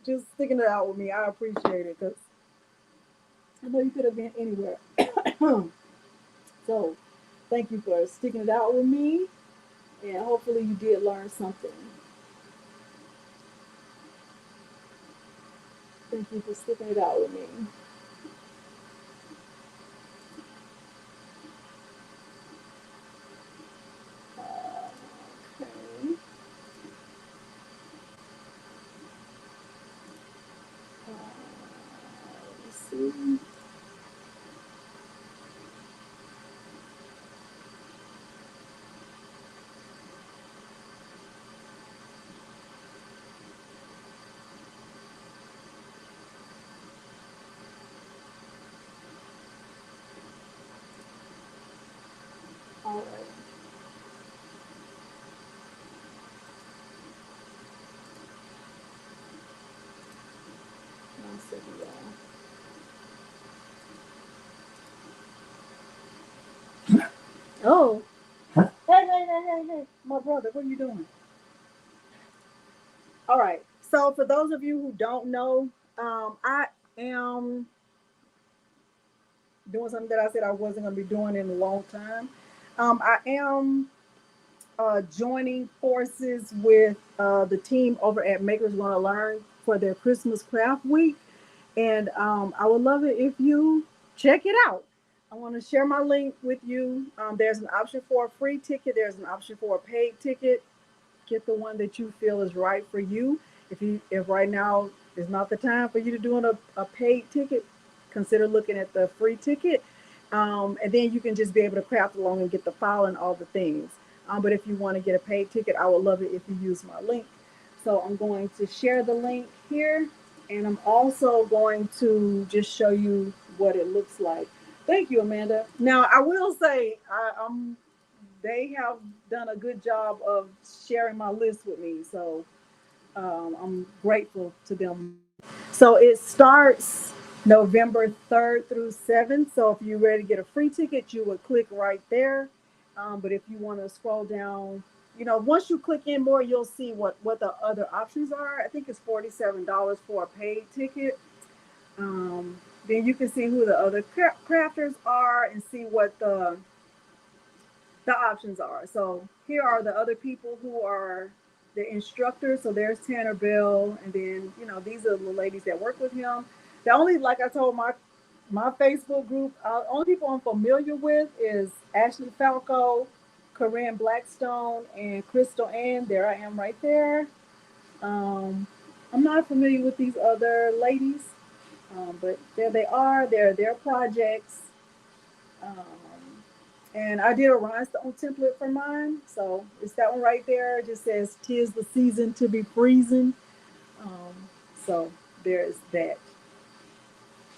just sticking it out with me. I appreciate it because I know you could have been anywhere. So thank you for sticking it out with me, and hopefully you did learn something. Thank you for sticking it out with me. Okay. Let's see. All right. One second, y'all. Oh. Hey, hey, hey, hey, hey, my brother, what are you doing? All right. So for those of you who don't know, I am doing something that I said I wasn't going to be doing in a long time. I am joining forces with the team over at Makers Wanna Learn for their Christmas Craft Week, and I would love it if you check it out. I want to share my link with you. There's an option for a free ticket. There's an option for a paid ticket. Get the one that you feel is right for you. If right now is not the time for you to do a paid ticket, consider looking at the free ticket. And then you can just be able to craft along and get the file and all the things. But if you want to get a paid ticket, I would love it if you use my link. So I'm going to share the link here, and I'm also going to just show you what it looks like. Thank you, Amanda. Now I will say they have done a good job of sharing my list with me, so I'm grateful to them. So it starts November 3rd through 7th. So if you're ready to get a free ticket, you would click right there. But if you want to scroll down, once you click in more, you'll see what the other options are. I think it's $47 for a paid ticket. Then you can see who the other crafters are and see what the options are. So here are the other people who are the instructors. So there's Tanner Bell, and then these are the ladies that work with him. The only, like I told my Facebook group, only people I'm familiar with is Ashley Falco, Corinne Blackstone, and Crystal Ann. There I am right there. I'm not familiar with these other ladies, but there they are. They're their projects. Um, and I did a rhinestone template for mine. So it's that one right there. It just says, "'Tis the season to be freezing." So there's that.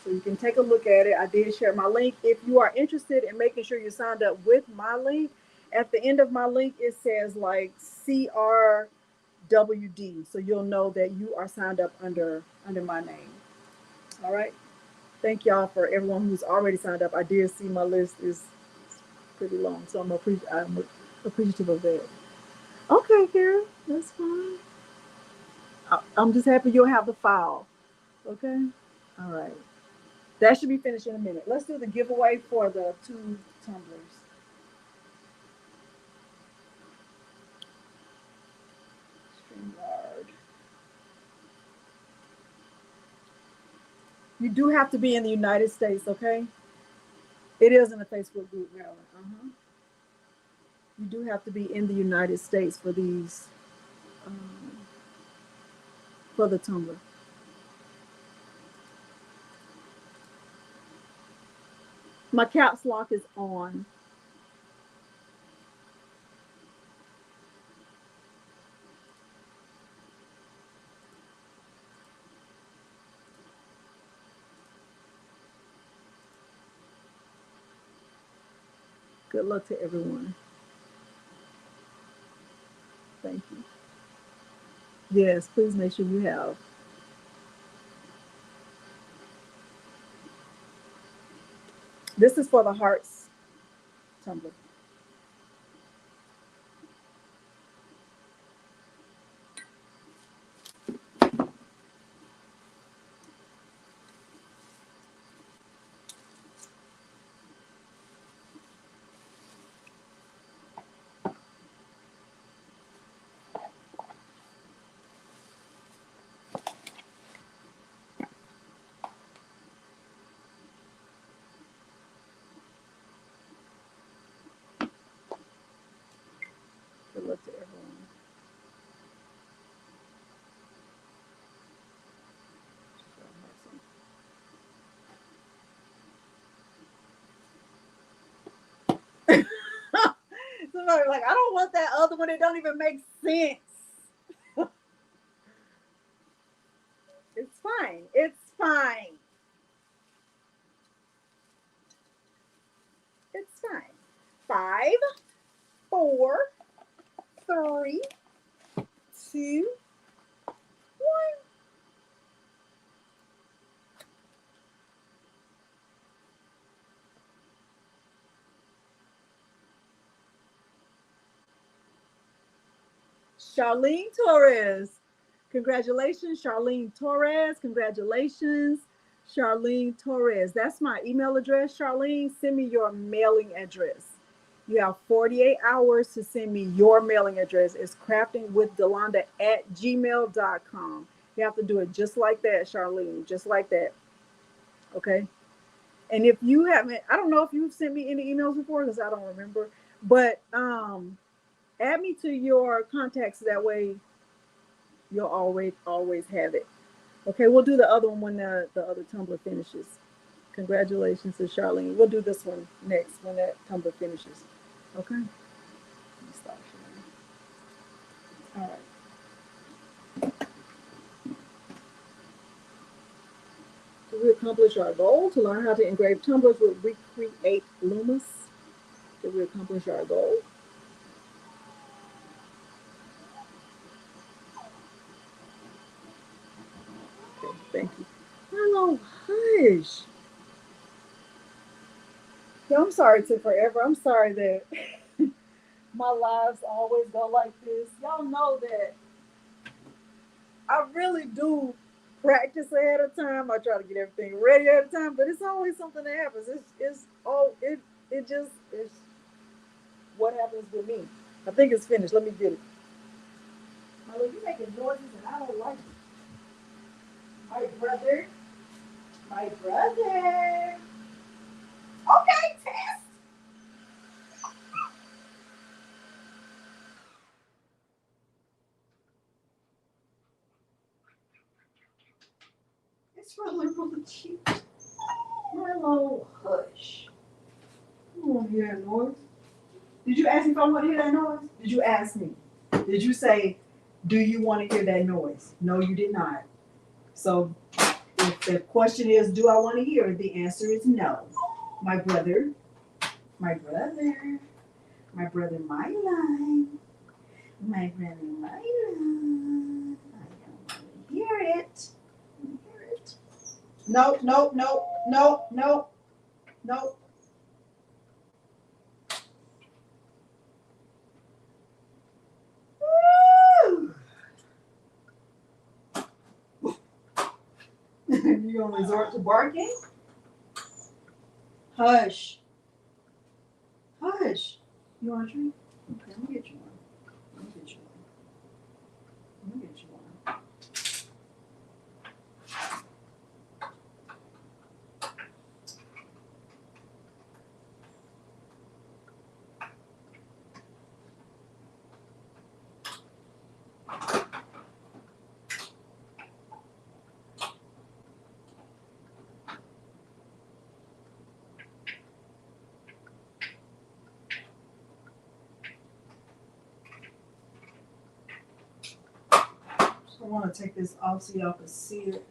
So you can take a look at it. I did share my link. If you are interested in making sure you're signed up with my link, at the end of my link, it says like CR WD, so you'll know that you are signed up under my name. All right. Thank y'all for everyone who's already signed up. I did see my list is pretty long, so I'm appreciative of that. Okay, Kara, that's fine. I'm just happy you'll have the file. Okay. All right. That should be finished in a minute. Let's do the giveaway for the 2 tumblers. StreamYard. You do have to be in the United States, okay? It is in a Facebook group, Maryland. You do have to be in the United States for these, um, for the tumbler. My caps lock is on. Good luck to everyone. Thank you. Yes, please make sure you have. This is for the hearts tumbler. Good luck to everyone. Somebody like, I don't want that other one. It don't even make sense. It's fine. It's fine. It's fine. 5, 4, 3, 2, 1. Charlene Torres. Congratulations, Charlene Torres. Congratulations, Charlene Torres. That's my email address, Charlene. Send me your mailing address. You have 48 hours to send me your mailing address. It's craftingwithdelonda@gmail.com. You have to do it just like that, Charlene, just like that. Okay. And if you haven't, I don't know if you've sent me any emails before because I don't remember, but add me to your contacts. That way you'll always have it. Okay, we'll do the other one when the other tumbler finishes. Congratulations to Charlene. We'll do this one next when that tumbler finishes. Okay. Let me stop sharing. All right. So we accomplish our goal to learn how to engrave tumblers with WeCreat Lumos. Did we accomplish our goal? Okay, thank you. Hello, hush. Yeah, I'm sorry it took forever. I'm sorry that my lives always go like this. Y'all know that I really do practice ahead of time. I try to get everything ready ahead of time, but it's always something that happens. It just is what happens with me. I think it's finished. Let me get it. Milo, you making noises and I don't like it. My brother. My brother. Okay, Tess. It's really cute. Milo, hush. You want to hear that noise? Did you ask me if I want to hear that noise? Did you ask me? Did you say, do you want to hear that noise? No, you did not. So if the question is, do I want to hear it? The answer is no. My brother, my brother, my brother Milo, My granny Milo. I don't want to hear it. Hear it. No, no, no, no, no, no. Woo! You gonna resort to barking? Hush. Hush. You want a treat? Okay, let me get you one. Let me get you one. Let me get you one. I want to take this off so y'all can see it.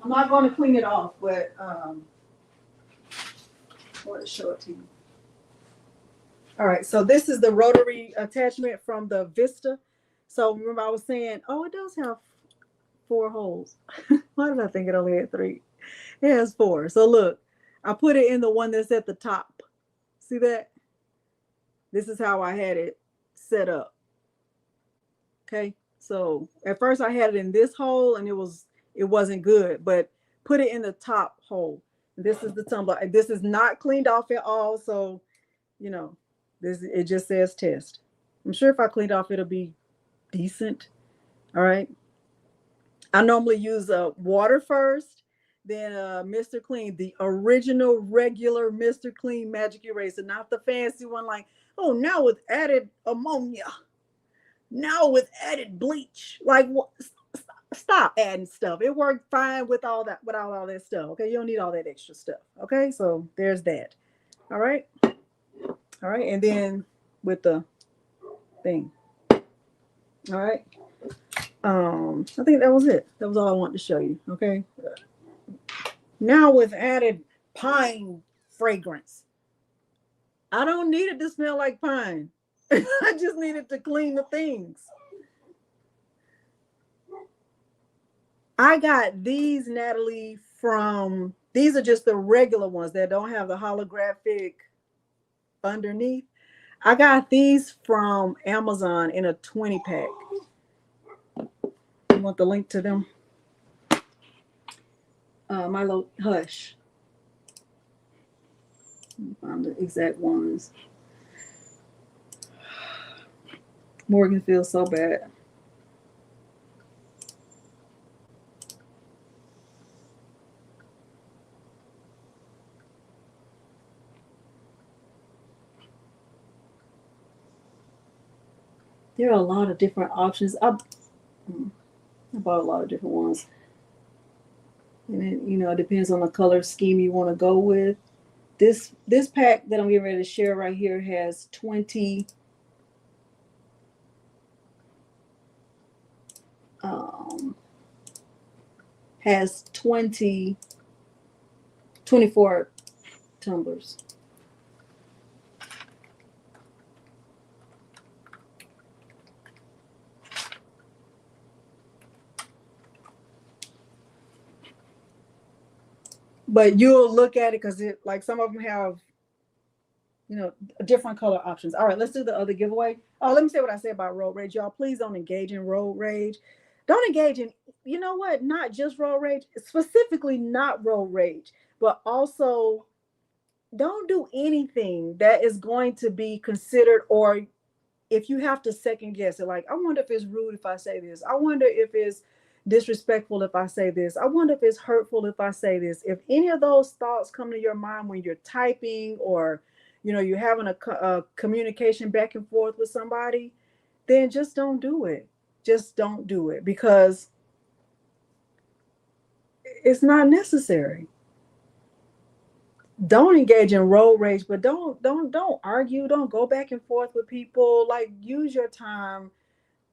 I'm not going to clean it off, but I want to show it to you. All right, so this is the rotary attachment from the Vista. So remember I was saying, oh, it does have 4 holes. Why did I think it only had 3? It has 4. So look, I put it in the one that's at the top. See that? This is how I had it set up. Okay, so at first I had it in this hole and it wasn't good, but put it in the top hole. This is the tumbler. This is not cleaned off at all, so you know, it just says test. I'm sure if I cleaned off, it'll be decent. All right. I normally use water first, then Mr. Clean, the original regular Mr. Clean magic eraser, not the fancy one like, oh, now with added ammonia, now with added bleach. Like, stop adding stuff. It worked fine with all that, without all that stuff. Okay, you don't need all that extra stuff. Okay, so there's that. All right. All right, and then with the thing. All right. I think that was it. That was all I wanted to show you. Okay. Now with added pine fragrance. I don't need it to smell like pine. I just need it to clean the things. I got these, Natalie, from, these are just the regular ones that don't have the holographic underneath. I got these from Amazon in a 20 pack. You want the link to them? Milo, hush. Let me find the exact ones. Morgan feels so bad. There are a lot of different options. I bought a lot of different ones. And then, you know, it depends on the color scheme you want to go with. This pack that I'm getting ready to share right here has 20 24 tumblers. But you'll look at it because it, like, some of them have, you know, different color options. All right, let's do the other giveaway. Oh, let me say what I said about road rage. Y'all, please don't engage in road rage. Don't engage in, you know what, not just road rage, specifically not road rage, but also don't do anything that is going to be considered, or if you have to second guess it, like, I wonder if it's rude if I say this. I wonder if it's disrespectful if I say this. I wonder if it's hurtful if I say this. If any of those thoughts come to your mind when you're typing, or, you know, you're having a communication back and forth with somebody, then just don't do it. Just don't do it, because it's not necessary. Don't engage in road rage, but don't argue. Don't go back and forth with people. Like, use your time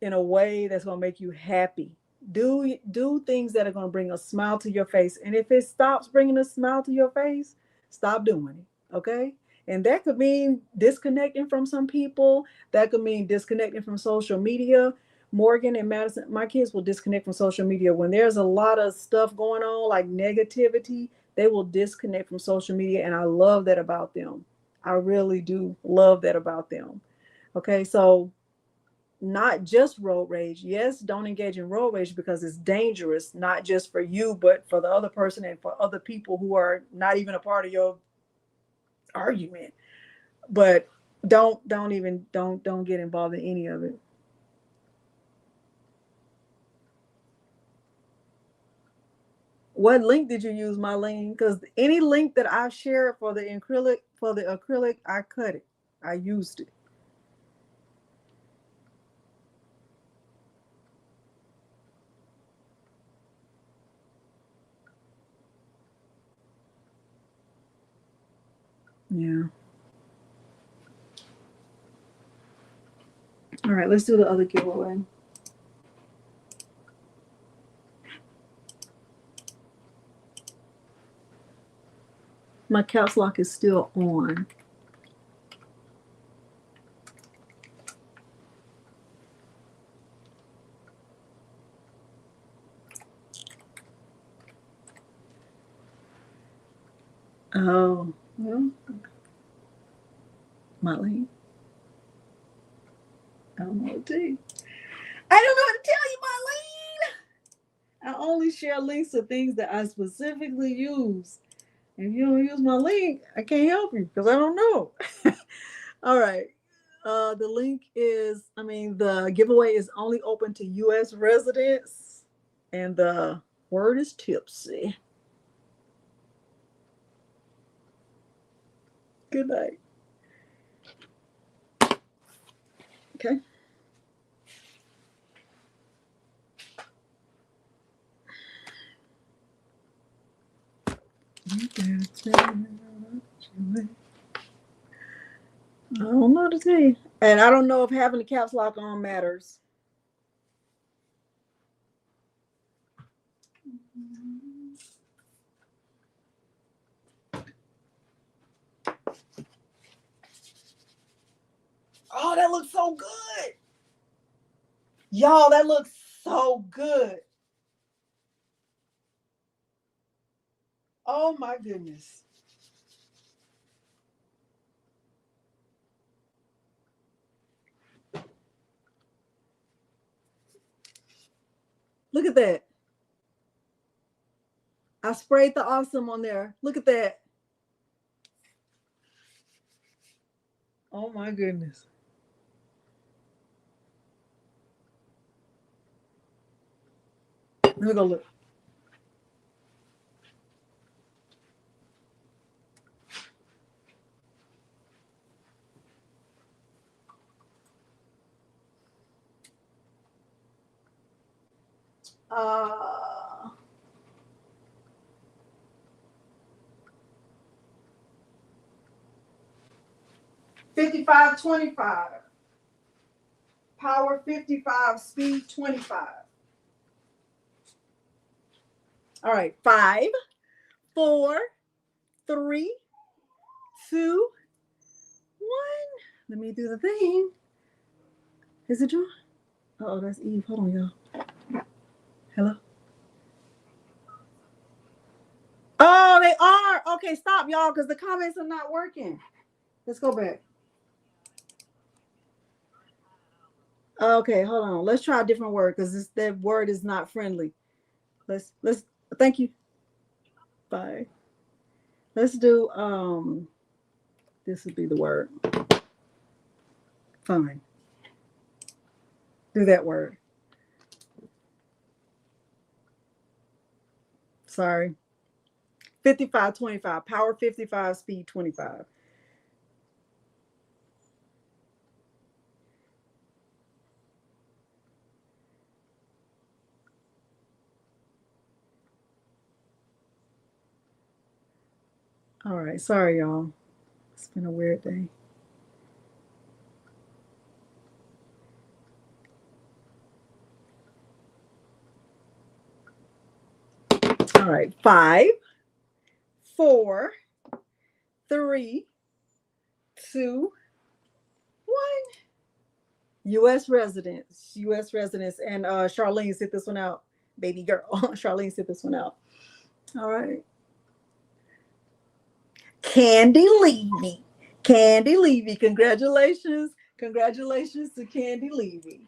in a way that's going to make you happy. Do things that are going to bring a smile to your face. And if it stops bringing a smile to your face, stop doing it. Okay. And that could mean disconnecting from some people. That could mean disconnecting from social media. Morgan and Madison, my kids will disconnect from social media. When there's a lot of stuff going on, like negativity, they will disconnect from social media. And I love that about them. I really do love that about them. Okay. So not just road rage. Yes, don't engage in road rage because it's dangerous, not just for you, but for the other person and for other people who are not even a part of your argument. But don't get involved in any of it. What link did you use, Marlene? Because any link that I've shared for the acrylic, I cut it. I used it. Yeah. All right, let's do the other giveaway. My caps lock is still on. Oh, well, Marlene, I don't know what to tell you. I don't know what to tell you, Marlene. I only share links to things that I specifically use. If you don't use my link, I can't help you because I don't know. All right. The link is, the giveaway is only open to U.S. residents, and the word is tipsy. Good night. Okay. I don't know what to tell you. And I don't know if having the caps lock on matters. Oh, that looks so good. Y'all, that looks so good. Oh my goodness. Look at that. I sprayed the awesome on there. Look at that. Oh my goodness. Let me go look. Uh, 55-25. Power 55, speed 25. All right. 5, 4, 3, 2, 1. Let me do the thing. Is it John? Oh, that's Eve. Hold on, y'all. Hello? Oh, they are. Okay, stop, y'all, because the comments are not working. Let's go back. Okay, hold on. Let's try a different word because that word is not friendly. Let's thank you. Bye. Let's do this would be the word. Fine. Do that word. Sorry. 55-25. Power 55, speed 25. All right. Sorry, y'all. It's been a weird day. All right. 5, 4, 3, 2, 1. U.S. residents. U.S. residents. And Charlene, sit this one out. Baby girl. Charlene, sit this one out. All right. Candy Levy. Candy Levy. Congratulations. Congratulations to Candy Levy.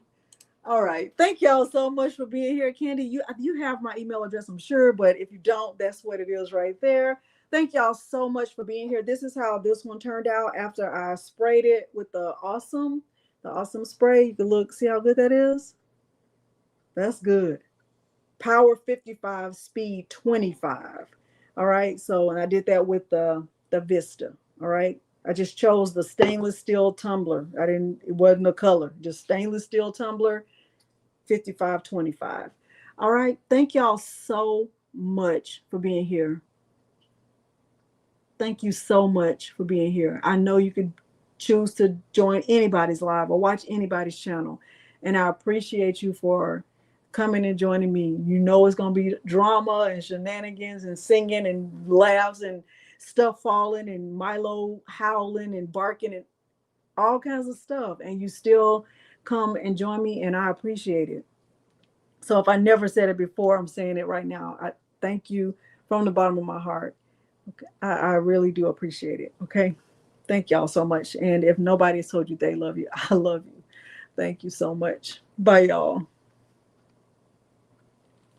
All right. Thank y'all so much for being here. Candy, you have my email address, I'm sure, but if you don't, that's what it is right there. Thank y'all so much for being here. This is how this one turned out after I sprayed it with the awesome spray. You can look, see how good that is? That's good. Power 55, speed 25. All right. So, and I did that with the Vista. All right. I just chose the stainless steel tumbler. It wasn't a color, just stainless steel tumbler, 5525. All right. Thank y'all so much for being here. Thank you so much for being here. I know you could choose to join anybody's live or watch anybody's channel. And I appreciate you for coming and joining me. You know it's going to be drama and shenanigans and singing and laughs and stuff falling and Milo howling and barking and all kinds of stuff. And you still come and join me, and I appreciate it. So if I never said it before, I'm saying it right now. I thank you from the bottom of my heart. Okay. I really do appreciate it. Okay. Thank y'all so much. And if nobody has told you they love you, I love you. Thank you so much. Bye, y'all.